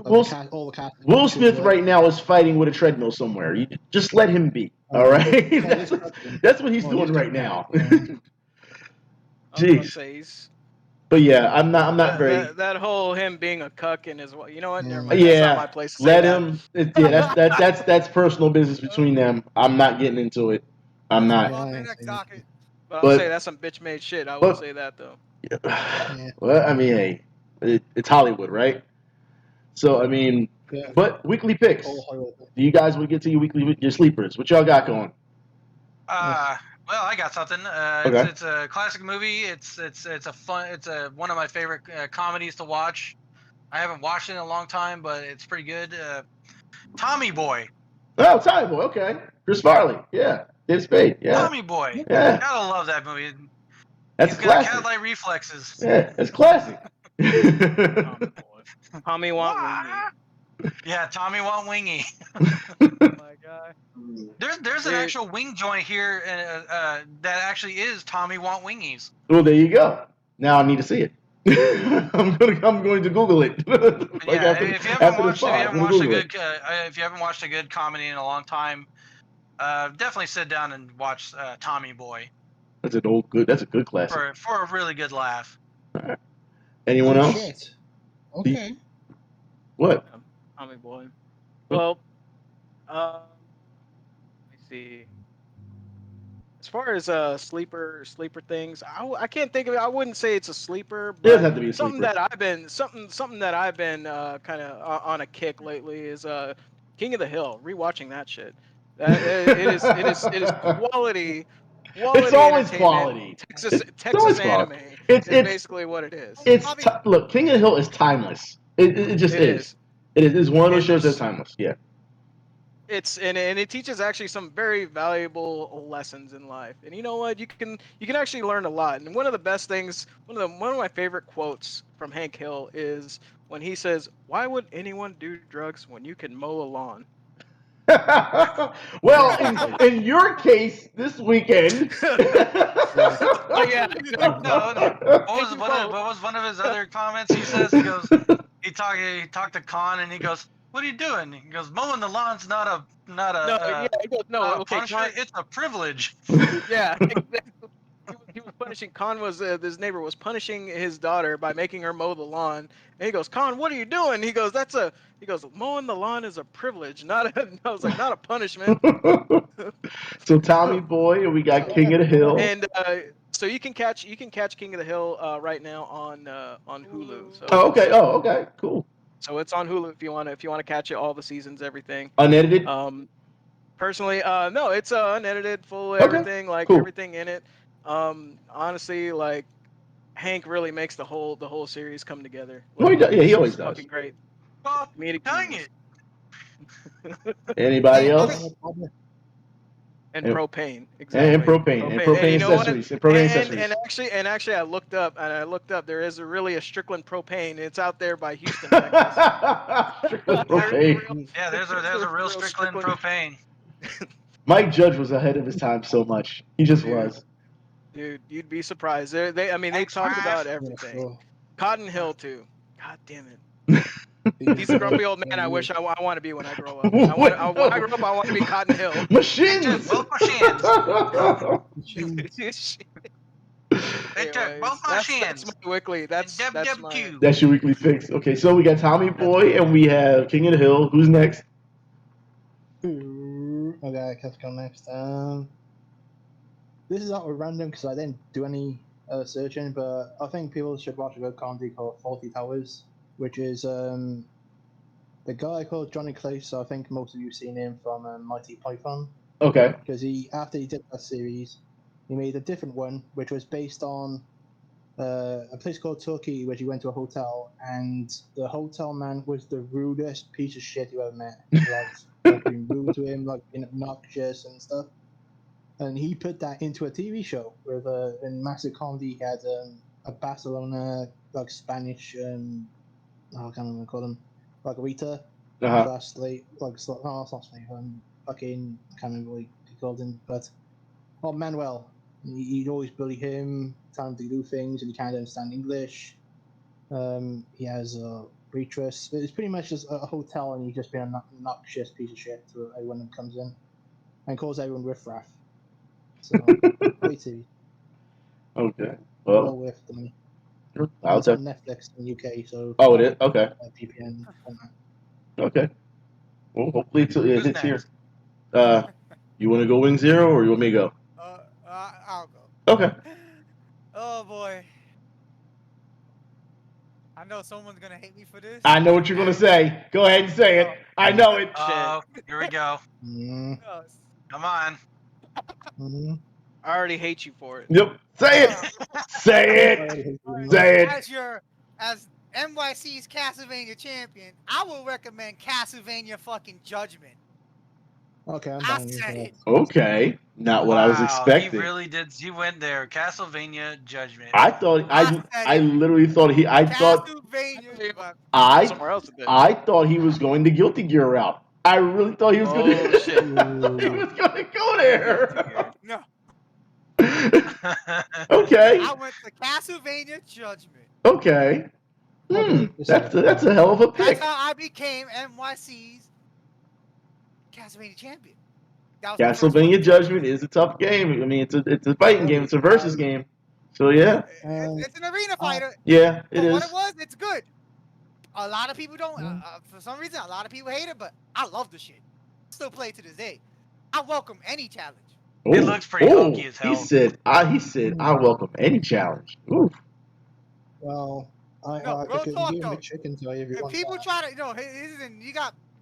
Will, All the cast. Will Smith right now is fighting with a treadmill somewhere. You just let him be. All right. That's what he's doing right now. I was gonna Jeez. say he's But yeah, I'm not very. that whole him being a cuck and his you know what? Never mind. Yeah, That's not my place to say let that. him. That's personal business between them. I'm not getting into it. I'm not. On the next docket. But I'll But- say that's some bitch made shit. I will but- say that though. Well, I mean, hey, it's Hollywood, right? So I mean, Yeah. but weekly picks. All Hollywood. Do you guys would get to your sleepers? What y'all got going? Well, I got something. Okay. It's a classic movie. It's a fun. It's one of my favorite comedies to watch. I haven't watched it in a long time, but it's pretty good. Tommy Boy. Oh, Tommy Boy. Okay, Chris Farley. Yeah, Dave Spade. Yeah, Tommy Boy. Yeah. Gotta love that movie. that's He's got classic. cat-like reflexes. Yeah, it's classic. Tommy want wingy. Yeah, Tommy want wingy. Oh my god. There's an Dude. actual wing joint here that actually is Tommy want wingies. Well, there you go. Now I need to see it. I'm going to Google it. Like Yeah, after- if you after haven't the watched, spot, I'm gonna Google it. if you haven't watched a good comedy in a long time, definitely sit down and watch Tommy Boy That's a good classic. for a really good laugh. Anyone Oh, else? shit. Okay. What? Tommy Boy. Well, let me see. As far as sleeper things, I can't think of it. I wouldn't say it's a sleeper, It doesn't but have to be a something sleeper. that I've been kind of on a kick lately is King of the Hill. Rewatching that shit. It is quality It's always entertainment. quality. Texas It's always anime quality. is basically what it is. Bobby, Look, King of the Hill is timeless. It just It is. is. It is. It's one of those And shows that's there's timeless. Yeah. it's and it teaches actually some very valuable lessons in life. And you know what? You can actually learn a lot. And one of the best things, one of my favorite quotes from Hank Hill is when he says, "Why would anyone do drugs when you can mow a lawn?" Well, in your case, this weekend. Oh yeah. No, what was one of his other comments? He says he goes he talked to Khan and he goes, "What are you doing?" He goes, "Mowing the lawn's not a No, yeah, he goes, no, not a okay, punishment. Khan, It's a privilege." yeah, exactly. He was punishing. Khan was this neighbor was punishing his daughter by making her mow the lawn. And he goes, "Khan, what are you doing?" He goes, he goes, "Mowing the lawn is a privilege, not a." I was like, "Not a punishment." So Tommy Boy, and we got King of the Hill. And so you can catch King of the Hill right now on Hulu. So Oh, okay. Oh, okay. Cool. so it's on Hulu if you want to catch it, all the seasons, everything. Unedited. Personally, no, it's unedited, full Okay, everything, like cool. everything in it. Honestly, like Hank really makes the whole series come together. Well, he Like, does. Yeah, he it's always just does. fucking great. Well, Comedic dang genius. it. Anybody Hey, else? And And- propane, exactly. And propane. And propane you know what? accessories. And propane And accessories. actually, I looked up there is really a Strickland propane. It's out there by Houston, Texas. Strickland There's a propane. real- Yeah, there's a real Strickland propane. Mike Judge was ahead of his time so much. He just Dude. was. Dude, you'd be surprised. They talked about everything. Cotton Hill too. God damn it. He's a grumpy old man. I wish I want to be when I grow up. When I grow up, I want to be Cotton Hill. Machines. Both machines. They took Anyways, both that's machines. my weekly. That's my. WWQ. That's your weekly fix. Okay, so we got Tommy Boy and we have King of the Hill. Who's next? Okay, let's go next. This is out of random because I didn't do any searching, but I think people should watch a good comedy called 40 Towers, which is the guy called Johnny Close. I think most of you have seen him from Mighty Python. Okay. Because after he did that series, he made a different one, which was based on a place called Turkey, where he went to a hotel, and the hotel man was the rudest piece of shit you ever met. Like being rude to him, like being obnoxious and stuff. And he put that into a TV show with in massive comedy. He had a Barcelona like Spanish I can't remember what to call him, like Rita. That's like it's not Slave. Fucking I can't remember what he called him, but Manuel. He'd always bully him, tell him to do things, and he can't understand English. He has a waitress. It's pretty much just a hotel, and he's just been an obnoxious piece of shit to everyone that comes in, and calls everyone riffraff. So great series. Okay. Well Well, worth the money. I'll It's on Netflix in the UK, so. Oh, it is? Okay. VPN. Okay. Well, hopefully it's Who's here. next? You want to go Wing Zero or you want me to go? I'll go. Okay. Oh boy. I know someone's gonna hate me for this. I know what you're gonna say. Go ahead and say it. I know it. Oh, here we go. Mm. Come on. Mm. I already hate you for it. Yep. Say it. Say it. Say it. As NYC's Castlevania champion, I will recommend Castlevania fucking Judgment. Okay, I'm I buying you for said that. it. Okay. Not what I was expecting. He really did. He went there. Castlevania Judgment. I thought I literally thought Castlevania. I thought he was going the Guilty Gear route. I really thought he was going to. shit. He was going to go there. No. Okay. I went to Castlevania Judgment. Okay. That's a hell of a pick. That's how I became NYC's Castlevania champion. Castlevania Judgment is a tough game. I mean, it's a fighting game. It's a versus game. So yeah. It's an arena fighter. Yeah, it is. What it was, it's good. A lot of people don't. For some reason, a lot of people hate it, but I love the shit. Still play to this day. I welcome any challenge. It looks pretty hokey as hell. He said, I welcome any challenge. Ooh. Well, I No, real could talk give him though. a chicken to everyone. If people try to,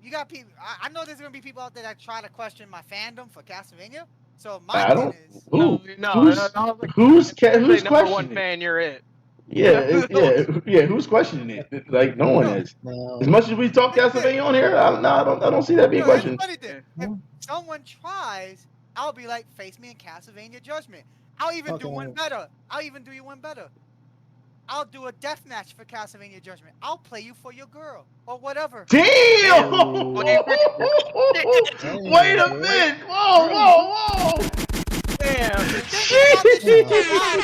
you you got people. I know there's gonna be people out there that try to question my fandom for Castlevania. So I my thing don't. is, Who? No, Who's who's number one questioning it? fan? You're it. Yeah. Who's questioning it? Like no one no, is. No. As much as we talk Castlevania on here, I don't see that being no. Here's the questioned. funny thing: if someone tries, I'll be like, face me in Castlevania Judgment. I'll even do one better. I'll even do you one better. I'll do a death match for Castlevania Judgment. I'll play you for your girl or whatever. Damn! Ooh. Wait a minute! Whoa! Damn. Thinking about this shit for a while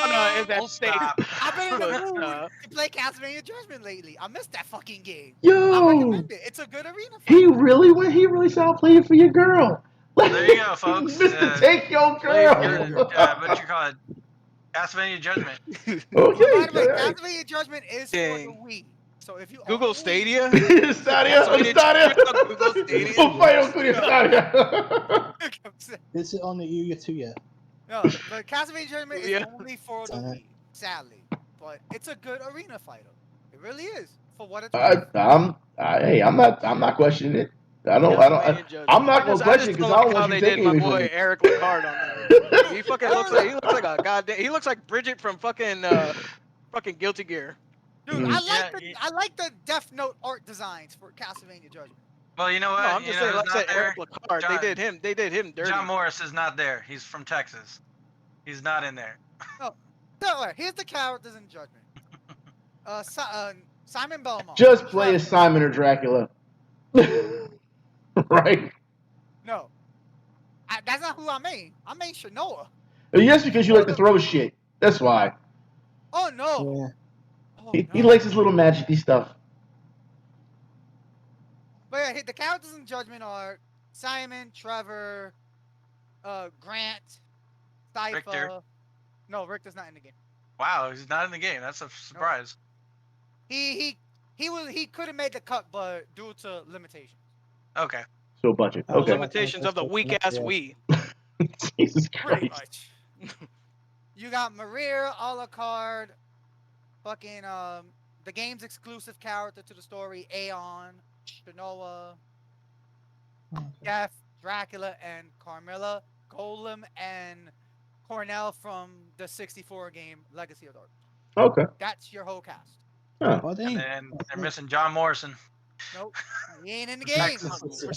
now. Anna is at Don't stake. stop. I've been in the Good mood stuff. to play Castlevania Judgment lately. I missed that fucking game. I Yo! recommend it. It's a good arena fight. He really went. He really said, "I'll play it for your girl." There you go, folks. Mr. Take your play girl. your- What you call it? Castlevania Judgment. Okay. By the way, all right. Castlevania Judgment is for the Dang. Wii. So if you own Google a Wii- Stadia. Stadia. Google Stadia. Oh, fire con Stadia. Is it on the EU too yet? No, but Castlevania Judgment is Yeah. only for the Damn it. Wii, sadly. But it's a good arena fighter. It really is, for what it's worth. I'm not questioning it. I don't. Castlevania Judgment. I'm not I gonna just question it don't because I don't like how want you they did taking my anything from boy me. Eric Lacard on there. He looks like a goddamn. He looks like Bridget from fucking Guilty Gear. Dude, Mm. I like the Death Note art designs for Castlevania Judgment. Well, you know what? No, I'm You just know saying, like who's I not said, Eric there? Lacard. John- They did him dirty. John Morris is not there. He's from Texas. He's not in there. So, here's the characters in Judgment. Simon Belmont. Just play as Trevor. Simon or Dracula. Right? No. That's not who I main. I main Shanoa. Yes, because you like to throw shit. That's why. Oh, no. Yeah. Oh, He no. likes his little magic-y stuff. But yeah, the characters in Judgment are Simon, Trevor, Grant, Cypher. Richter. No, Richter's not in the game. Wow, he's not in the game. That's a surprise. He could have made the cut, but due to limitations. Okay. So budget. Oh, Okay. Limitations of the weak ass Yeah. Wii. Jesus Pretty Christ. much. You got Maria, Alucard, fucking the game's exclusive character to the story, Aeon, Shanoa, Jeff, Dracula, and Carmilla, Golem, and Cornell from the 64 game Legacy of Dark. Okay. That's your whole cast. Oh. Oh, dang. And they're missing John Morrison. Nope, he ain't in the game.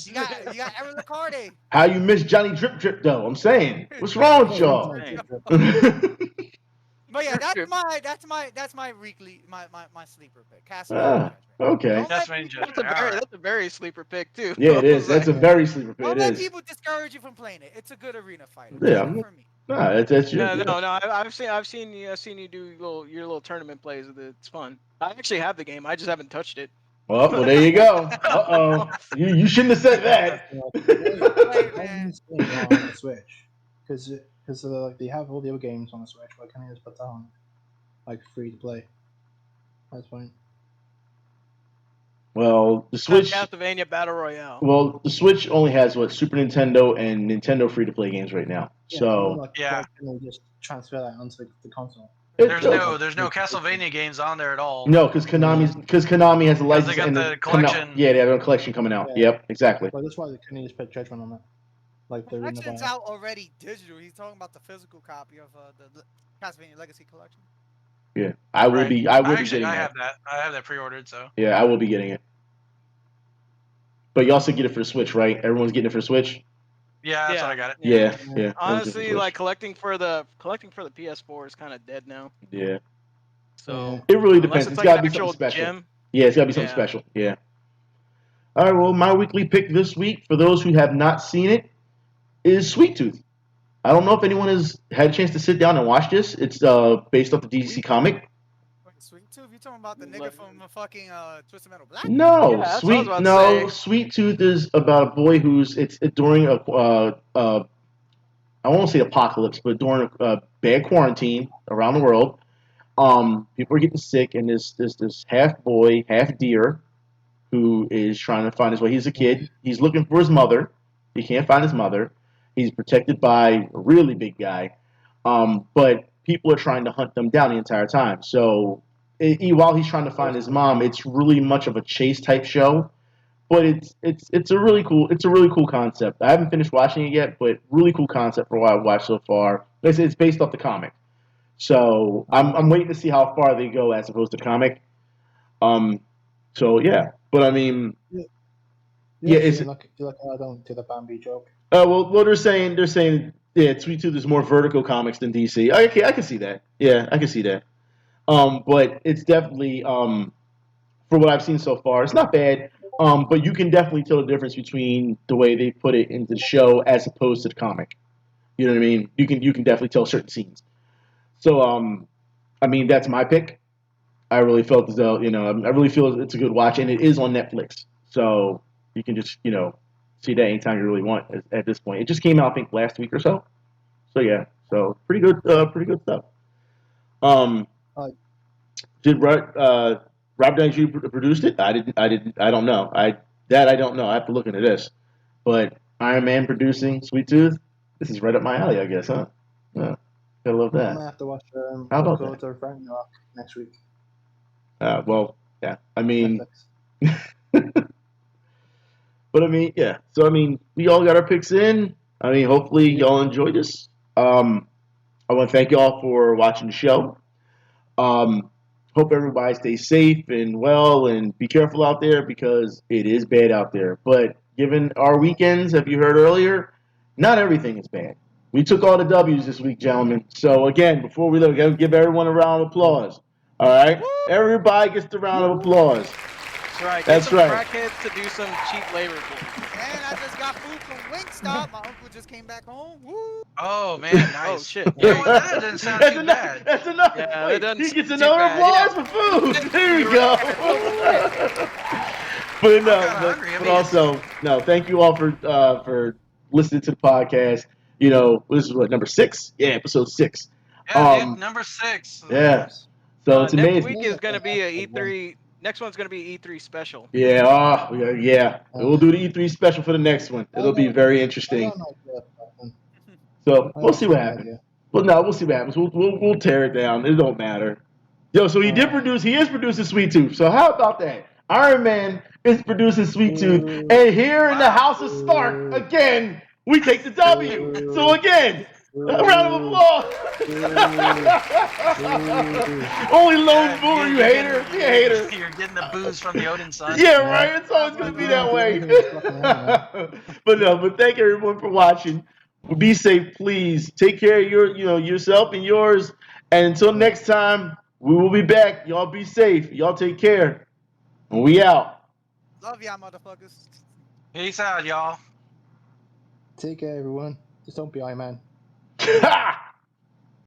You got Eric Lacarde. How you miss Johnny Drip Drip though? I'm saying. What's wrong with y'all? But yeah, that's my weekly my sleeper pick. Castlevania Ah, Judgment. okay. Don't let Castlevania people- Judgment. That's a very sleeper pick too. Yeah, it is. That's a very sleeper pick. Don't It let is. people discourage you from playing it. It's a good arena fighter. Yeah. Take it from me. Nah, that's your. No. I've seen you do your little tournament plays with it. It's fun. I actually have the game. I just haven't touched it. Well, there you go. You shouldn't have said that. Play, I man. haven't seen it on the Switch because like they have all the other games on the Switch. Why can't I just put that on like free to play? That's fine. Well, the Switch. Castlevania Battle Royale. Well, the Switch only has what Super Nintendo and Nintendo free-to-play games right now. Yeah, So like, Yeah. why can't they just transfer that onto the console? There's no Castlevania games on there at all. No, because Konami has a Because license. they got and the Konami- collection. Yeah, they have a collection coming out. Yeah. Yep, exactly. Well, that's why they couldn't just put Judgment on that. Like they're in the Collection's buy. out already digital. He's talking about the physical copy of the Castlevania Legacy Collection. Yeah, I will Right. be. I Getting have that. that. I have that pre-ordered. So Yeah, I will be getting it. But you also get it for the Switch, right? Everyone's getting it for the Switch. yeah, that's what I got it. Yeah. Everyone's Honestly, getting it like for collecting for the PS4 is kind of dead now. the Switch. Yeah, So it really unless depends. it's It's like got to an be actual something special. gem. Yeah, it's got to be something Yeah. special. Yeah. All right. Well, my weekly pick this week, for those who have not seen it, is Sweet Tooth. I don't know if anyone has had a chance to sit down and watch this. It's based off the DCC comic. Wait, Sweet Tooth? You talking about the nigga from fucking Twisted Metal Black? No, Yeah, that's what I was about to say. Sweet Tooth is about a boy who's it's during a I won't say apocalypse, but during a bad quarantine around the world. People are getting sick, and this half boy, half deer, who is trying to find his way. He's a kid. He's looking for his mother. He can't find his mother. He's protected by a really big guy, but people are trying to hunt them down the entire time. So while he's trying to find his mom, it's really much of a chase type show. but it's a really cool concept. I haven't finished watching it yet, but really cool concept for what I've watched so far. It's based off the comic, so I'm waiting to see how far they go as opposed to comic. So yeah, but I mean, it's like add on to the Bambi joke. well they're saying yeah, Sweet Tooth is more Vertigo comics than DC. Okay, I can see that. Yeah, I can see that. But it's definitely for what I've seen so far, it's not bad. But you can definitely tell the difference between the way they put it into the show as opposed to the comic. You know what I mean? You can definitely tell certain scenes. So I mean that's my pick. I really felt as though I really feel it's a good watch, and it is on Netflix, so you can just see that anytime you really want. At this point, it just came out I think last week or so. So yeah, so pretty good stuff. Um, did Rob Downey Jr. produced it? I don't know. I don't know. I have to look into this. But Iron Man producing Sweet Tooth. This is right up my alley, I guess, huh? Yeah, gotta love I that. might have to watch How about God of Ragnarok next week. Well, yeah. I mean, Netflix. but I mean, yeah. So I mean, we all got our picks in. I mean, hopefully y'all enjoyed this. I want to thank y'all for watching the show. Hope everybody stays safe and well, and be careful out there because it is bad out there. But given our weekends, have you heard earlier, not everything is bad. We took all the W's this week, gentlemen. So again, before we leave, give everyone a round of applause. All right, everybody gets the round of applause. That's right. That's Get some right. crackheads to do some cheap labor for you. And I just got food from Wingstop. My uncle just came back home. Woo! Oh man, nice. Oh shit. You know what? That doesn't sound too bad. That's enough. Yeah, Wait, that doesn't he gets seem too another bad, applause for food. There you go. But no, but also no. Thank you all for listening to the podcast. This is what number 6? Yeah, episode 6. Yeah, dude, number 6. Yeah. So it's next amazing. week is gonna be a E3. Next one's gonna be E3 special. Yeah. Yeah. We'll do the E3 special for the next one. It'll be very interesting. So we'll see what happens. Well, no, we'll see what happens. We'll tear it down. It don't matter. Yo, so he is producing Sweet Tooth. So how about that? Iron Man is producing Sweet Tooth, and here in the House of Stark again, we take the W. So again, a round of applause. Only lone boo, you hater. Be a hater. You're getting the booze from the Odin Sun. Yeah, right. It's always gonna be that way. But thank everyone for watching. Be safe, please. Take care of yourself and yours. And until next time, we will be back. Y'all be safe. Y'all take care. And we out. Love y'all, motherfuckers. Peace out, y'all. Take care, everyone. Just don't be Iron Man.